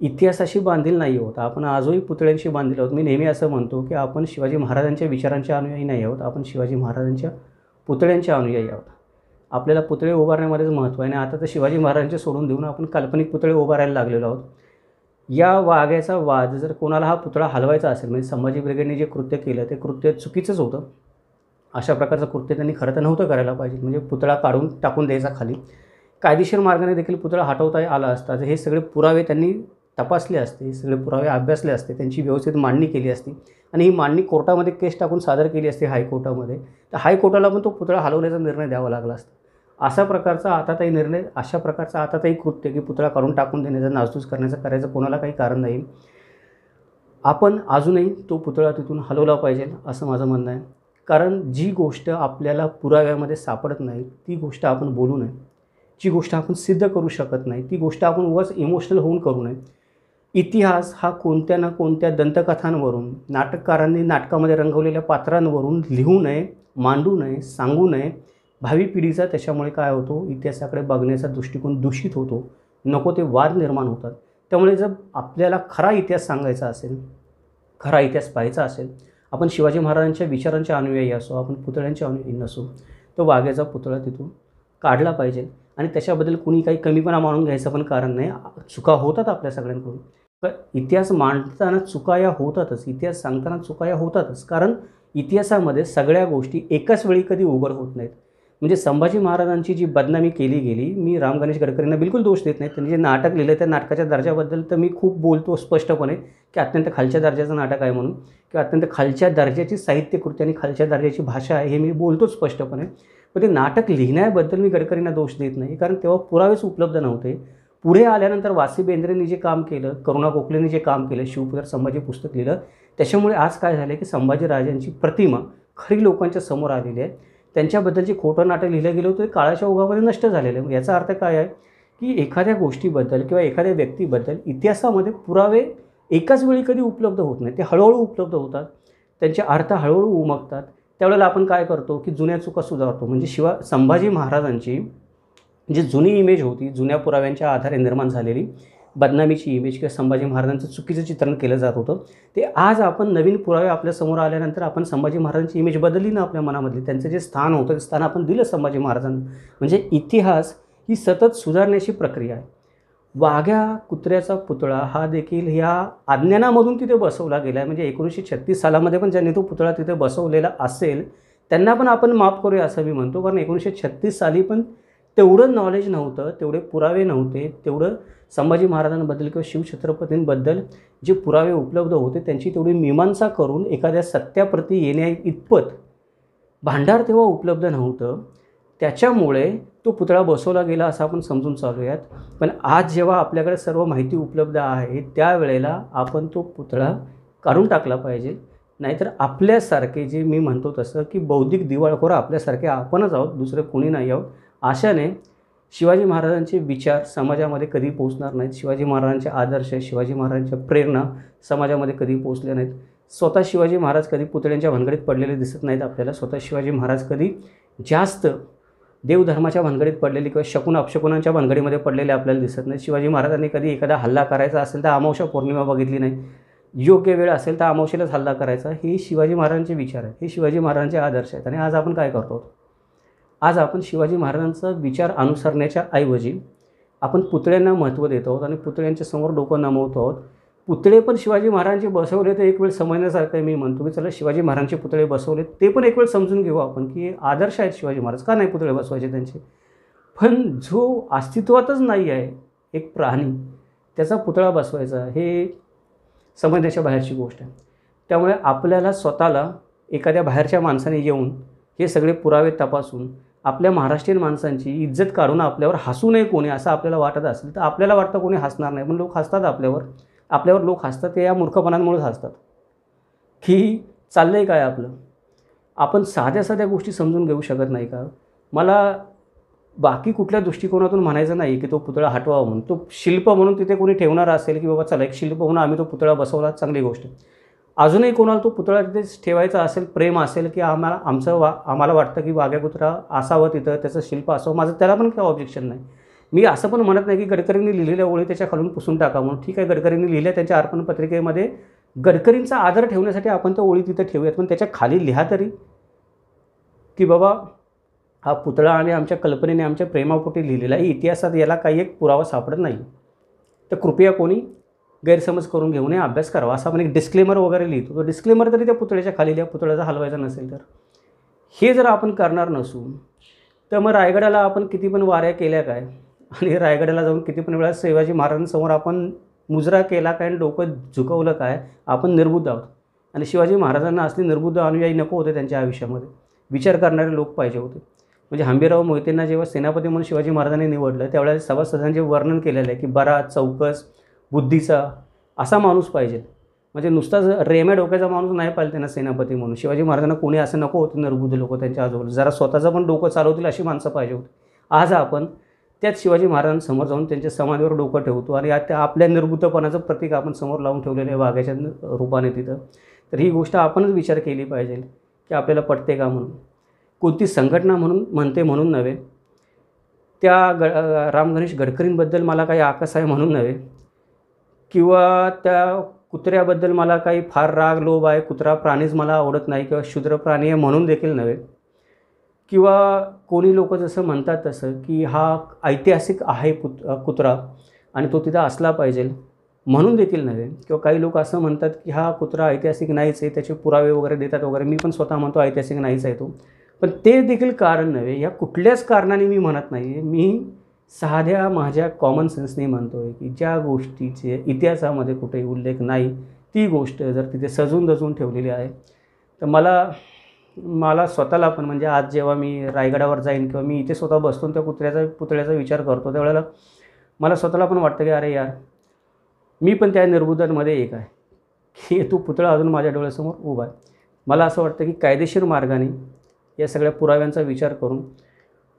S1: इतिहासाशी बांधील नाही आहोत, आपण आजही पुतळ्यांशी बांधील आहोत. मी नेहमी असं म्हणतो की आपण शिवाजी महाराजांच्या विचारांचे अनुयायी नाही आहोत, आपण शिवाजी महाराजांच्या पुतळ्यांचे अनुयायी आहोत. आपल्याला पुतळे उभारण्यामध्येच महत्त्व आहे आणि आता तर शिवाजी महाराजांचे सोडून देऊन आपण काल्पनिक पुतळे उभारायला लागलेलो आहोत. या वाघ्याचा वाद जर कोणाला हा पुतळा हलवायचा असेल, म्हणजे संभाजी ब्रिगेडने जे कृत्य केलं ते कृत्य चुकीचंच होतं. अशा प्रकारचं कृत्य त्यांनी खरं तर नव्हतं करायला पाहिजे. म्हणजे पुतळा काढून टाकून द्यायचा खाली, कायदेशीर मार्गाने देखील पुतळा हटवता आला असता. हे सगळे पुरावे त्यांनी तपासले असते, हे सगळे पुरावे अभ्यासले असते, त्यांची व्यवस्थित मांडणी केली असती आणि ही मांडणी कोर्टामध्ये केस टाकून सादर केली असते हायकोर्टामध्ये, तर हायकोर्टाला पण तो पुतळा हलवण्याचा निर्णय द्यावा लागला असता. अशा प्रकारचा आताताई निर्णय, अशा प्रकारचा आताताई कृत्य की पुतळा काढून टाकून देण्याचा, नासधूस करण्याचं करायचं कोणाला काही कारण नाही. आपण अजूनही तो पुतळा तिथून हलवला पाहिजे असं माझं म्हणणं आहे. कारण जी गोष्ट आपल्याला पुराव्यामध्ये सापडत नाही ती गोष्ट आपण बोलू नये, जी गोष्ट आपण सिद्ध करू शकत नाही ती गोष्ट आपण उगाच इमोशनल होऊन करू नये. इतिहास हा कोणत्या ना कोणत्या दंतकथांवरून, नाटककारांनी नाटकामध्ये रंगवलेल्या पात्रांवरून लिहू नये, मांडू नये, सांगू नये. भावी पिढीचा त्याच्यामुळे काय होतो, इतिहासाकडे बघण्याचा दृष्टिकोन दूषित होतो, नको ते वाद निर्माण होतात. त्यामुळे जर आपल्याला खरा इतिहास सांगायचा असेल, खरा इतिहास पाहायचा असेल, आपण शिवाजी महाराजांच्या विचारांचे अनुयायी असो, आपण पुतळ्यांचे अनुयायी नसो, तो वाघ्याचा पुतळा तिथून काढला पाहिजे. आणि त्याच्याबद्दल कुणी काही कमीपणा मानून घ्यायचं पण कारण नाही. चुका होतात आपल्या सगळ्यांकडून, तर इतिहास मांडताना चुका या होतातच, इतिहास सांगताना चुका या होतातच. कारण इतिहासामध्ये सगळ्या गोष्टी एकाच वेळी कधी उघड होत नाहीत. म्हणजे संभाजी महाराजांची जी बदनामी केली गेली, मी राम गणेश गडकरींना बिलकुल दोष देत नाही. त्यांनी जे नाटक लिहिलं त्या नाटकाच्या दर्जाबद्दल तर मी खूप बोलतो स्पष्टपणे की अत्यंत खालच्या दर्जाचं नाटक आहे म्हणून, किंवा अत्यंत खालच्या दर्जाची साहित्यकृती आणि खालच्या दर्जाची भाषा आहे हे मी बोलतो स्पष्टपणे. पण ते नाटक लिहिण्याबद्दल मी गडकरींना दोष देत नाही, कारण तेव्हा पुरावेच उपलब्ध नव्हते. पुढे आल्यानंतर वासी बेंद्रेंनी जे काम केलं, करुणा गोखलेंनी जे काम केलं, शिवपुत्र संभाजी पुस्तक लिहिलं, त्याच्यामुळे आज काय झालं की संभाजीराजांची प्रतिमा खरी लोकांच्या समोर आलेली आहे. त्यांच्याबद्दल जे खोटं नाटक लिहिलं गेलं होतं ते काळाच्या ओघामध्ये नष्ट झालेलं आहे. याचा अर्थ काय आहे की एखाद्या गोष्टीबद्दल किंवा एखाद्या व्यक्तीबद्दल इतिहासामध्ये पुरावे एकाच वेळी कधी उपलब्ध होत नाही, ते हळूहळू उपलब्ध होतात, त्यांचे अर्थ हळूहळू उमगतात. त्यावेळेला आपण काय करतो की जुन्या चुका सुधारतो. म्हणजे संभाजी महाराजांची जी जुनी इमेज होती, जुन्या पुराव्यांच्या आधारे निर्माण झालेली बदनामीची इमेज किंवा संभाजी महाराजांचं चुकीचं चित्रण केलं जात होतं, ते आज आपण नवीन पुरावे आपल्यासमोर आल्यानंतर आपण संभाजी महाराजांची इमेज बदलली ना आपल्या मनामधली. त्यांचं जे स्थान होतं ते स्थान आपण दिलं संभाजी महाराजांना. म्हणजे इतिहास ही सतत सुधारण्याची प्रक्रिया आहे. वाघ्या कुत्र्याचा पुतळा हा देखील ह्या अज्ञानामधून तिथे बसवला गेला आहे. म्हणजे 1936 सालामध्ये पण ज्यांनी तो पुतळा तिथे बसवलेला असेल त्यांना पण आपण माफ करूया असं मी म्हणतो. कारण 1936 साली पण तेवढं नॉलेज नव्हतं, तेवढे पुरावे नव्हते, तेवढं संभाजी महाराजांबद्दल किंवा शिवछत्रपतींबद्दल जे पुरावे उपलब्ध होते त्यांची तेवढी मीमांसा करून एखाद्या सत्याप्रती येण्या इतपत भांडार तेव्हा उपलब्ध नव्हतं. त्याच्यामुळे तो पुतळा बसवला गेला असं आपण समजून चालूयात. पण आज जेव्हा आपल्याकडे सर्व माहिती उपलब्ध आहे त्यावेळेला आपण तो पुतळा काढून टाकला पाहिजे. नाहीतर आपल्यासारखे, जे मी म्हणतो तसं की बौद्धिक दिवाळखोर आपल्यासारखे आपणच आहोत, दुसरे कोणी नाही आहोत. अशाने शिवाजी महाराजांचे विचार समाजामध्ये कधी पोचणार नाहीत, शिवाजी महाराजांचे आदर्श, शिवाजी महाराजांच्या प्रेरणा समाजामध्ये कधी पोचल्या नाहीत. स्वतः शिवाजी महाराज कधी पुतळ्यांच्या भानगडीत पडलेले दिसत नाहीत आपल्याला. स्वतः शिवाजी महाराज कधी जास्त देवधर्माच्या भानगडीत पडलेले किंवा शकुन अपशकुनांच्या भानगडीमध्ये पडलेले आपल्याला दिसत नाही. शिवाजी महाराजांनी कधी एखादा हल्ला करायचा असेल तर अमावस्या पौर्णिमा बघितली नाही, योग्य वेळ असेल तर अमावस्येलाच हल्ला करायचा. हे शिवाजी महाराजांचे विचार आहेत, हे शिवाजी महाराजांचे आदर्श आहेत. आणि आज आपण काय करतो, आज आपण शिवाजी महाराजांचा विचार अनुसरण्याच्या ऐवजी आपण पुतळ्यांना महत्त्व देत आहोत आणि पुतळ्यांच्या समोर डोकं नमवतो आहोत. पुतळे पण शिवाजी महाराजांचे बसवले तर एक वेळ समजण्यासारखं आहे. मी म्हणतो की चला शिवाजी महाराजांचे पुतळे बसवले ते पण एक वेळ समजून घेऊ आपण की आदर्श आहेत शिवाजी महाराज, का नाही पुतळे बसवायचे त्यांचे. पण जो अस्तित्वातच नाही आहे एक प्राणी, त्याचा पुतळा बसवायचा हे समजण्याच्या बाहेरची गोष्ट आहे. त्यामुळे आपल्याला स्वतःला एखाद्या बाहेरच्या माणसाने येऊन हे सगळे पुरावे तपासून आपल्या महाराष्ट्रीयन माणसांची इज्जत काढून आपल्यावर हसू नये कोणी, असं आपल्याला वाटत असेल तर आपल्याला वाटतं कोणी हसणार नाही, पण लोक हसतात आपल्यावर लोक हसतात. ते या मूर्खपणांमुळेच हसतात की चाललं आहे काय आपलं. आपण साध्या साध्या गोष्टी समजून घेऊ शकत नाही का. मला बाकी कुठल्या दृष्टिकोनातून म्हणायचं नाही की तो पुतळा हटवावा म्हणून. तो शिल्प म्हणून तिथे कोणी ठेवणार असेल की बाबा चला एक शिल्प म्हणून आम्ही तो पुतळा बसवला, चांगली गोष्ट. अजूनही कोणाला तो पुतळा तिथे ठेवायचा असेल, प्रेम असेल की आम्हाला वाटतं की वाघ्या कुत्रा असावं तिथं, त्याचं शिल्प असावं, माझं त्याला पण काही ऑब्जेक्शन नाही. मी असं पण म्हणत नाही की गडकरींनी लिहिलेल्या ओळी त्याच्या खालून पुसून टाका म्हणून. ठीक आहे, गडकरींनी लिहिल्या त्यांच्या अर्पण पत्रिकेमध्ये, गडकरींचा आदर ठेवण्यासाठी आपण त्या ओळी तिथे ठेवूयात, पण त्याच्या खाली लिहा तरी की बाबा हा पुतळा आणि आमच्या कल्पनेने आमच्या प्रेमापोटी लिहिलेला आहे. इतिहासात याला काही एक पुरावा सापडत नाही, तर कृपया कोणी गैरसमज करून घेऊ नये, अभ्यास करावा. असा आपण एक डिस्क्लेमर वगैरे लिहितो, तो डिस्क्लेमर तरी त्या पुतळ्याच्या खाली लिहा, पुतळ्याचा हलवायचा नसेल तर. हे जर आपण करणार नसू तर मग रायगडाला आपण किती पण वाऱ्या केल्या काय, आणि रायगडाला जाऊन किती पण वेळा शिवाजी महाराजांसमोर आपण मुजरा केला काय आणि डोकं झुकवलं काय, आपण निर्बुद्ध आहोत. आणि शिवाजी महाराजांना असले निर्बुद्ध अनुयायी नको होते त्यांच्या आयुष्यामध्ये, विचार करणारे लोक पाहिजे होते. म्हणजे हंबीरराव मोहितेंना जेव्हा सेनापती म्हणून शिवाजी महाराजांनी निवडलं त्यावेळेला सभासदांचे वर्णन केलेलं आहे की बरा, चौकस, बुद्धीचा असा माणूस पाहिजे. म्हणजे नुसताच रेम्या डोक्याचा माणूस नाही पाहिजे त्यांना सेनापती म्हणून. शिवाजी महाराजांना कोणी असं नको होते निर्बुद्ध लोक त्यांच्या आजूबाजूला, जरा स्वतःचं पण डोकं चालवतील अशी माणसं पाहिजे होती. आज आपण त्याच शिवाजी महाराजांसमोर जाऊन त्यांच्या समाधीवर डोकं ठेवतो आणि त्या आपल्या निर्बुद्धपणाचं प्रतीक आपण समोर लावून ठेवलेलं आहे वाघाच्या रूपाने तिथं. तर ही गोष्ट आपणच विचार केली पाहिजे की आपल्याला पटते का म्हणून. कोणती संघटना म्हणते म्हणून नव्हे, त्या राम गणेश गडकरींबद्दल मला काही आकस आहे म्हणून नव्हे, किंवा त्या कुत्र्याबद्दल मला काही फार राग लोभ आहे, कुत्रा प्राणीच मला आवडत नाही किंवा शूद्र प्राणी आहे म्हणून देखील नव्हे, किंवा कोणी लोक जसं म्हणतात तसं की हा ऐतिहासिक आहे कुत्रा आणि तो तिथं असला पाहिजे म्हणून देखील नव्हे, किंवा काही लोक असं म्हणतात की हा कुत्रा ऐतिहासिक नाहीच आहे, त्याचे पुरावे वगैरे देतात वगैरे. मी पण स्वतः म्हणतो ऐतिहासिक नाहीच आहे तो, पण ते देखील कारण नव्हे. या कुठल्याच कारणाने मी म्हणत नाही आहे, मी साध्या माझ्या कॉमन सेन्सने म्हणतो आहे की ज्या गोष्टीचे इतिहासामध्ये कुठेही उल्लेख नाही ती गोष्ट जर तिथे सजून दजून ठेवलेली आहे, तर मला स्वतःला पण, म्हणजे आज जेव्हा मी रायगडावर जाईन किंवा मी इथे स्वतः बसतो त्या पुतळ्याचा विचार करतो त्यावेळेला मला स्वतःला पण वाटतं की अरे यार, मी पण त्या निर्बुद्धांमध्ये एक आहे की तो पुतळा अजून माझ्या डोळ्यासमोर उभा आहे. मला असं वाटतं की कायदेशीर मार्गाने या सगळ्या पुराव्यांचा विचार करून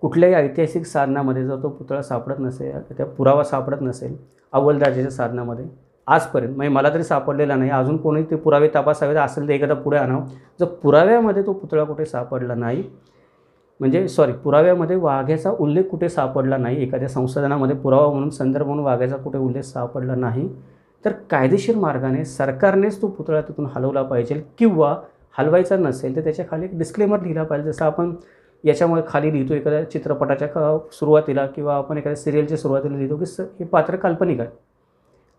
S1: कुठल्याही ऐतिहासिक साधनामध्ये जर तो पुतळा सापडत नसेल, त्या पुरावा सापडत नसेल अव्वल दर्जाच्या साधनामध्ये आजपर्यंत, म्हणजे मला तरी सापडलेला नाही, अजून कोणी ते पुरावे तपासावेत असेल तर एखादा पुढे आणावं. जर पुराव्यामध्ये तो पुतळा कुठे सापडला नाही, म्हणजे पुराव्यामध्ये वाघ्याचा उल्लेख कुठे सापडला नाही, एखाद्या संशोधनामध्ये पुरावा म्हणून संदर्भ म्हणून वाघ्याचा कुठे उल्लेख सापडला नाही, तर कायदेशीर मार्गाने सरकारनेच तो पुतळा तिथून हलवला पाहिजे, किंवा हलवायचा नसेल तर त्याच्या खाली एक डिस्क्लेमर लिहिला पाहिजे. जसं आपण याच्यामुळे खाली लिहितो एखाद्या चित्रपटाच्या सुरुवातीला किंवा आपण एखाद्या सिरियलच्या सुरुवातीला लिहितो की हे पात्र काल्पनिक आहे,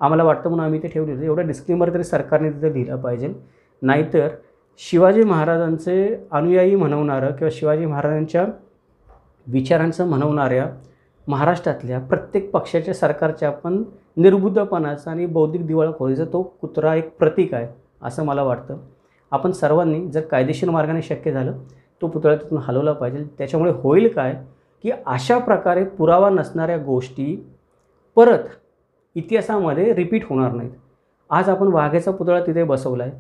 S1: आम्हाला वाटतं म्हणून आम्ही ते ठेवलेलं. एवढं डिस्क्लेमर तरी सरकारने तिथे लिहिलं पाहिजे. नाहीतर शिवाजी महाराजांचे अनुयायी म्हणवणारं किंवा शिवाजी महाराजांच्या विचारांचं म्हणवणाऱ्या महाराष्ट्रातल्या प्रत्येक पक्षाच्या सरकारच्या पण निर्बुद्धपणाचा आणि बौद्धिक दिवाळखोरीचा तो कुत्रा एक प्रतीक आहे असं मला वाटतं. आपण सर्वांनी जर कायदेशीर मार्गाने शक्य झालं तो पुतळा तिथून हलवला पाहिजे. त्याच्यामुळे होईल काय की अशा प्रकारे पुरावा नसणाऱ्या गोष्टी परत इतिहासामध्ये रिपीट होणार नाहीत. आज आपण वाघ्याचा पुतळा तिथे बसवला आहे,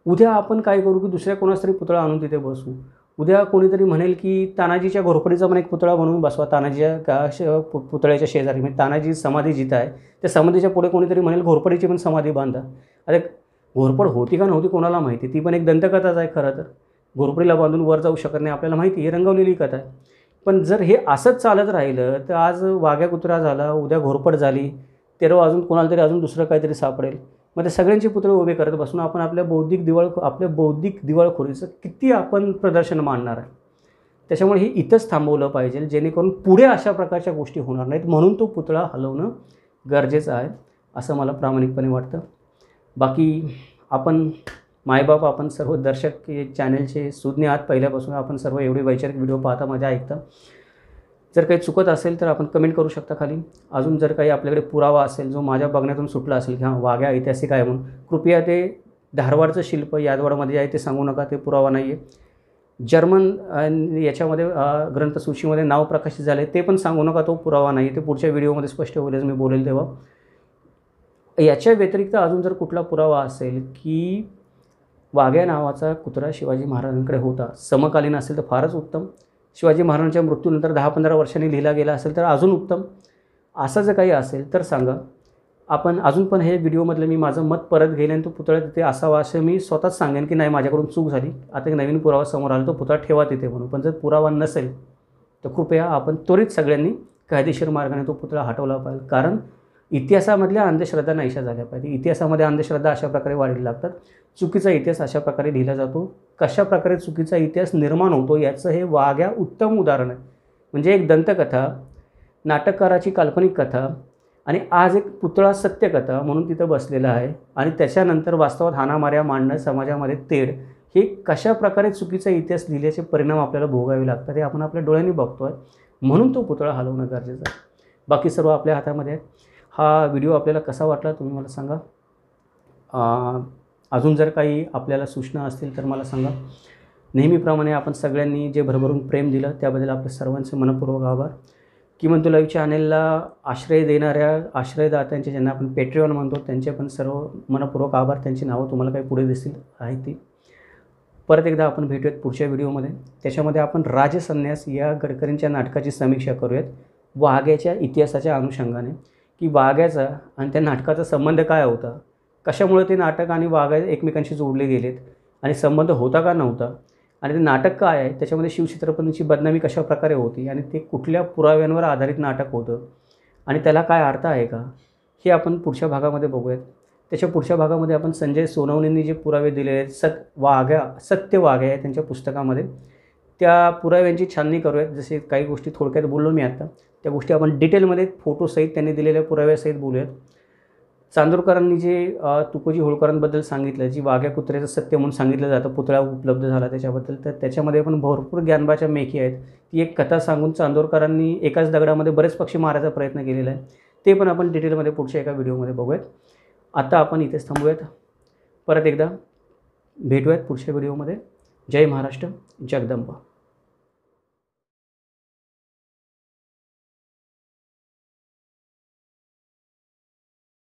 S1: उद्या आपण काय करू की दुसऱ्या कोणाचा तरी पुतळा आणून तिथे बसवू. उद्या कोणीतरी म्हणेल की तानाजीच्या घोरपडीचा पण एक पुतळा बनवून बसवा तानाजीच्या पुतळ्याच्या शेजारी, म्हणजे तानाजी समाधी जिथं आहे त्या समाधीच्या पुढे कोणीतरी म्हणेल घोरपडीची पण समाधी बांधा. अरे घोरपड होती का नव्हती कोणाला माहिती, ती पण एक दंतकथाच आहे खरं तर. घोरपडीला बांधून वर जाऊ शकत नाही आपल्याला माहिती, ही रंगवलेली कथा आहे. पण जर हे असंच चालत राहिलं तर आज वाघ्या कुत्रा झाला, उद्या घोरपड झाली, तेव्हा अजून कोणाला तरी अजून दुसरं काहीतरी सापडेल. मग ते सगळ्यांचे पुतळे उभे करत बसून आपण आपल्या बौद्धिक दिवाळखोरीचं किती आपण प्रदर्शन मांडणार आहे. त्याच्यामुळे हे इथंच थांबवलं पाहिजे जेणेकरून पुढे अशा प्रकारच्या गोष्टी होणार नाहीत. म्हणून तो पुतळा हलवणं गरजेचं आहे असं मला प्रामाणिकपणे वाटतं. बाकी आपण मायबाप, आपण सर्व दर्शक चॅनलचे सुज्ञ आहात पहिल्यापासून, आपण सर्व एवढे वैचारिक व्हिडिओ पाहता, मजा ऐकता. जर काही चुकत असेल तर आपण कमेंट करू शकता खाली. अजून जर काही आपल्याकडे पुरावा असेल जो माझ्या बघण्यातून सुटला असेल की हां वाघ्या ऐतिहासिक आहे म्हणून, कृपया ते धारवाडचं शिल्प यादवाडमध्ये आहे ते सांगू नका, ते पुरावा नाही आहे. जर्मन याच्यामध्ये ग्रंथसूचीमध्ये नाव प्रकाशित झाले ते पण सांगू नका, तो पुरावा नाही आहे. ते पुढच्या व्हिडिओमध्ये स्पष्ट होईलच, मी बोलेल तेव्हा. याच्या व्यतिरिक्त अजून जर कुठला पुरावा असेल की वाघ्या नावाचा कुत्रा शिवाजी महाराजांकडे होता, समकालीन असेल तर फारच उत्तम. शिवाजी महाराजांच्या मृत्यूनंतर 10-15 वर्षांनी लिहिला गेला असेल तर अजून उत्तम. असं जर काही असेल तर सांगा. आपण अजून पण हे व्हिडिओमधलं मी माझं मत परत घेईन आणि तो पुतळा तिथे असावा असं मी स्वतःच सांगेन की नाही माझ्याकडून चूक झाली, आता एक नवीन पुरावा समोर आला, तो पुतळा ठेवा तिथे म्हणून. पण जर पुरावा नसेल तर कृपया आपण त्वरित सगळ्यांनी कायदेशीर मार्गाने तो पुतळा हटवला पाहिजे. कारण इतिहासामधल्या अंधश्रद्धा नाहीशा झाल्या पाहिजे. इतिहासामध्ये अंधश्रद्धा अशा प्रकारे वाढीला लागतात. चुकीचा इतिहास अशा प्रकारे लिहिला जातो. कशा प्रकारे चुकीचा इतिहास निर्माण होतो याचं हे वाघ्या उत्तम उदाहरण आहे. म्हणजे एक दंतकथा, नाटककाराची काल्पनिक कथा आणि आज एक पुतळा सत्यकथा म्हणून तिथं बसलेला आहे. आणि त्याच्यानंतर वास्तवात हाणामाऱ्या मांडणं, समाजामध्ये तेढ, हे कशा प्रकारे चुकीचा इतिहास लिहिल्याचे परिणाम आपल्याला भोगावे लागतात हे आपण आपल्या डोळ्यांनी बघतो आहे. म्हणून तो पुतळा हलवणं गरजेचं आहे. बाकी सर्व आपल्या हातामध्ये आहे. हा व्हिडिओ आपल्याला कसा वाटला तुम्ही मला सांगा. अजून जर काही आपल्याला सूचना असतील तर मला सांगा. नेहमीप्रमाणे आपण सगळ्यांनी जे भरभरून प्रेम दिलं त्याबद्दल आपल्या सर्वांचे मनपूर्वक आभार. किमंतू लाईव्ह चॅनेलला आश्रय देणाऱ्या आश्रयदात्यांचे, ज्यांना आपण पेट्रियन म्हणतो, त्यांचे पण सर्व मनपूर्वक आभार. त्यांची नावं तुम्हाला काही पुढे दिसतील आहेत ती. परत एकदा आपण भेटूयात पुढच्या व्हिडिओमध्ये. त्याच्यामध्ये आपण राजसन्यास या गडकरींच्या नाटकाची समीक्षा करूयात वाघ्याच्या इतिहासाच्या अनुषंगाने, की वाघ्याचा आणि त्या नाटकाचा संबंध काय होता, कशामुळे ते नाटक आणि वाघ एकमेकांशी जोडले गेलेत आणि संबंध होता का नव्हता, आणि ते नाटक काय आहे, त्याच्यामध्ये शिवछत्रपतींची बदनामी कशा प्रकारे होती आणि ते कुठल्या पुराव्यांवर आधारित नाटक होतं आणि त्याला काय अर्थ आहे का, हे आपण पुढच्या भागामध्ये बघूयात. त्याच्या पुढच्या भागामध्ये आपण संजय सोनवणेंनी जे पुरावे दिले आहेत सत्य वाघ्या आहे त्यांच्या पुस्तकामध्ये, त्या पुराव्यांची छाननी करूयात. जसे काही गोष्टी थोडक्यात बोललो मी आता, त्या गोष्टी आपण डिटेलमध्ये फोटोसहित त्यांनी दिलेल्या पुराव्यासहित बोलूयात. चांदोरकरांनी जे तुकोजी होळकरांबद्दल सांगितलं, जी वाघ्या कुत्र्याचं सत्य म्हणून सांगितलं जातं, पुतळा उपलब्ध झाला त्याच्याबद्दल, तर त्याच्यामध्ये पण भरपूर ज्ञानबाच्या मेखी आहेत. ती एक कथा सांगून चांदोरकरांनी एकाच दगडामध्ये बरेच पक्षी मारायचा प्रयत्न केलेला आहे. ते पण आपण डिटेलमध्ये पुढच्या एका व्हिडिओमध्ये बघूयात. आता आपण इथेच थांबूयात. परत एकदा भेटूयात पुढच्या व्हिडिओमध्ये. जय महाराष्ट्र, जगदंबा.